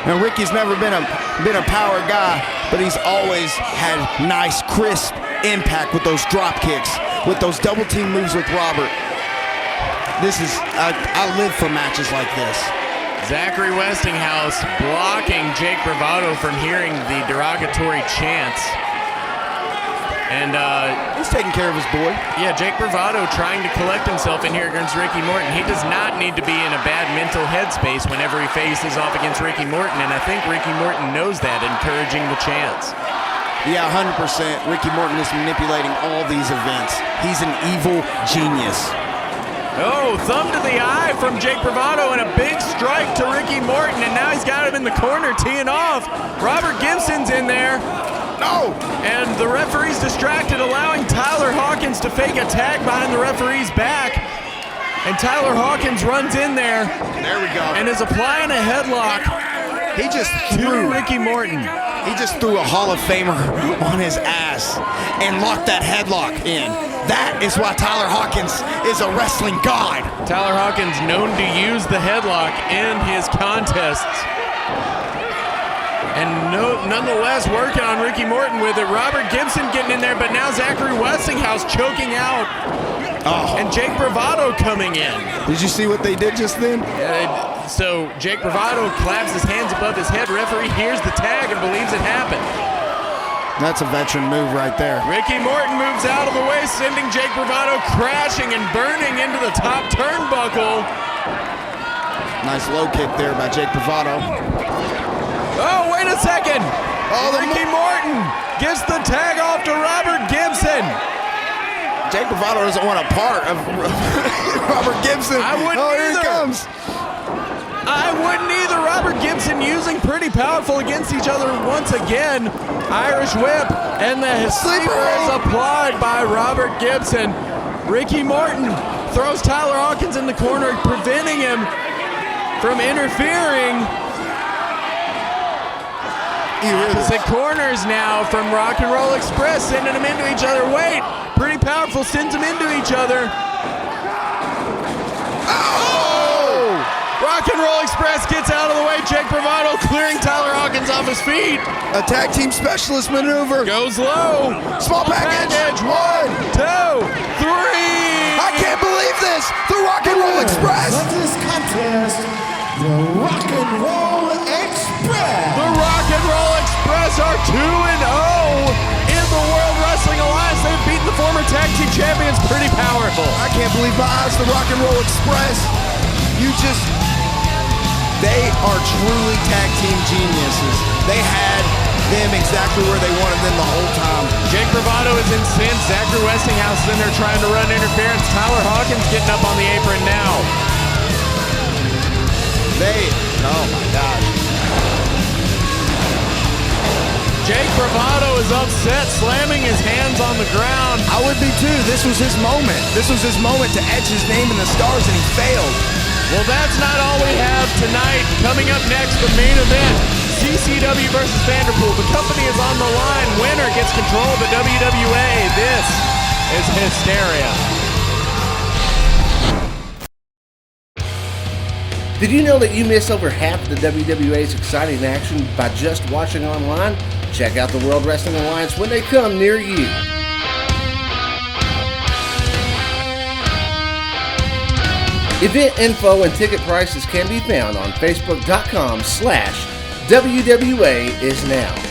Now, Ricky's never been a power guy, but he's always had nice, crisp impact with those drop kicks, with those double team moves with Robert. I live for matches like this. Zachary Westinghouse blocking Jake Bravado from hearing the derogatory chants. And he's taking care of his boy. Yeah, Jake Bravado trying to collect himself in here against Ricky Morton. He does not need to be in a bad mental headspace whenever he faces off against Ricky Morton, and I think Ricky Morton knows that, encouraging the chants. Yeah, 100%. Ricky Morton is manipulating all these events. He's an evil genius. Oh, thumb to the eye from Jake Bravado and a big strike to Ricky Morton, and now he's got him in the corner teeing off. Robert Gibson's in there. No! And the referee's distracted, allowing Tyler Hawkins to fake a tag behind the referee's back. And Tyler Hawkins runs in there. There we go. And is applying a headlock. He just threw Ricky Morton. He just threw a Hall of Famer on his ass and locked that headlock in. That is why Tyler Hawkins is a wrestling god. Tyler Hawkins known to use the headlock in his contests. And nonetheless working on Ricky Morton with it. Robert Gibson getting in there, but now Zachary Westinghouse choking out. And Jake Bravado coming in. Did you see what they did just then? So Jake Bravado claps his hands above his head. Referee hears the tag and believes it happened. That's a veteran move right there. Ricky Morton moves out of the way, sending Jake Bravado crashing and burning into the top turnbuckle. Nice low kick there by Jake Bravado. Oh, wait a second. Ricky Morton gets the tag off to Robert Gibson. Jake Bravado doesn't want a part of Robert Gibson. I wouldn't either. Here he comes. I wouldn't either. Robert Gibson using pretty powerful against each other once again. Irish whip, and the sleeper is applied by Robert Gibson. Ricky Morton throws Tyler Hawkins in the corner, preventing him from interfering. Opposite corners now from Rock and Roll Express, sending them into each other. Wait, pretty powerful, sends them into each other. Oh! Rock and Roll Express gets out of the way. Jake Bravado clearing Tyler Hawkins off his feet. A tag team specialist maneuver. Goes low. Small package. 1, 2, 3. I can't believe this. The Rock and Roll Express. Of this contest, the Rock and Roll Express. The Rock and Roll Express are 2-0 in the World Wrestling Alliance. They've beaten the former tag team champions pretty powerful. I can't believe my eyes. The Rock and Roll Express. They are truly tag team geniuses. They had them exactly where they wanted them the whole time. Jake Bravado is incensed. Zachary Westinghouse is in there trying to run interference. Tyler Hawkins getting up on the apron now. Oh my gosh. Jake Bravado is upset, slamming his hands on the ground. I would be too. This was his moment. This was his moment to etch his name in the stars, and he failed. Well, that's not all we have tonight. Coming up next, the main event, CCW versus Vanderpool. The company is on the line. Winner gets control of the WWA. This is Hysteria. Did you know that you miss over half of the WWA's exciting action by just watching online? Check out the World Wrestling Alliance when they come near you. Event info and ticket prices can be found on Facebook.com/WWAISNOW.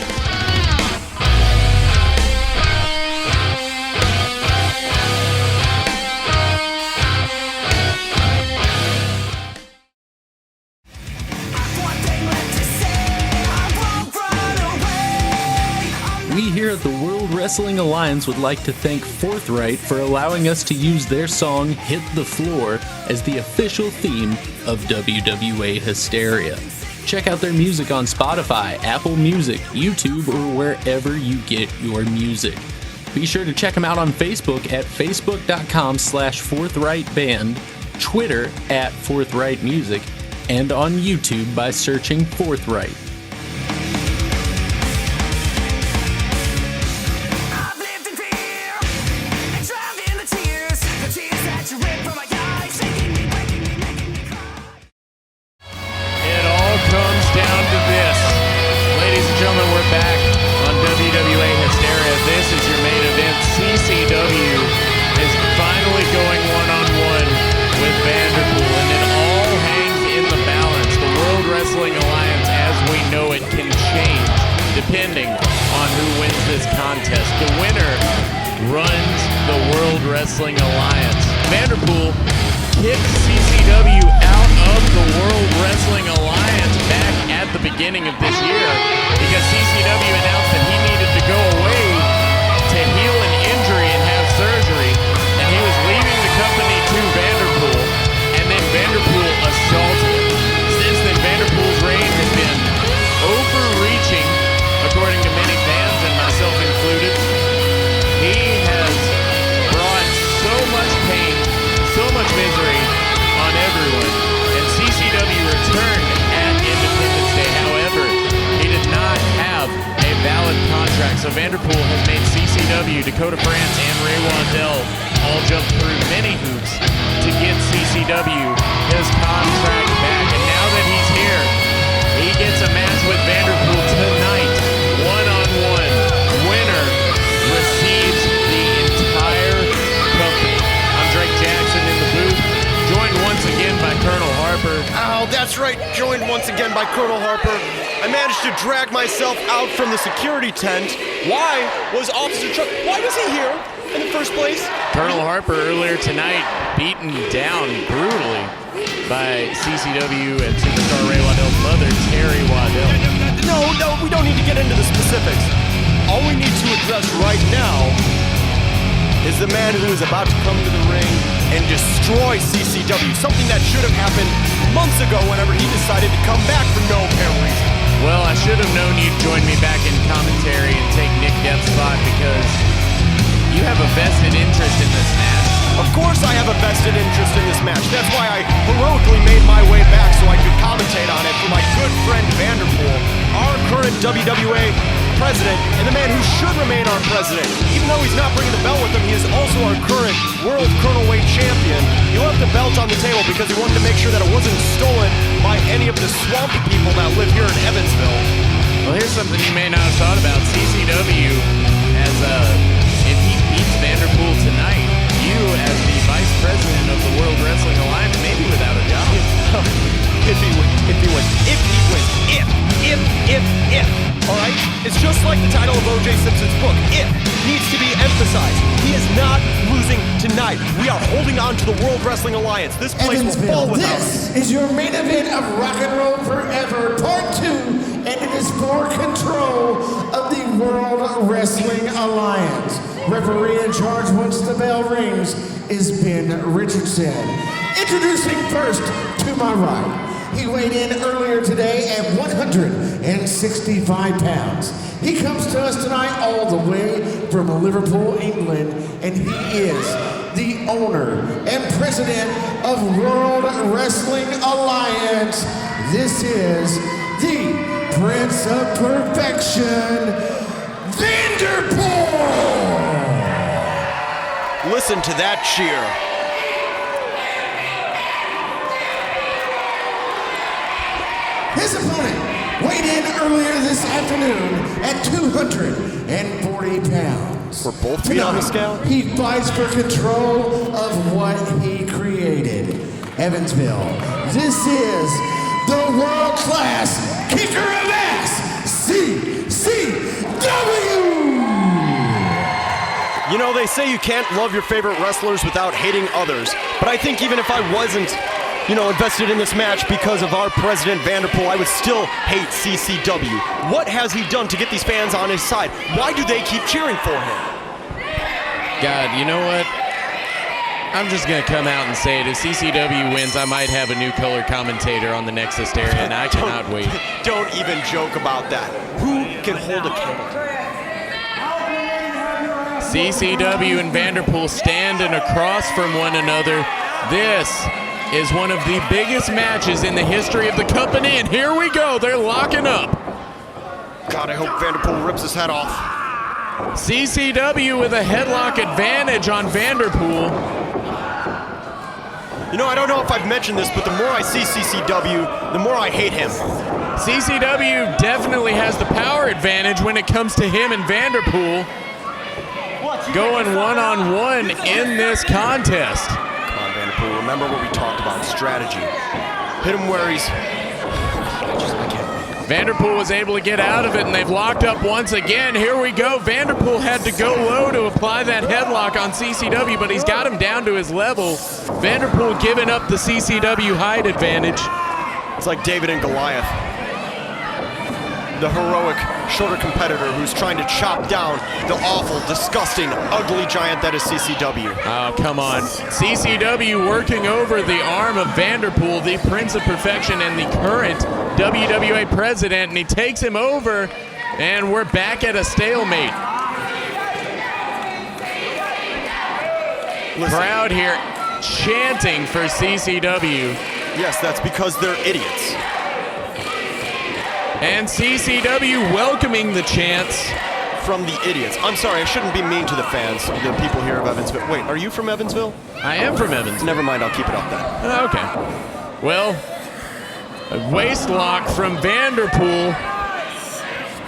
We here at the World Wrestling Alliance would like to thank Forthright for allowing us to use their song Hit the Floor as the official theme of WWA Hysteria. Check out their music on Spotify, Apple Music, YouTube, or wherever you get your music. Be sure to check them out on Facebook at facebook.com/ForthrightBand, Twitter at ForthrightMusic, and on YouTube by searching Forthright. CCW is finally going one-on-one with Vanderpool, and it all hangs in the balance. The World Wrestling Alliance, as we know it, can change depending on who wins this contest. The winner runs the World Wrestling Alliance. Vanderpool kicked CCW out of the World Wrestling Alliance back at the beginning of this year because CCW announced that he needed to go away to heal an injury and have surgery, and he was leaving the company to Vanderpool, and then Vanderpool assaulted him. Since then, Vanderpool's reign has been overreaching, according to many fans, and myself included. He has brought so much pain, so much misery on everyone, and CCW returned at Independence Day. However, So Vanderpool has made CCW, Dakota France, and Ray Waddell all jump through many hoops to get CCW his contract back. And now that he's here, he gets a match with Vanderpool tonight, one-on-one. Winner receives the entire company. I'm Drake Jackson in the booth, joined once again by Colonel Harper. Oh, that's right, joined once again by Colonel Harper. I managed to drag myself out from the security tent. Why was Officer Chuck, why was he here in the first place? Colonel Harper earlier tonight beaten down brutally by CCW and Superstar Ray Waddell's mother, Terri Waddell. No, we don't need to get into the specifics. All we need to address right now is the man who is about to come to the ring and destroy CCW, something that should have happened months ago whenever he decided to come back for no apparent reason. Well, I should have known you'd join me back in commentary and take Nick Depp's spot because you have a vested interest in this match. Of course I have a vested interest in this match. That's why I heroically made my way back so I could commentate on it for my good friend Vanderpool, our current WWA president, and the man who should remain our president. Even though he's not bringing the belt with him, he is also our current World Cruiserweight Champion. He left the belt on the table because he wanted to make sure that it wasn't stolen by any of the swampy people that live here in Evansville. Well, here's something you may not have thought about. CCW, if he beats Vanderpool tonight, you as the vice president of the World Wrestling Alliance may be without a job. If he wins. All right? It's just like the title of O.J. Simpson's book. It needs to be emphasized. He is not losing tonight. We are holding on to the World Wrestling Alliance. This place will fall without us. This is your main event of Rock and Roll Forever, Part 2, and it is for control of the World Wrestling Alliance. Referee in charge once the bell rings is Ben Richardson. Introducing first to my right. He weighed in earlier today at 165 pounds. He comes to us tonight all the way from Liverpool, England, and he is the owner and president of World Wrestling Alliance. This is the Prince of Perfection, Vanderpool! Listen to that cheer. His opponent weighed in earlier this afternoon at 240 pounds. We're both feet on the scale? He fights for control of what he created. Evansville, this is the world-class kicker of ass, CCW! You know, they say you can't love your favorite wrestlers without hating others, but I think even if I wasn't invested in this match because of our president Vanderpool, I would still hate CCW. What has he done to get these fans on his side? Why do they keep cheering for him? God, you know what? I'm just going to come out and say it. If CCW wins, I might have a new color commentator on the next Hysteria, and I cannot wait. Don't even joke about that. Who can hold a candle? CCW and Vanderpool standing across from one another. This is one of the biggest matches in the history of the company, and here we go. They're locking up. God, I hope Vanderpool rips his head off. CCW with a headlock advantage on Vanderpool. You know, I don't know if I've mentioned this, but the more I see CCW, the more I hate him. CCW definitely has the power advantage when it comes to him and Vanderpool going one-on-one in this contest. Come on, Vanderpool, remember what we talked about, strategy. Hit him where he's... Vanderpool was able to get out of it, and they've locked up once again. Here we go. Vanderpool had to go low to apply that headlock on CCW, but he's got him down to his level. Vanderpool giving up the CCW height advantage. It's like David and Goliath. The heroic, shorter competitor who's trying to chop down the awful, disgusting, ugly giant that is CCW. Oh, come on. CCW working over the arm of Vanderpool, the Prince of Perfection and the current WWA president, and he takes him over, and we're back at a stalemate. Listen. Crowd here chanting for CCW. Yes, that's because they're idiots. And CCW welcoming the chants. from the idiots. I'm sorry, I shouldn't be mean to the fans, the people here of Evansville. Wait, are you from Evansville? I am from Evansville. Never mind, I'll keep it up then. Okay. Well, a waist lock from Vanderpool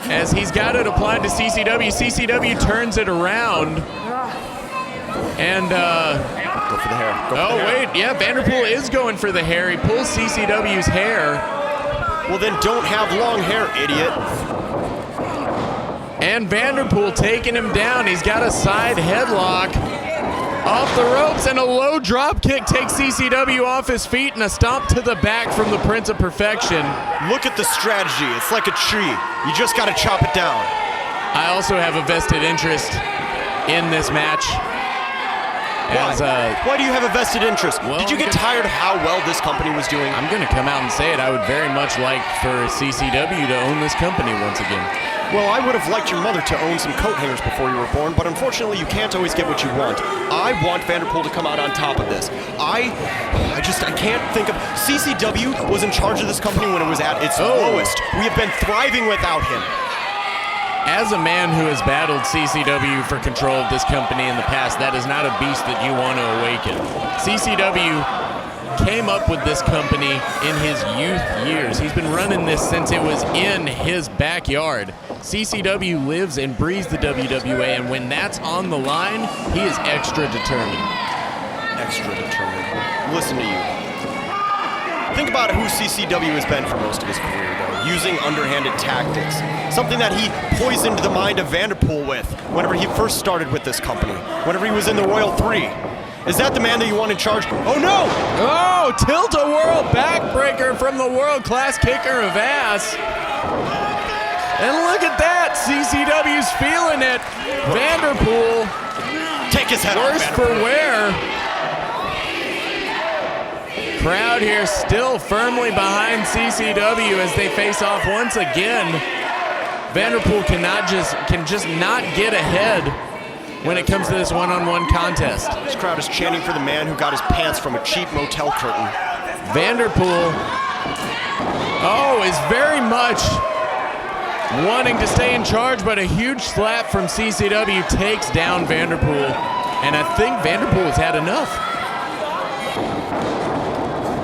as he's got it applied to CCW. CCW turns it around. And, Go for the hair. Wait, yeah, Vanderpool is going for the hair. He pulls CCW's hair. Well, then don't have long hair, idiot. And Vanderpool taking him down. He's got a side headlock off the ropes, and a low drop kick takes CCW off his feet, and a stomp to the back from the Prince of Perfection. Look at the strategy. It's like a tree. You just got to chop it down. I also have a vested interest in this match. Why do you have a vested interest? Well, did you get tired of how well this company was doing? I'm going to come out and say it. I would very much like for CCW to own this company once again. Well, I would have liked your mother to own some coat hangers before you were born, but unfortunately you can't always get what you want. I want Vanderpool to come out on top of this. I can't think of... CCW was in charge of this company when it was at its lowest. We have been thriving without him. As a man who has battled CCW for control of this company in the past, that is not a beast that you want to awaken. CCW came up with this company in his youth years. He's been running this since it was in his backyard. CCW lives and breathes the WWA, and when that's on the line, he is extra determined. Extra determined. Listen to you. Think about who CCW has been for most of his career, though, using underhanded tactics. Something that he poisoned the mind of Vanderpool with whenever he first started with this company, whenever he was in the Royal 3. Is that the man that you want in charge? Oh, no! Oh, tilt-a-whirl backbreaker from the world-class kicker of ass. And look at that, CCW's feeling it. Vanderpool. Take his head off, Worse for wear. Crowd here still firmly behind CCW as they face off once again. Vanderpool can just not get ahead when it comes to this one-on-one contest. This crowd is chanting for the man who got his pants from a cheap motel curtain. Vanderpool, is very much wanting to stay in charge, but a huge slap from CCW takes down Vanderpool, and I think Vanderpool has had enough.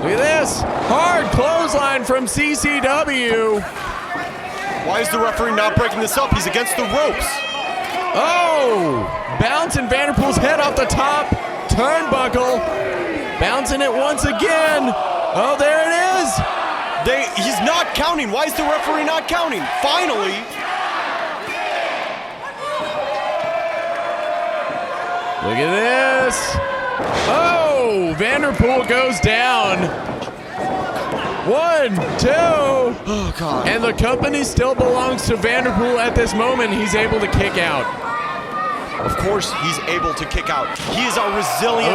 Look at this, hard clothesline from CCW. Why is the referee not breaking this up? He's against the ropes. Bouncing Vanderpool's head off the top turnbuckle, bouncing it once again. Oh, there it is. He's not counting. Why is the referee not counting? Finally. Look at this. Vanderpool goes down. 1, 2. Oh, God. And the company still belongs to Vanderpool at this moment. He's able to kick out. Of course he's able to kick out. He is our resilient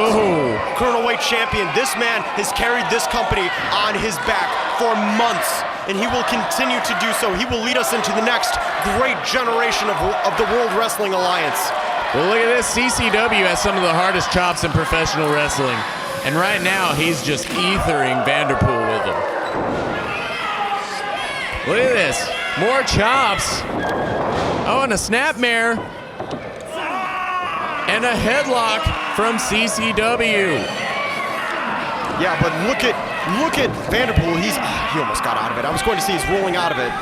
Colonel Weight champion. This man has carried this company on his back for months, and he will continue to do so. He will lead us into the next great generation of the World Wrestling Alliance. Well, look at this. CCW has some of the hardest chops in professional wrestling. And right now, he's just ethering Vanderpool with him. Look at this. More chops. And a snapmare. And a headlock from CCW. Yeah, but look at Vanderpool. He almost got out of it. I was going to say he's rolling out of it.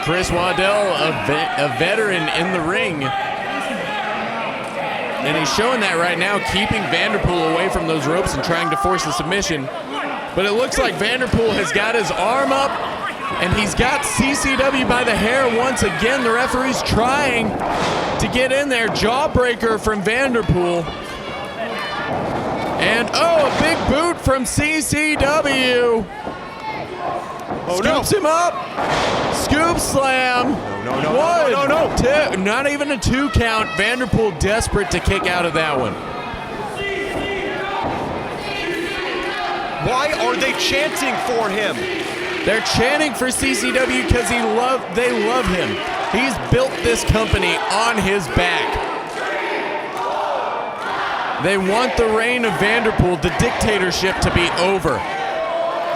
Chris Waddell, a veteran in the ring. And he's showing that right now, keeping Vanderpool away from those ropes and trying to force the submission. But it looks like Vanderpool has got his arm up, and he's got CCW by the hair once again. The referee's trying to get in there. Jawbreaker from Vanderpool. And, a big boot from CCW. Scoops him up. Scoop slam. No. 2, not even a 2 count. Vanderpool desperate to kick out of that one. Why are they chanting for him? They're chanting for CCW because they love him. He's built this company on his back. They want the reign of Vanderpool, the dictatorship, to be over.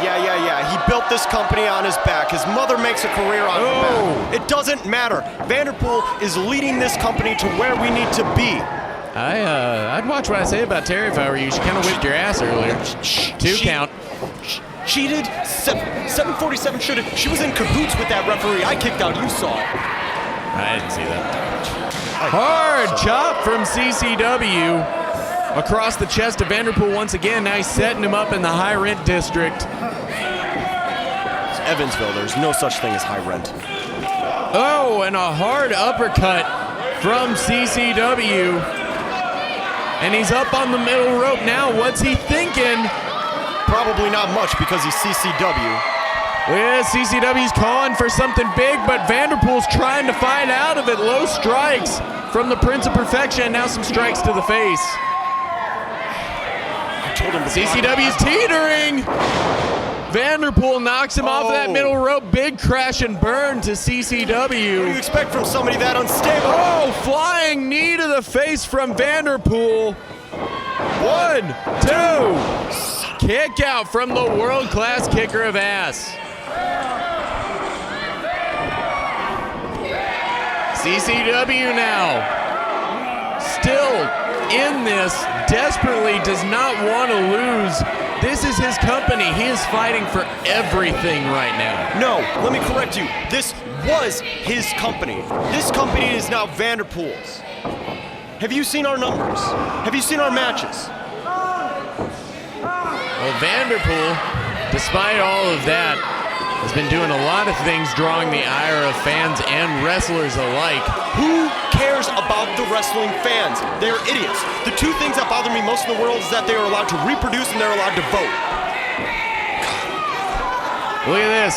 Yeah. He built this company on his back. His mother makes a career on his back. It doesn't matter. Vanderpool is leading this company to where we need to be. I'd watch what I say about Terri if I were you. She kind of whipped your ass earlier. Two count. Cheated. 747 should have. She was in cahoots with that referee. I kicked out. You saw it. I didn't see that. Hard chop from CCW across the chest of Vanderpool once again. Now he's setting him up in the high rent district. It's Evansville. There's no such thing as high rent. Oh, and a hard uppercut from CCW. And he's up on the middle rope now. What's he thinking? Probably not much because he's CCW. Yeah, CCW's calling for something big, but Vanderpool's trying to fight out of it. Low strikes from the Prince of Perfection. Now some strikes to the face. I told him to CCW's teetering. Vanderpool knocks him off of that middle rope. Big crash and burn to CCW. What do you expect from somebody that unstable? Oh, flying knee to the face from Vanderpool. 1, 2. Kick out from the world-class kicker of ass. CCW now, still in this, desperately does not want to lose. This is his company. He is fighting for everything right now. No, let me correct you. This was his company. This company is now Vanderpool's. Have you seen our numbers? Have you seen our matches? Well, Vanderpool, despite all of that, has been doing a lot of things drawing the ire of fans and wrestlers alike. Who cares about the wrestling fans? They're idiots. The two things that bother me most in the world is that they are allowed to reproduce and they're allowed to vote. Look at this.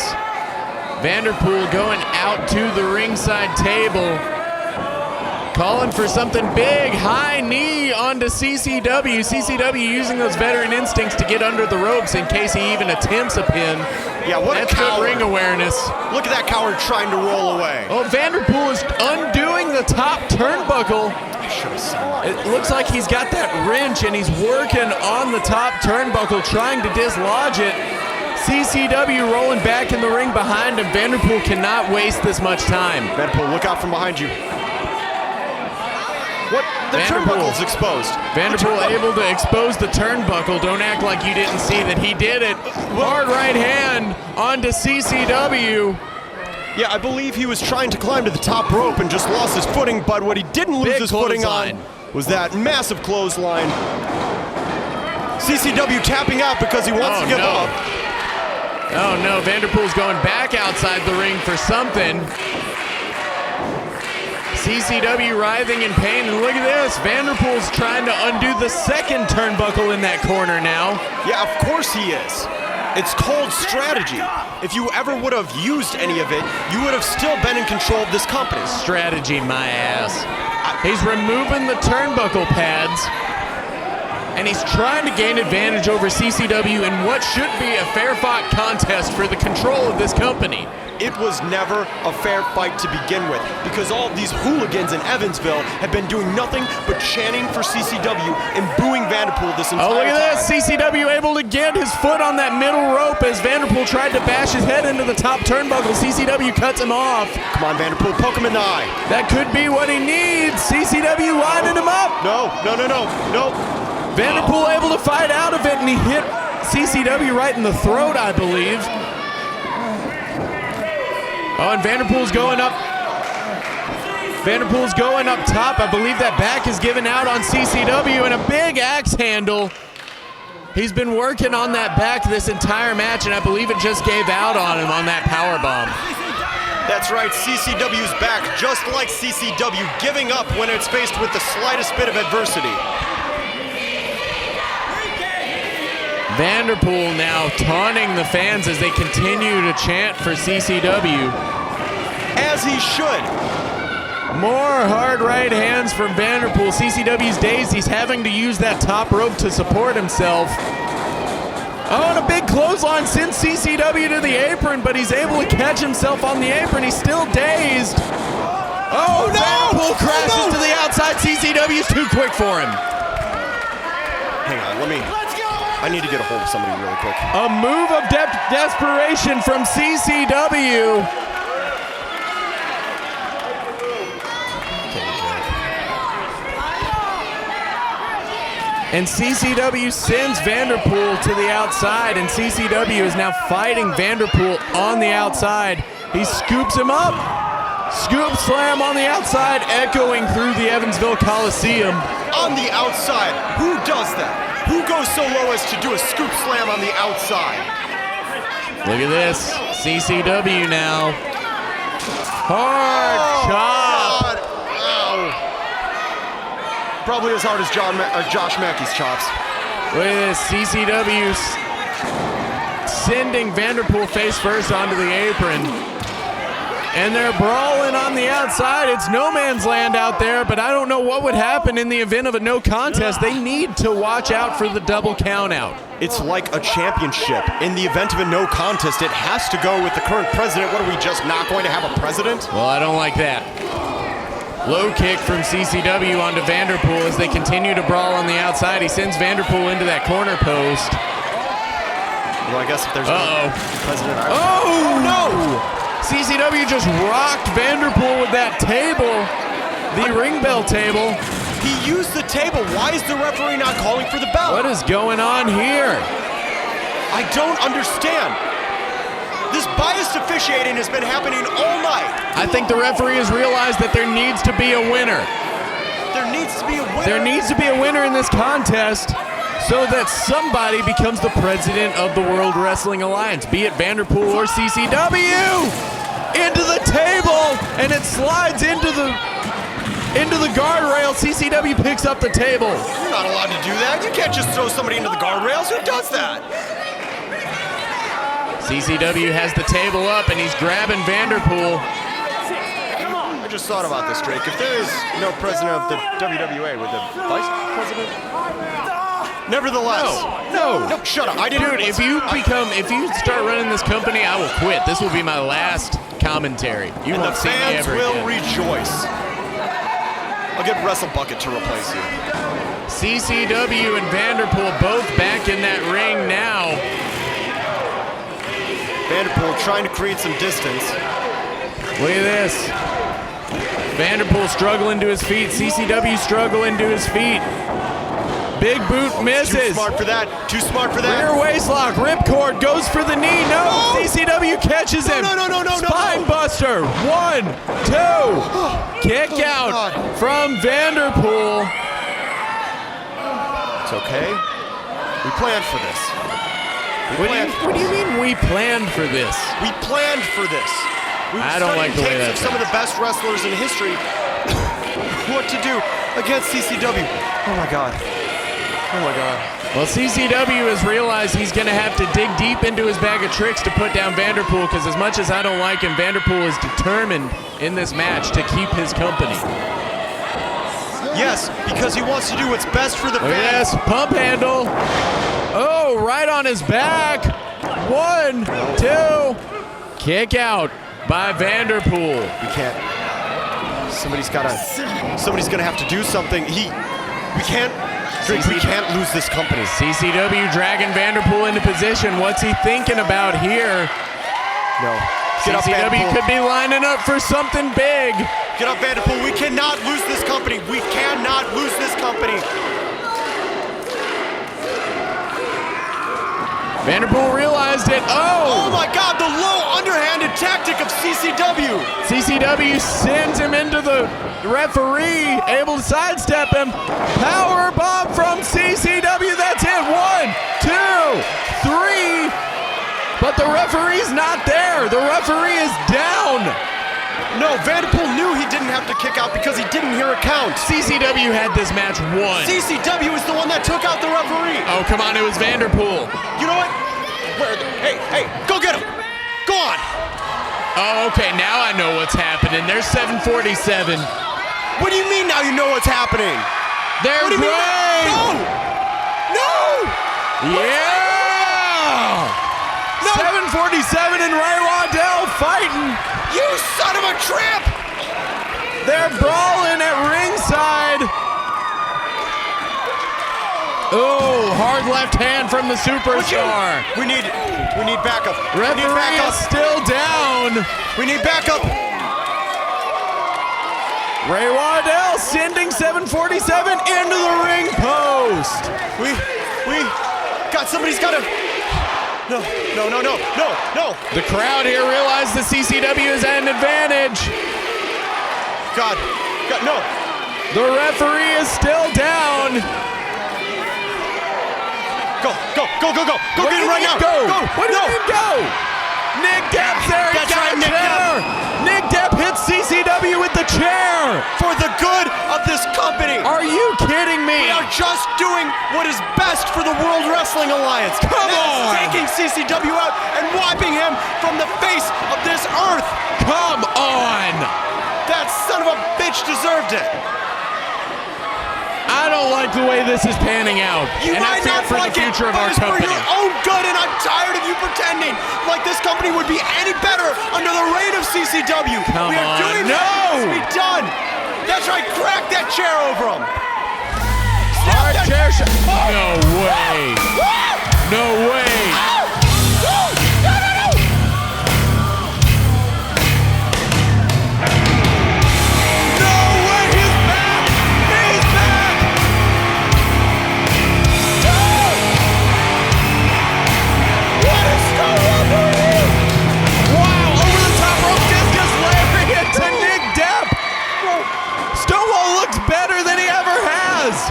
Vanderpool going out to the ringside table. Calling for something big. High knee onto CCW. CCW using those veteran instincts to get under the ropes in case he even attempts a pin. Yeah, what That's a coward. good ring awareness. Look at that coward trying to roll away. Oh, Vanderpool is undoing the top turnbuckle. I should have seen that. It looks like he's got that wrench and he's working on the top turnbuckle, trying to dislodge it. CCW rolling back in the ring behind him. Vanderpool cannot waste this much time. Vanderpool, look out from behind you. What? The turnbuckle's exposed. Vanderpool able to expose the turnbuckle. Don't act like you didn't see that he did it. Hard right hand onto CCW. Yeah, I believe he was trying to climb to the top rope and just lost his footing, but what he didn't lose his footing on was that massive clothesline. CCW tapping out because he wants to give up. Oh no, Vanderpool's going back outside the ring for something. CCW writhing in pain, and look at this. Vanderpool's trying to undo the second turnbuckle in that corner now. Yeah, of course he is. It's called strategy. If you ever would have used any of it, you would have still been in control of this company. Strategy, my ass. He's removing the turnbuckle pads, and he's trying to gain advantage over CCW in what should be a fair-fought contest for the control of this company. It was never a fair fight to begin with because all of these hooligans in Evansville have been doing nothing but chanting for CCW and booing Vanderpool this entire time. Oh, look at this. CCW able to get his foot on that middle rope as Vanderpool tried to bash his head into the top turnbuckle. CCW cuts him off. Come on, Vanderpool, poke him in the eye. That could be what he needs. CCW lining him up. No. Vanderpool able to fight out of it, and he hit CCW right in the throat, I believe. Oh, and Vanderpool's going up. Vanderpool's going up top. I believe that back is given out on CCW, and a big axe handle. He's been working on that back this entire match, and I believe it just gave out on him on that powerbomb. That's right, CCW's back, just like CCW, giving up when it's faced with the slightest bit of adversity. Vanderpool now taunting the fans as they continue to chant for CCW. As he should. More hard right hands from Vanderpool. CCW's dazed. He's having to use that top rope to support himself. Oh, and a big clothesline sends CCW to the apron, but he's able to catch himself on the apron. He's still dazed. Oh, no! Vanderpool crashes to the outside. CCW's too quick for him. Hang on, let me... I need to get a hold of somebody really quick. A move of desperation from CCW. And CCW sends Vanderpool to the outside, and CCW is now fighting Vanderpool on the outside. He scoops him up. Scoop slam on the outside, echoing through the Evansville Coliseum. On the outside. Who does that? Who goes so low as to do a scoop slam on the outside? Look at this. CCW now. Hard chop. God. Ow. Probably as hard as Josh Mackey's chops. Look at this. CCW sending Vanderpool face first onto the apron. And they're brawling on the outside. It's no man's land out there, but I don't know what would happen in the event of a no contest. They need to watch out for the double count out. It's like a championship. In the event of a no contest, it has to go with the current president. What, are we just not going to have a president? Well, I don't like that. Low kick from CCW onto Vanderpool as they continue to brawl on the outside. He sends Vanderpool into that corner post. Well, I guess if there's no president... Oh, no! CCW just rocked Vanderpool with that table, the ring bell table. He used the table. Why is the referee not calling for the bell? What is going on here? I don't understand. This biased officiating has been happening all night. I think the referee has realized that there needs to be a winner. There needs to be a winner? There needs to be a winner in this contest so that somebody becomes the president of the World Wrestling Alliance, be it Vanderpool or CCW. Into the table, and it slides into the guardrail. CCW picks up the table. You're not allowed to do that. You can't just throw somebody into the guardrails. Who does that? CCW has the table up, and he's grabbing Vanderpool. I just thought about this, Drake. If there is no president of the WWA, would the vice president? Nevertheless. No, shut up. I didn't. Dude, if you start running this company, I will quit. This will be my last commentary. You won't see me ever again. The fans will again. rejoice. I'll get Wrestle Bucket to replace you. CCW and Vanderpool both back in that ring now. Vanderpool trying to create some distance. Look at this. Vanderpool struggling to his feet. CCW struggling to his feet. Big boot misses. Too smart for that. Too smart for that. Rear waist lock. Ripcord goes for the knee. No. CCW catches him. No. Spine buster. 1, 2. Kick out from Vanderpool. It's okay. We planned for this. What do you mean we planned for this? We planned for this. I don't like the way that some of the best wrestlers in history. What to do against CCW? Oh my God. Well, CCW has realized he's going to have to dig deep into his bag of tricks to put down Vanderpool, because as much as I don't like him, Vanderpool is determined in this match to keep his company. Yes, because he wants to do what's best for the fans. Yes, pump handle. Oh, right on his back. 1, 2. Kick out by Vanderpool. We can't. Somebody's gonna have to do something. We can't lose this company. CCW dragging Vanderpool into position. What's he thinking about here? No. CCW could be lining up for something big. Get up, Vanderpool. We cannot lose this company. We cannot lose this company. Vanderpool realized it. Oh my God, the low underhanded tactic of CCW. CCW sends him into the referee, able to sidestep him. Power bomb from CCW. That's it. 1, 2, 3. But the referee's not there. The referee is down. No, Vanderpool knew he didn't have to kick out because he didn't hear a count. CCW had this match won. CCW is the one that took out the referee. Oh, come on, it was Vanderpool. You know what? Hey, go get him. Go on. Oh, okay, now I know what's happening. There's 747. What do you mean now you know what's happening? There's Ray. No. Yeah. No. 747 and Ray Waddell fighting. You son of a tramp! They're brawling at ringside. Oh, hard left hand from the superstar. We need backup. Referee is still down. We need backup. Ray Waddell sending 747 into the ring post. We got somebody's got to. No. The crowd here realized the CCW is at an advantage. God, no. The referee is still down. Go. Go get him right now. Go. Go. What do you mean go? Nick Depp's there. That's right, Nick Depp. Nick Depp hits CCW with the chair. For the good of this company. Are you kidding me? We are just doing what is best for the World Wrestling Alliance. Come on. Taking CCW out and wiping him from the face of this earth. Come on. That son of a bitch deserved it. I don't like the way this is panning out. You and I might fear not for like the future it, of but our it's company. for your own good, and I'm tired of you pretending like this company would be any better under the reign of CCW. Come we are on. doing No. what needs to be done. That's right, crack that chair over him. Hard chair shot. No way. No way.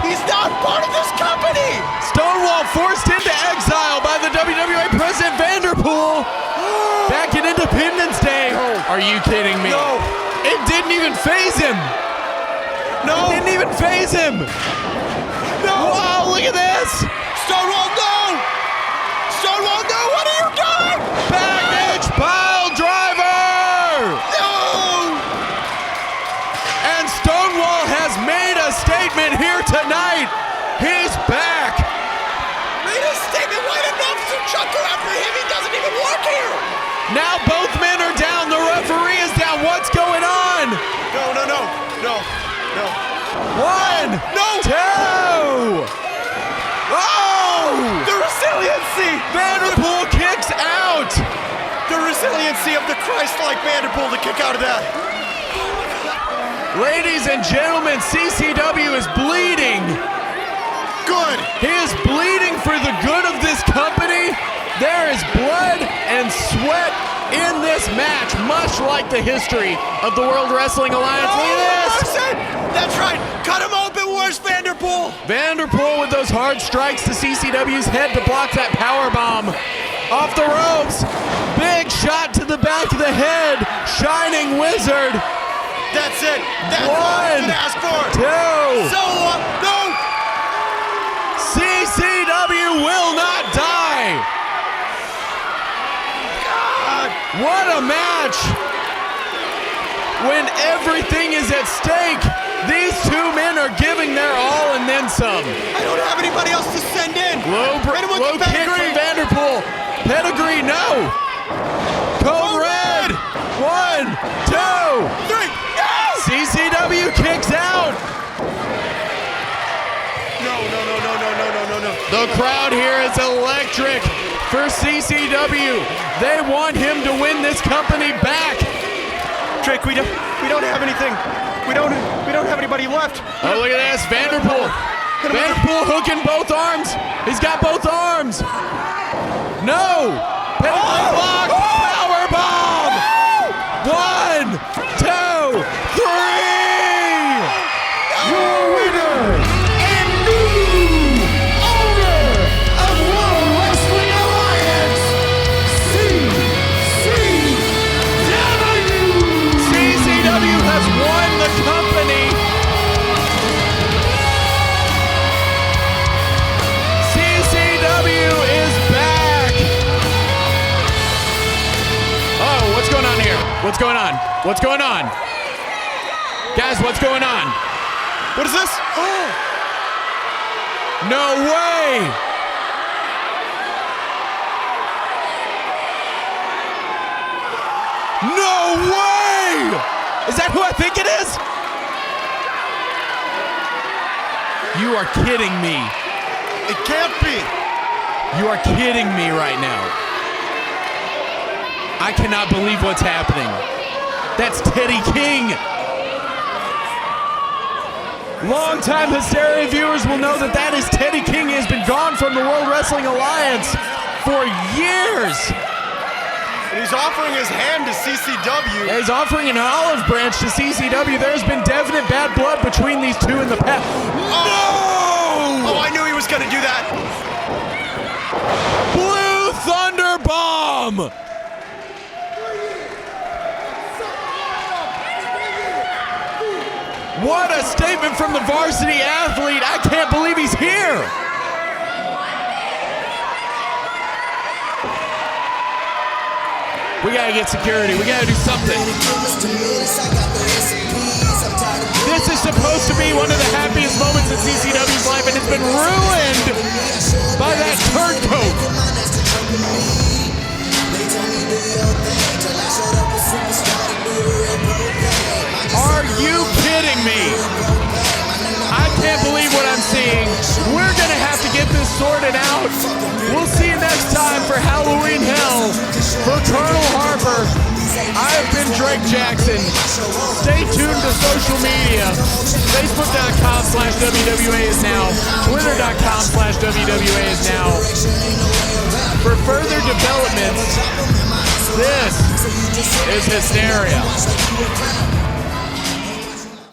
He's not part of this company! Stonewall forced into exile by the WWA President Vanderpool back in Independence Day. No. Are you kidding me? No. It didn't even faze him. No. It didn't even faze him. No. Wow, look at this. Stonewall, no! Stonewall, no! What are you doing? Baggage pile driver! No! And Stonewall has made a statement here tonight. He's back. Made a statement? Why did Officer Chuck go after him? He doesn't even work here. Now both men are down. The referee is down. What's going on? No. One. No. Two. Oh! The resiliency! Vanderpool kicks out. The resiliency of the Christ-like Vanderpool to kick out of that. Ladies and gentlemen, CCW is bleeding. Good. He is bleeding for the good of this company. There is blood and sweat in this match, much like the history of the World Wrestling Alliance. Look at this. That's right. Cut him open. Where's Vanderpool? Vanderpool with those hard strikes to CCW's head to block that power bomb. Off the ropes. Big shot to the back of the head. Shining Wizard. That's it. That's all I was gonna ask for. Two. So, no. CCW will not die. God. What a match. When everything is at stake, these two men are giving their all and then some. I don't have anybody else to send in. Low kick from Vanderpool. Pedigree, no. Code red. 1, 2, 3. Yes! CCW kicks out. No. The crowd here is electric for CCW. They want him to win this company back. Drake, we don't have anything. We don't have anybody left. Oh, look at this, Vanderpool. Vanderpool hooking both arms. He's got both arms. No. Pedigree block. Power bomb. 1, 2, 3. Your winner and new owner of World Wrestling Alliance, CCW. CCW has won the company. CCW is back. Oh, what's going on here? What's going on? What's going on? Guys, what's going on? What is this? No way! No way! Is that who I think it is? You are kidding me. It can't be. You are kidding me right now. I cannot believe what's happening. That's Teddy King. Long-time Hysteria viewers will know that is Teddy King. He has been gone from the World Wrestling Alliance for years. And he's offering his hand to CCW. Yeah, he's offering an olive branch to CCW. There's been definite bad blood between these two in the past. Oh, I knew he was going to do that. Blue Thunder Bomb. What a statement from the varsity athlete. I can't believe he's here. We gotta get security. We gotta do something. This is supposed to be one of the happiest moments in CCW's life, and it's been ruined by that turncoat. Are you kidding me? I can't believe what I'm seeing. We're gonna have to get this sorted out. We'll see you next time for Halloween Hell. For Colonel Harper, I have been Drake Jackson. Stay tuned to social media. Facebook.com/WWAISNOW. Twitter.com/WWAISNOW. For further developments, this is Hysteria.